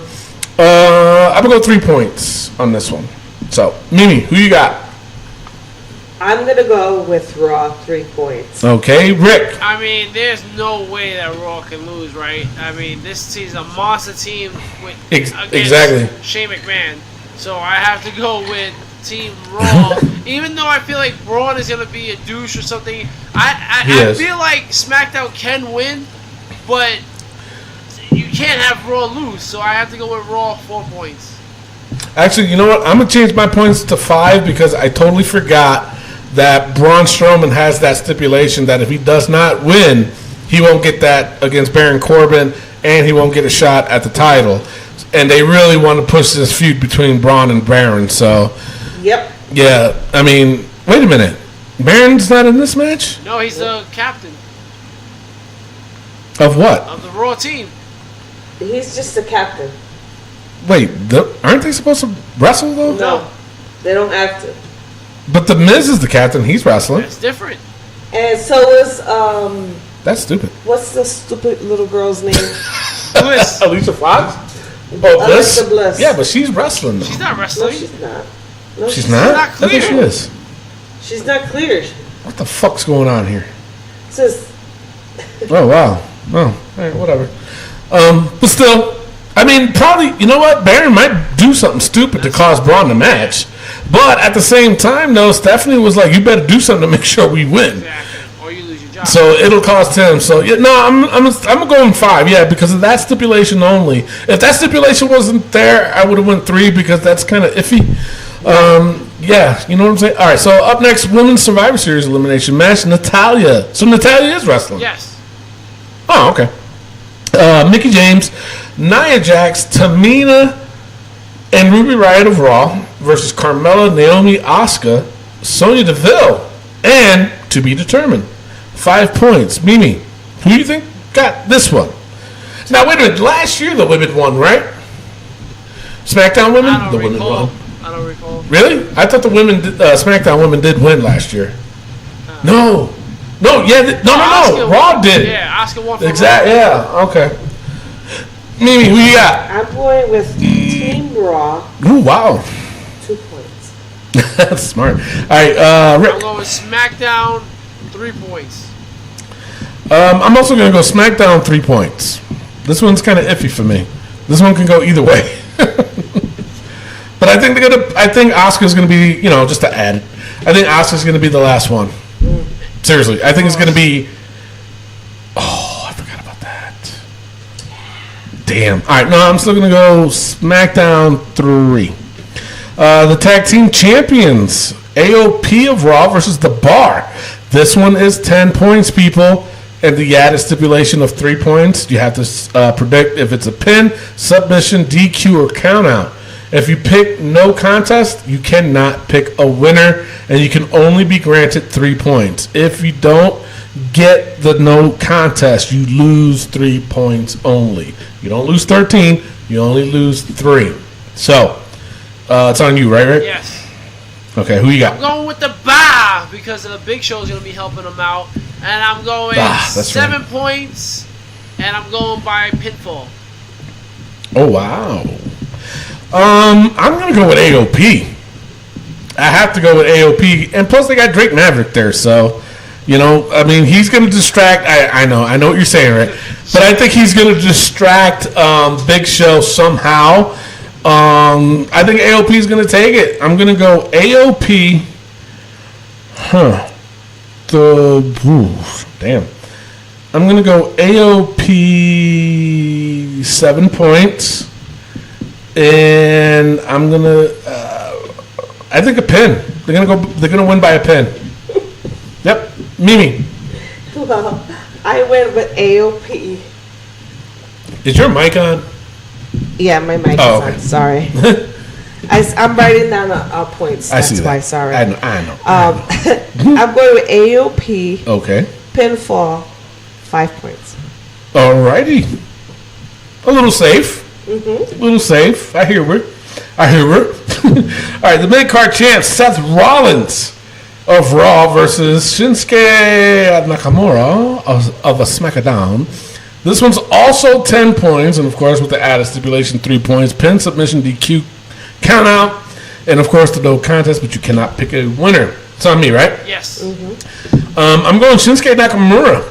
I'm going to go 3 points on this one. So, Mimi, who you got? I'm going to go with Raw, 3 points. Okay, Rick. I mean, there's no way that Raw can lose, right? I mean, this team's a monster team with Exactly. Shane McMahon. So I have to go with Team Raw. Even though I feel like Braun is going to be a douche or something, I feel like SmackDown can win, but you can't have Raw lose. So I have to go with Raw, 4 points. Actually, you know what? I'm going to change my points to 5 because I totally forgot that Braun Strowman has that stipulation that if he does not win, he won't get that against Baron Corbin, and he won't get a shot at the title. And they really want to push this feud between Braun and Baron. So, Yep. yeah, I mean, wait a minute. Baron's not in this match? No, he's the captain Of what? of the Raw team. He's just a captain. Wait, aren't they supposed to wrestle, though? No, they don't have to. But The Miz is the captain. He's wrestling. That's different. And so is, That's stupid. what's the stupid little girl's name? Bliss. Alicia Fox? Oh, Bliss? Alexa Bliss. Yeah, but she's wrestling, though. She's not No, wrestling. she's not. No, She's not? not I think clear. she is. She's not cleared. What the fuck's going on here? Says, Oh, wow. Oh, all right, whatever. But still, I mean, probably, you know what? Baron might do something stupid to cause Braun the match. But at the same time, though, Stephanie was like, you better do something to make sure we win. Exactly. Or you lose your job. So it'll cost him. So, yeah, no, I'm going 5, yeah, because of that stipulation only. If that stipulation wasn't there, I would have went 3 because that's kind of iffy. Yeah, you know what I'm saying? All right, so up next, Women's Survivor Series elimination match, Natalya. So Natalya is wrestling. Yes. Oh, okay. Mickie James, Nia Jax, Tamina, and Ruby Riott of Raw versus Carmella, Naomi, Asuka, Sonya Deville, and to be determined. 5 points. Mimi, who do you think got this one? Now, wait a minute. Last year the women won, right? SmackDown women? I The don't women recall. won. I don't recall. Really? I thought the women, SmackDown women did win last year. No. No, yeah, no. Raw did. Yeah, Oscar won for Exactly. Raw. Yeah. Okay. Mimi, who you got? I'm going with Team Raw. Ooh, wow. 2 points. That's smart. All right, Rick. I'm going with SmackDown, 3 points. I'm also going to go SmackDown 3 points. This one's kind of iffy for me. This one can go either way. But I think I think Oscar's going to be, just to add. I think Oscar's going to be the last one. Seriously, I think it's going to be. Oh, I forgot about that. Damn. All right, no, I'm still going to go SmackDown 3. The tag team champions, AOP of Raw versus The Bar. This one is 10 points, people. And the added stipulation of 3 points. You have to predict if it's a pin, submission, DQ, or countout. If you pick no contest, you cannot pick a winner, and you can only be granted 3 points. If you don't get the no contest, you lose 3 points only. You don't lose 13, you only lose 3. So, it's on you, right, Rick? Yes. Okay, who you got? I'm going with the Bar because the Big Show is going to be helping them out. And I'm going 7 points, and I'm going by pinfall. Oh, wow. I'm going to go with AOP. I have to go with AOP. And plus, they got Drake Maverick there. So, he's going to distract. I know what you're saying, right? But I think he's going to distract Big Show somehow. I think AOP is going to take it. I'm going to go AOP. Damn. I'm going to go AOP 7 points. And I'm going to I think a pin. They're going to win by a pin. Yep. Mimi. Well, I went with AOP. Is your mic on? Yeah, my mic is on. Sorry. I'm writing down our points. That's why. Sorry. I know. I'm going with AOP. Okay. Pinfall, 5 points. Alrighty. A little safe. Mm-hmm. A little safe. I hear it. All right, the mid-card champ, Seth Rollins of Raw versus Shinsuke Nakamura of a SmackDown. This one's also 10 points, and of course with the added stipulation, 3 points. Pin, submission, DQ, count out, and of course the no contest, but you cannot pick a winner. It's on me, right? Yes. Mm-hmm. I'm going Shinsuke Nakamura.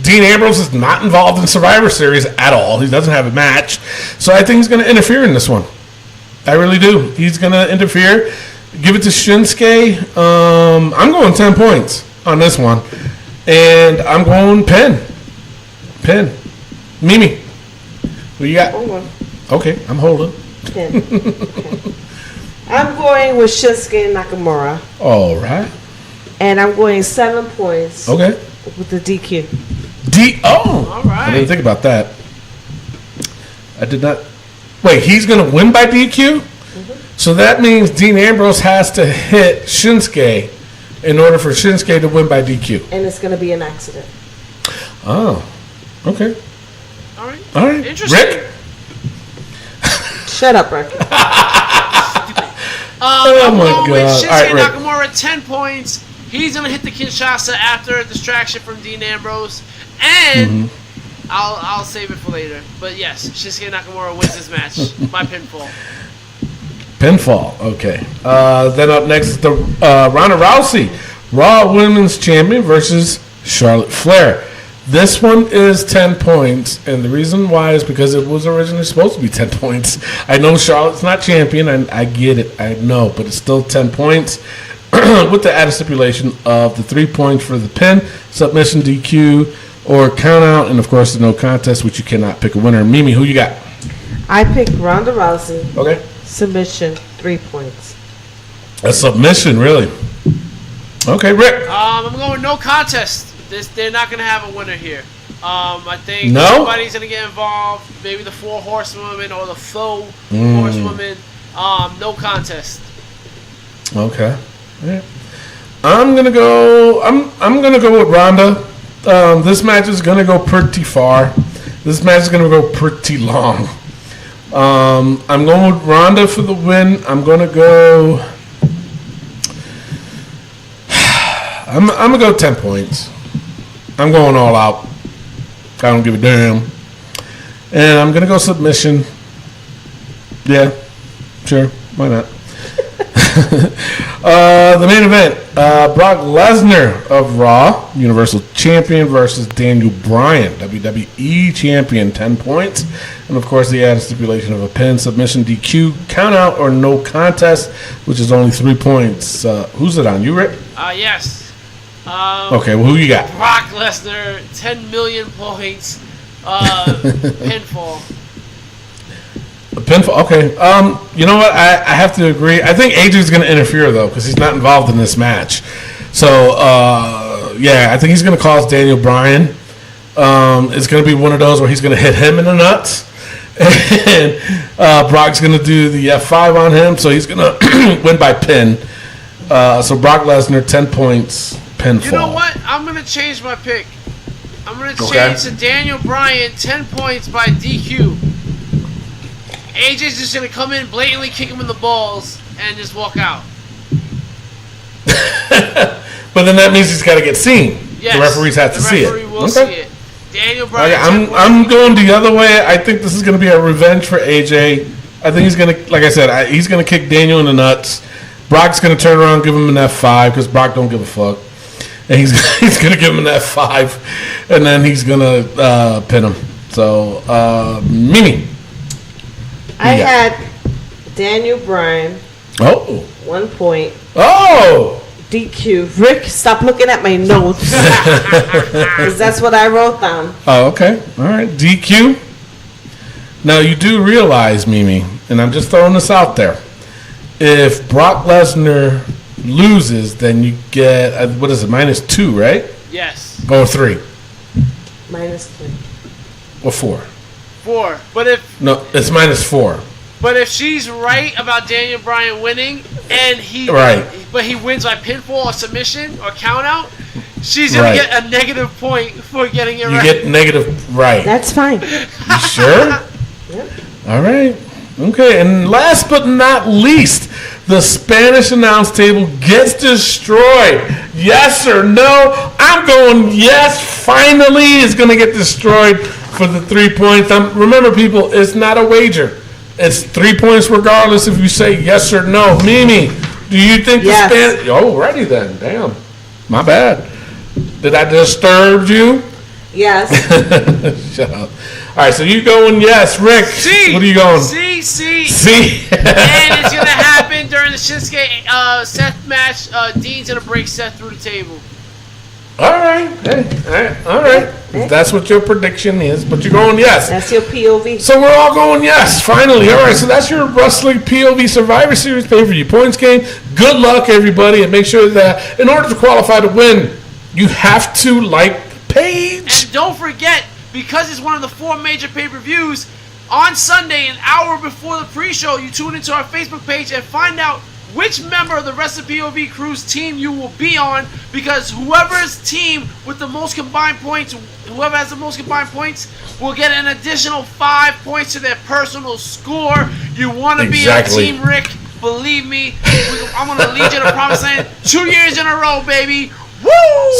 Dean Ambrose is not involved in Survivor Series at all. He doesn't have a match, so I think he's going to interfere in this one. I really do. He's going to interfere. Give it to Shinsuke. I'm going 10 points on this one, and I'm going pin. Mimi, what you got? Hold on. Okay, I'm holding. Pin. Okay. I'm going with Shinsuke Nakamura. All right. And I'm going 7 points. Okay. With the DQ. All right. I didn't think about that. I did not. Wait, he's going to win by DQ? Mm-hmm. So that means Dean Ambrose has to hit Shinsuke in order for Shinsuke to win by DQ. And it's going to be an accident. Oh, okay. All right. Interesting. Rick? Shut up, Rick. Oh my God. With Shinsuke All right, Rick. Nakamura, 10 points. He's going to hit the Kinshasa after a distraction from Dean Ambrose. And I'll save it for later. But yes, Shinsuke Nakamura wins this match by pinfall. Pinfall, okay. Then up next is the Ronda Rousey, Raw Women's Champion versus Charlotte Flair. This one is 10 points, and the reason why is because it was originally supposed to be 10 points. I know Charlotte's not champion, and I get it, I know, but it's still 10 points with the added stipulation of the 3 points for the pin, submission, DQ, or count out, and of course the no contest, which you cannot pick a winner. Mimi, who you got? I picked Ronda Rousey. Okay. Submission, 3 points. A submission, really? Okay, Rick. I'm going no contest. They're not going to have a winner here. I think No? somebody's going to get involved. Maybe the 4 horsewomen or the faux horsewomen. No contest. Okay. Yeah. I'm gonna go with Ronda. This match is gonna go pretty far. This match is gonna go pretty long. I'm going with Ronda for the win. I'm going to go... I'm going to go 10 points. I'm going all out. I don't give a damn. And I'm going to go submission. Yeah, sure. Why not? The main event, Brock Lesnar of Raw, Universal Champion versus Daniel Bryan, WWE Champion, 10 points. And, of course, the added stipulation of a pin, submission, DQ, countout, or no contest, which is only 3 points. Who's it on? You, Rick? Yes. Okay, well, who you got? Brock Lesnar, 10 million points, pinfall. A pinfall, okay. You know what? I have to agree. I think AJ's going to interfere, though, because he's not involved in this match. So, yeah, I think he's going to cause Daniel Bryan. It's going to be one of those where he's going to hit him in the nuts. And Brock's going to do the F5 on him, so he's going to win by pin. So Brock Lesnar, 10 points, pinfall. You know what? I'm going to change my pick. I'm going to change to Daniel Bryan, 10 points by DQ. AJ's just going to come in, blatantly kick him in the balls, and just walk out. But then that means he's got to get seen. Yes, the referees have to see it. The referee will see it. Daniel Bryan. Okay, I'm going the other way. I think this is going to be a revenge for AJ. I think he's going to, like I said, he's going to kick Daniel in the nuts. Brock's going to turn around and give him an F5 because Brock don't give a fuck. And he's going to give him an F5. And then he's going to pin him. So, Mimi. I had Daniel Bryan. Oh. 1 point. Oh. DQ. Rick, stop looking at my notes. Because that's what I wrote down. Oh, okay. All right. DQ. Now, you do realize, Mimi, and I'm just throwing this out there, if Brock Lesnar loses, then you get, what is it, -2, right? Yes. Or 3? -3. Or 4? 4. But if No, it's -4. But if she's right about Daniel Bryan winning, and he wins by pinfall or submission or countout, she's gonna get a negative point for getting it right. You get negative, right? That's fine. You sure? Yep. All right. Okay. And last but not least, the Spanish announce table gets destroyed. Yes or no? I'm going yes. Finally, it's gonna get destroyed for the 3 points. Remember, people, it's not a wager. It's 3 points regardless if you say yes or no. Mimi, do you think the Spanish... Oh, righty then. Damn. My bad. Did I disturb you? Yes. Shut up. All right, so you going yes. Rick, what are you going? See. See? And it's going to happen during the Shinsuke Seth match. Dean's going to break Seth through the table. All right. Hey, all right. If that's what your prediction is, but you're going yes. That's your POV. So we're all going yes, finally. All right, so that's your Wrestling POV Survivor Series pay-per-view points game. Good luck, everybody, and make sure that in order to qualify to win, you have to like the page. And don't forget, because it's one of the 4 major pay-per-views, on Sunday, an hour before the pre-show, you tune into our Facebook page and find out which member of the Wrestling POV crew's team you will be on, because whoever's team with the most combined points, whoever has the most combined points, will get an additional 5 points to their personal score. You want to be on Team Rick? Believe me, I'm going to lead you to promised land 2 years in a row, baby. Woo!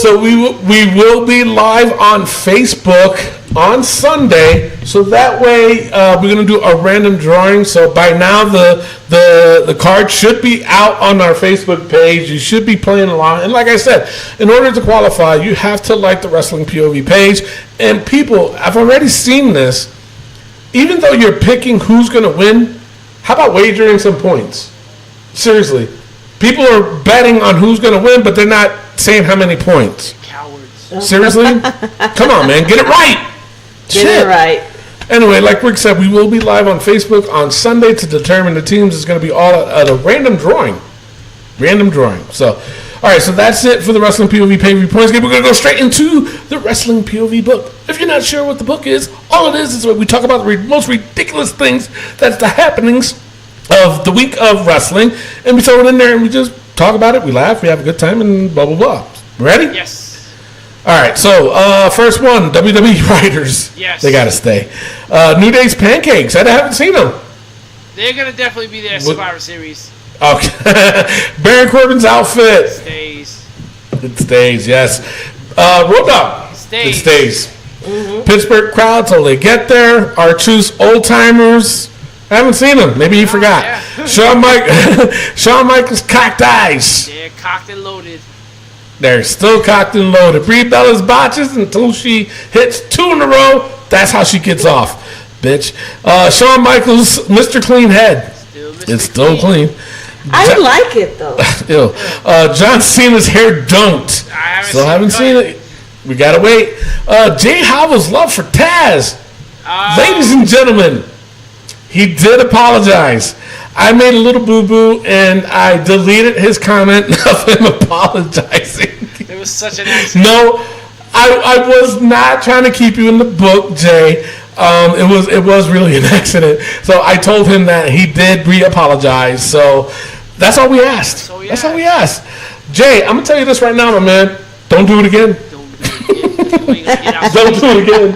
So we will be live on Facebook on Sunday. So that way we're going to do a random drawing. So by now the card should be out on our Facebook page. You should be playing along. And like I said, in order to qualify, you have to like the Wrestling POV page. And people, I've already seen this. Even though you're picking who's going to win, how about wagering some points? Seriously. People are betting on who's going to win, but they're not saying how many points. Cowards. Seriously? Come on, man. Get it right. Get it right. Anyway, like Rick said, we will be live on Facebook on Sunday to determine the teams. It's going to be all at a random drawing. Random drawing. So, all right, so that's it for the Wrestling POV pay-per-view points game. We're going to go straight into the Wrestling POV book. If you're not sure what the book is, all it is we talk about the most ridiculous things. That's the happenings of the week of wrestling, and we throw it in there and we just talk about it, we laugh, we have a good time, and blah blah blah. Ready? Yes. All right, so first one, WWE writers. Yes. They got to stay. New Day's Pancakes. I haven't seen them. They're going to definitely be there at Survivor Series. Okay. Baron Corbin's outfit. Stays. It stays, yes. Road Dogg. Stays. It stays. Pittsburgh crowd till they get there. R-Truth's Old Timers. I haven't seen them. Maybe you forgot. Yeah. Shawn Michaels Cocked Eyes. They're cocked and loaded. They're still cocked and loaded. Brie Bella's botches until she hits 2 in a row. That's how she gets off, bitch. Shawn Michaels, Mr. Clean Head. It's still clean. I like it though. Ew. John Cena's hair dunked. I haven't seen it. We gotta wait. Jay Havo's love for Taz. Ladies and gentlemen, he did apologize. I made a little boo-boo and I deleted his comment of him apologizing. It was such an accident. No, I was not trying to keep you in the book, Jay. It was really an accident. So I told him that he did re-apologize. So that's all we asked. That's all we asked. Jay, I'm gonna tell you this right now, my man. Don't do it again. Don't do it again.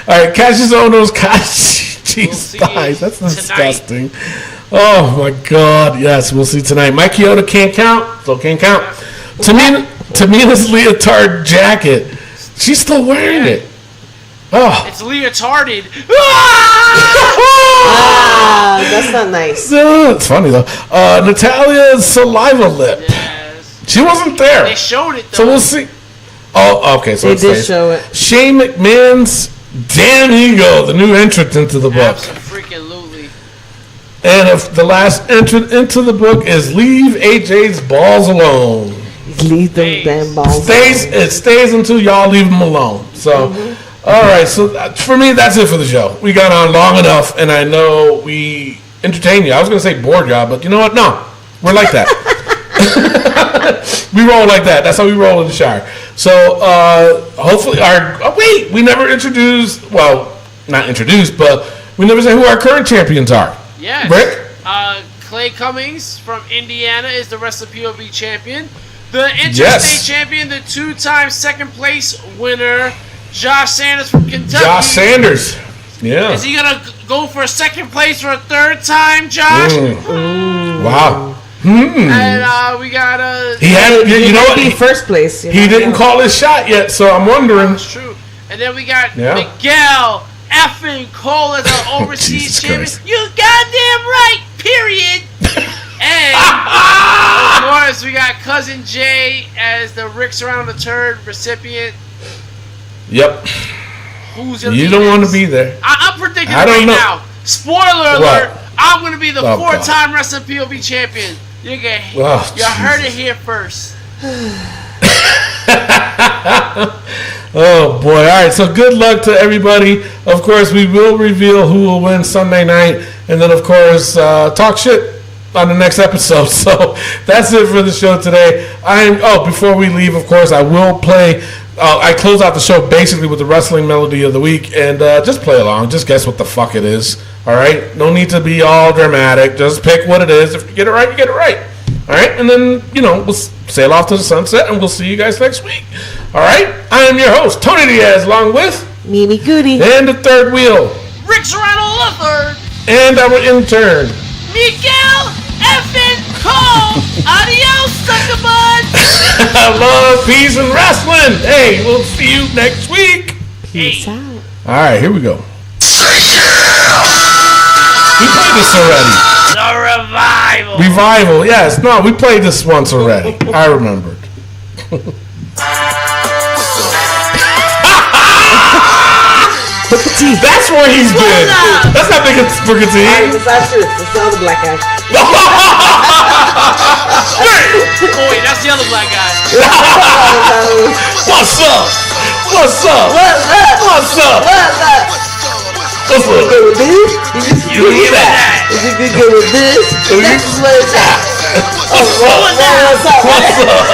All right, Cassius Ohno's cheese thighs. That's disgusting. Oh my God. Yes, we'll see tonight. Mike Chioda can't count. Still can't count. Tamina's leotard jacket. She's still wearing it. Oh. It's leotarded. That's not nice. It's funny though. Natalia's saliva lip. Yes. She wasn't there. They showed it though. So we'll see. Oh, okay. So they did show it. Shane McMahon's damn ego, the new entrant into the book. Absolutely. And if the last entrant into the book is leave AJ's balls alone. Leave them damn balls alone. It stays until y'all leave them alone. So, all right. So for me, that's it for the show. We got on long enough, and I know we entertain you. I was going to say bored y'all, but you know what? No, we're like that. We roll like that. That's how we roll in the Shire. So hopefully we never introduced. Well, not introduced, but we never say who our current champions are. Yes. Rick? Clay Cummings from Indiana is the Wrestling POV champion. The interstate champion, the 2-time second place winner, Josh Sanders from Kentucky. Josh Sanders. Yeah. Is he going to go for a second place for a third time, Josh? Wow. And we got he had, you know what? First place. He didn't call his shot yet, so I'm wondering. That's true. And then we got Miguel effing Cole as our overseas champion. Christ. You goddamn right, period. And of course, we got Cousin Jay as the Rick's Around the Turd recipient. Yep. Who's you don't want to be there. I'm predicting now. Spoiler alert. I'm going to be the 4-time Wrestling POV champion. You heard it here first. Oh boy! All right, so good luck to everybody. Of course, we will reveal who will win Sunday night, and then of course talk shit on the next episode. So that's it for the show today. Before we leave, of course, I will play. I close out the show basically with the wrestling melody of the week, and just play along. Just guess what the fuck it is. All right, no need to be all dramatic. Just pick what it is. If you get it right, you get it right. All right, and then we'll sail off to the sunset, and we'll see you guys next week. All right, I am your host, Tony Diaz, along with Mimi Goody, and the third wheel, Rick Serrano the third, and our intern, Miguel effing Cole. Adios, sucker buds. Love, peace, and wrestling. Hey, we'll see you next week. Peace out. All right, here we go. We played this already. The revival. Revival, yes. No, we played this once already. I remembered. That's where he's been. That's not Booker T. It's not true. It's the other black guy. Wait, that's the other black guy. What's up? What's up? What's up? What's up? What's up? What's up? Good with this? You hear that? Is you good with this? This is what it's at. What's up? What's up?